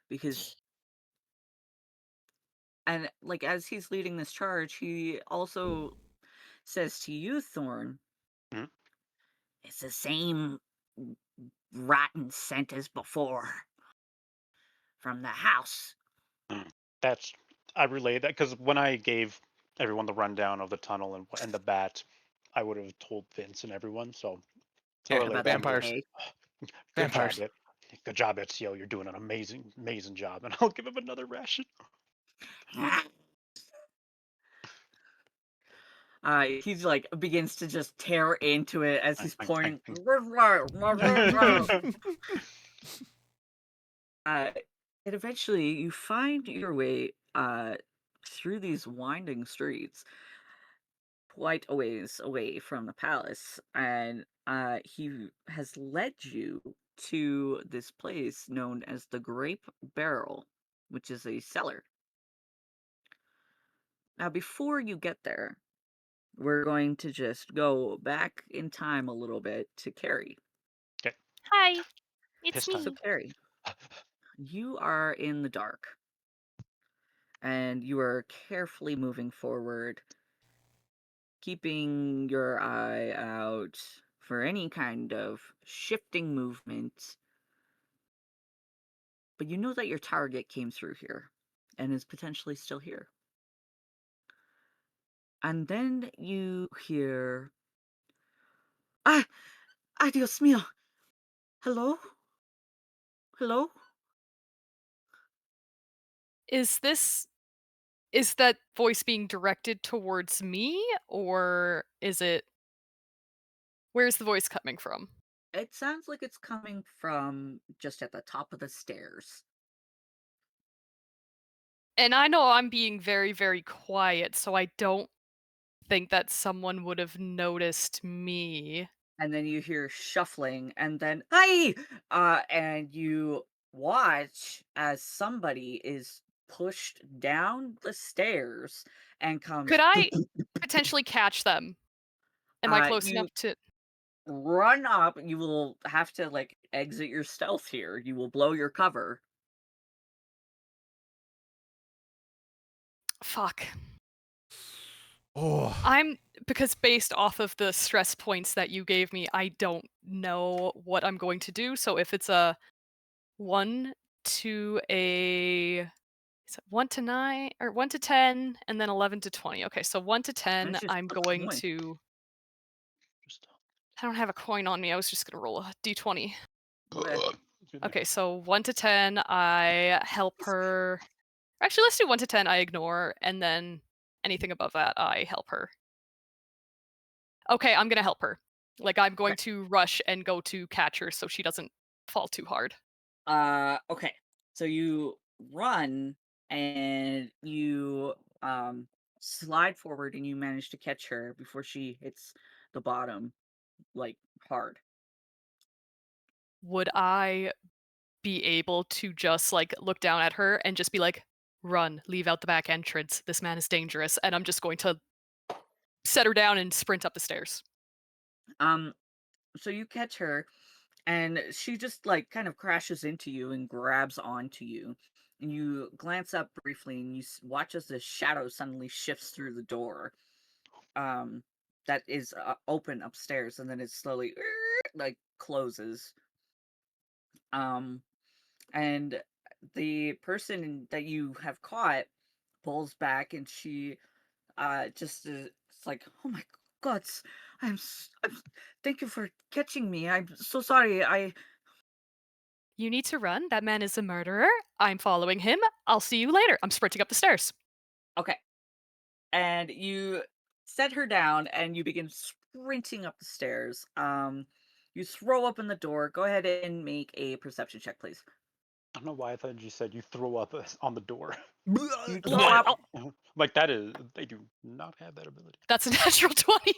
because and like as he's leading this charge, he also says to you, Thorn, Mhm. it's the same rotten scent as before from the house. That's I relay that because when I gave everyone the rundown of the tunnel and the bat, I would have told Vince and everyone. So I Yeah. relay About the that to Vampires. snake. good job, Vampires. it. Good job, Ezio. You're doing an amazing job, and I'll give him another ration. He's like begins to just tear into it as Thank, he's thank, pointing. thank, uh, and eventually you find your way through these winding streets quite a ways away from the palace, and he has led you to this place known as the Grape Barrel, which is a cellar. Now, before you get there, we're going to just go back in time a little bit to Carrie. Okay, Hi, it's piss time. So, me. Carrie, you are in the dark and you are carefully moving forward, keeping your eye out for any kind of shifting movement. But you know that your target came through here and is potentially still here. And then you hear, ah, ay, Dios mío. Hello? Hello? Is this is that voice being directed towards me, or is it where's the voice coming from? It sounds like it's coming from just at the top of the stairs. And I know I'm being very, very quiet, so I don't think that someone would have noticed me. And then you hear shuffling, and then, hey! And you watch as somebody is pushed down the stairs and comes. Could I potentially catch them? Am I close You enough to run up. You will have to like exit your stealth here. You will blow your cover. fuck. Oh, I'm because based off of the stress points that you gave me, I don't know what I'm going to do. So if it's a 1 to a is it 1 to 9 or 1 to 10 and then 11 to 20. Okay, so 1 to And 10, it's just I'm a going coin. to Just I don't have a coin on me. I was just going to roll a d20. Okay. excuse me. Okay, so 1 to 10, I help her. Actually, let's do 1 to 10, I ignore, and then anything above that, I help her. Okay, I'm gonna help her. Like, I'm going Okay. to rush and go to catch her so she doesn't fall too hard. Okay. So you run and you slide forward and you manage to catch her before she hits the bottom like hard. Would I be able to just, like, look down at her and just be like, run, leave out the back entrance. This man is dangerous, and I'm just going to set her down and sprint up the stairs. Um, so you catch her, and she just like kind of crashes into you and grabs onto you. And you glance up briefly, and you watch as the shadow suddenly shifts through the door. Um, that is open upstairs, and then it slowly like closes. Um, and the person that you have caught pulls back, and she just it's like, oh my god, thank you for catching me. I'm so sorry. You need to run. That man is a murderer. I'm following him. I'll see you later. I'm sprinting up the stairs. Okay. And you set her down, and you begin sprinting up the stairs. You throw open the door. Go ahead and make a perception check, please. I don't know why I thought you said you throw up on the door. You throw up. Like that is they do not have that ability. That's a natural 20.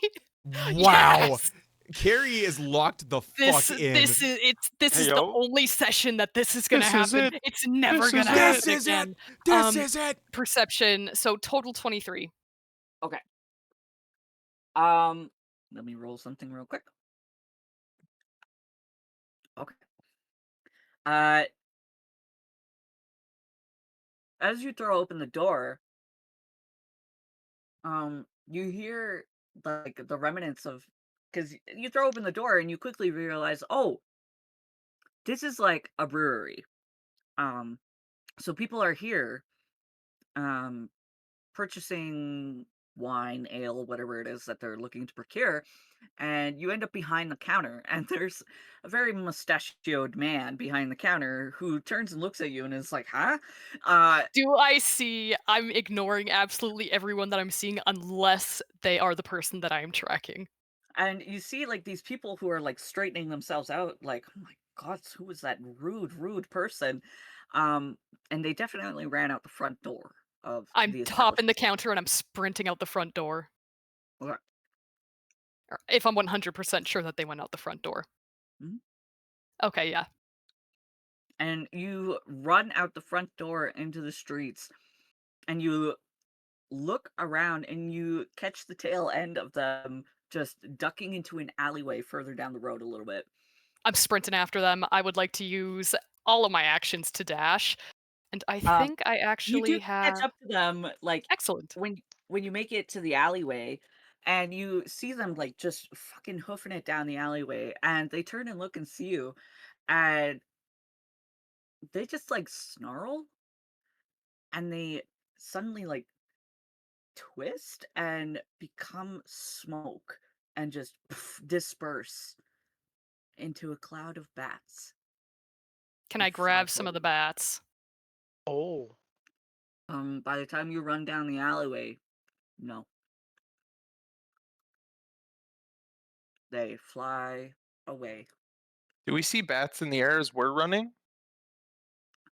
Wow. Yes! Carrie is locked the fuck in. This Hey, is the yo. only session that this is gonna This is happen. it. It's never This gonna is happen it. This is it. again. This is it. Perception. So total 23. Okay. Let me roll something real quick. Okay. Uh, as you throw open the door, you hear like the remnants of, because you throw open the door and you quickly realize, oh, this is like a brewery. Um, so people are here, um, purchasing wine, ale, whatever it is that they're looking to procure, and you end up behind the counter, and there's a very mustachioed man behind the counter who turns and looks at you and is like, huh? Uh, Do I see? I'm ignoring absolutely everyone that I'm seeing unless they are the person that I am tracking. and you see like these people who are like straightening themselves out, like, oh my god, who was that rude person? Um, and they definitely ran out the front door of I'm the topping the establishment. counter and I'm sprinting out the front door. Okay. Or if I'm 100% sure that they went out the front door. Mhm. Okay, yeah. And you run out the front door into the streets, and you look around, and you catch the tail end of them just ducking into an alleyway further down the road a little bit. I'm sprinting after them. I would like to use all of my actions to dash, and I Um, think I you do actually catch have up to them, like, excellent. when you make it to the alleyway, and you see them, like, just fucking hoofing it down the alleyway, and they turn and look and see you, and they just, like, snarl, and they suddenly, like, twist and become smoke and just disperse into a cloud of bats Can and I fly grab some of toward the you. bats? Oh. By the time you run down the alleyway, no, they fly away. Do we see bats in the air as we're running?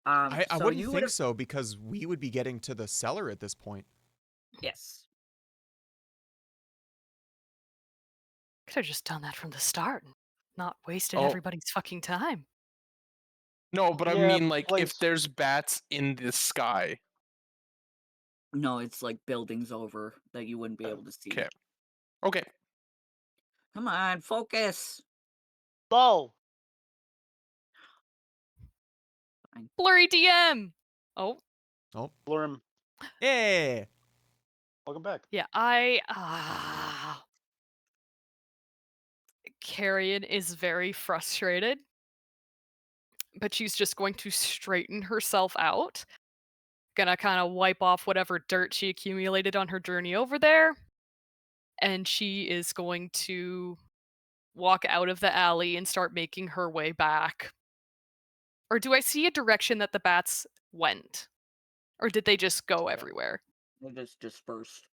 I So wouldn't you would think have, so because we would be getting to the cellar at this point. yes. Could have just done that from the start and not wasted Oh, everybody's fucking time. no, but I Yeah, mean, like, if place. there's bats in the sky. No, it's like buildings over that you wouldn't be able to see. Okay. Okay. Come on, focus. Lol. Fine. Blurry DM. Oh, Oh, Blurm. yeah. Welcome back. yeah, Carrion is very frustrated, but she's just going to straighten herself out. Gonna kind of wipe off whatever dirt she accumulated on her journey over there, and she is going to walk out of the alley and start making her way back. Or do I see a direction that the bats went? Or did they just go Yeah, everywhere? they just dispersed.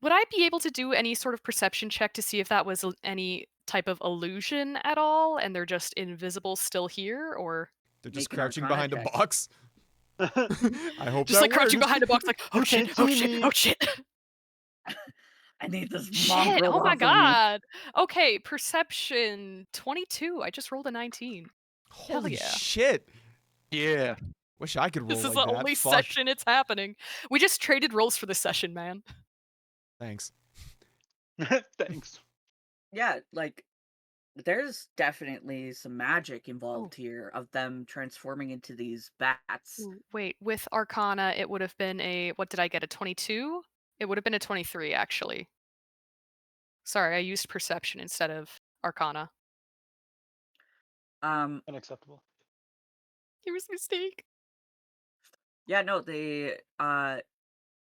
Would I be able to do any sort of perception check to see if that was any type of illusion at all and they're just invisible still here? Or They're just Make an crouching arcana behind a check. box. I hope just that like crouching works. behind a box, like, oh You shit, can't oh see shit, me. oh shit. I need this Shit, mongrel oh my off of me. god. Okay, perception 22. I just rolled a 19. Hell Holy yeah. shit. Yeah. Wish I could roll This is like the that. only Fuck. session it's happening. We just traded roles for the session, man. Thanks. Thanks. Yeah, like there's definitely some magic Oh. involved here of them transforming into these bats. Ooh, wait, with Arcana, it would have been a, what did I get, a 22? It would have been a 23, actually. Sorry, I used Perception instead of Arcana. Unacceptable. It was a mistake. Yeah, no, they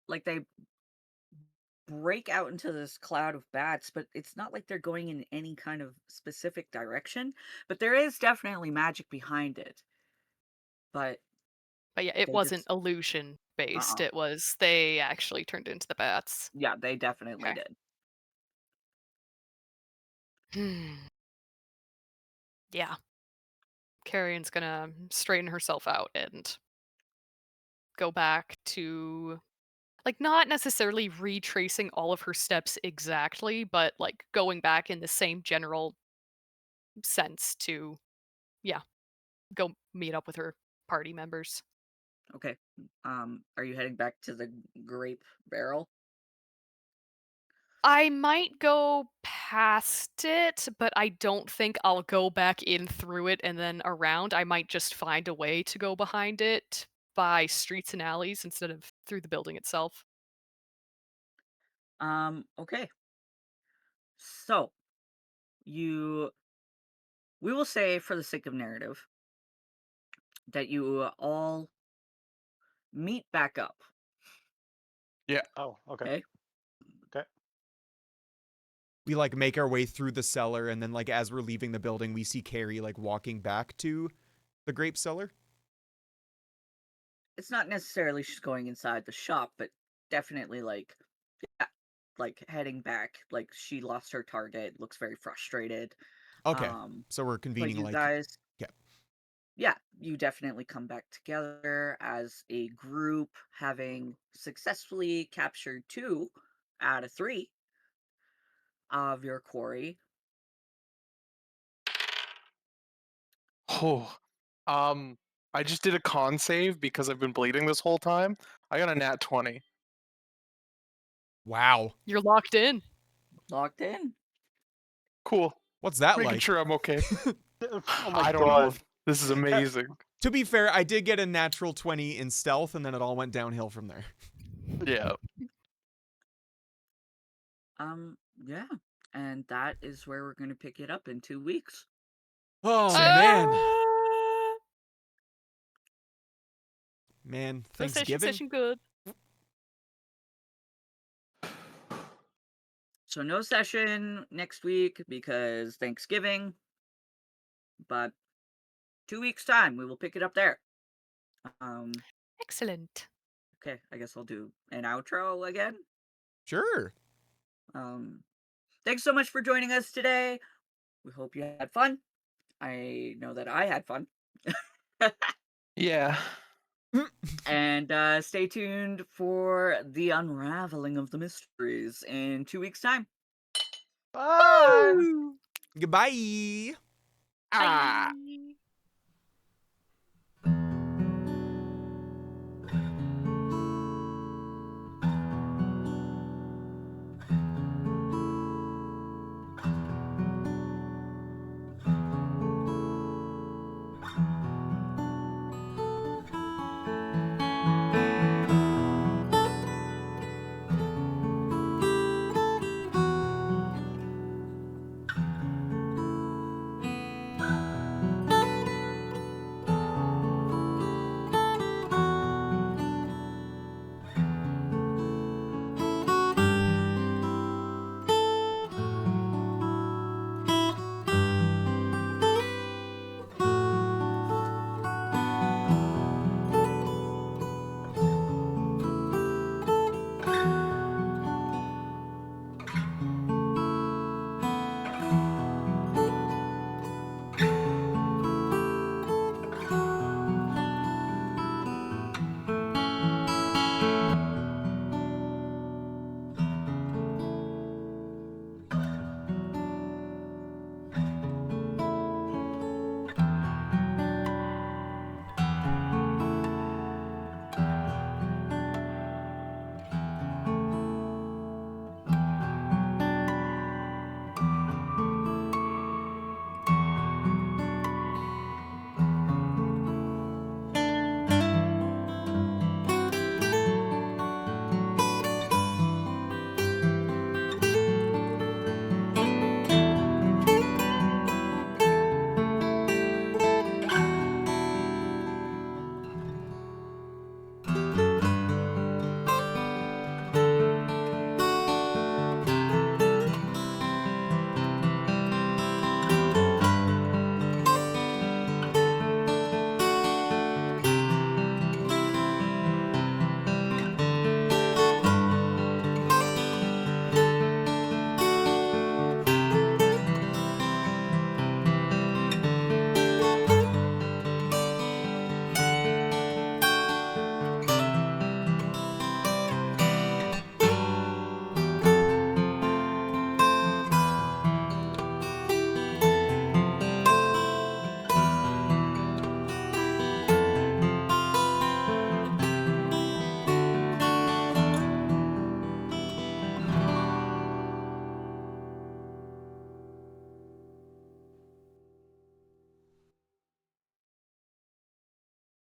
like they break out into this cloud of bats, but it's not like they're going in any kind of specific direction. But there is definitely magic behind it. But But yeah, it they wasn't just illusion based. uh-uh. It was they actually turned into the bats. Yeah, they definitely Okay. did. Yeah. Carrion's gonna straighten herself out and go back to, like, not necessarily retracing all of her steps exactly, but like going back in the same general sense to, yeah, go meet up with her party members. Okay. Are you heading back to the grape barrel? I might go past it, but I don't think I'll go back in through it and then around. I might just find a way to go behind it by streets and alleys instead of through the building itself. Okay. So, you we will say for the sake of narrative that you all meet back up. Oh, okay. Okay? Okay. We like make our way through the cellar, and then like as we're leaving the building, we see Carrie like walking back to the grape cellar. It's not necessarily she's going inside the shop, but definitely yeah, like heading back. Like she lost her target, looks very frustrated. Okay, Um, so we're but convening you like guys, yeah. yeah, you definitely come back together as a group, having successfully captured 2 out of 3 of your quarry. Oh. I just did a con save because I've been bleeding this whole time. I got a nat 20. Wow. You're locked in. Locked in. Cool. What's that Making like? sure I'm okay. Oh my I don't know. god. This is amazing. To be fair, I did get a natural 20 in stealth, and then it all went downhill from there. Yeah. Yeah. And that is where we're going to pick it up in 2 weeks. Oh Sick. man, Ah! man, No session, Thanksgiving. session good. So no session next week because Thanksgiving, but 2 weeks time we will pick it up there. Um Excellent. okay, I guess I'll do an outro again. Sure. Um Thanks so much for joining us today. We hope you had fun. I know that I had fun. Yeah. And stay tuned for the unraveling of the mysteries in 2 weeks time. Bye. Woo! Goodbye. Ah. Bye.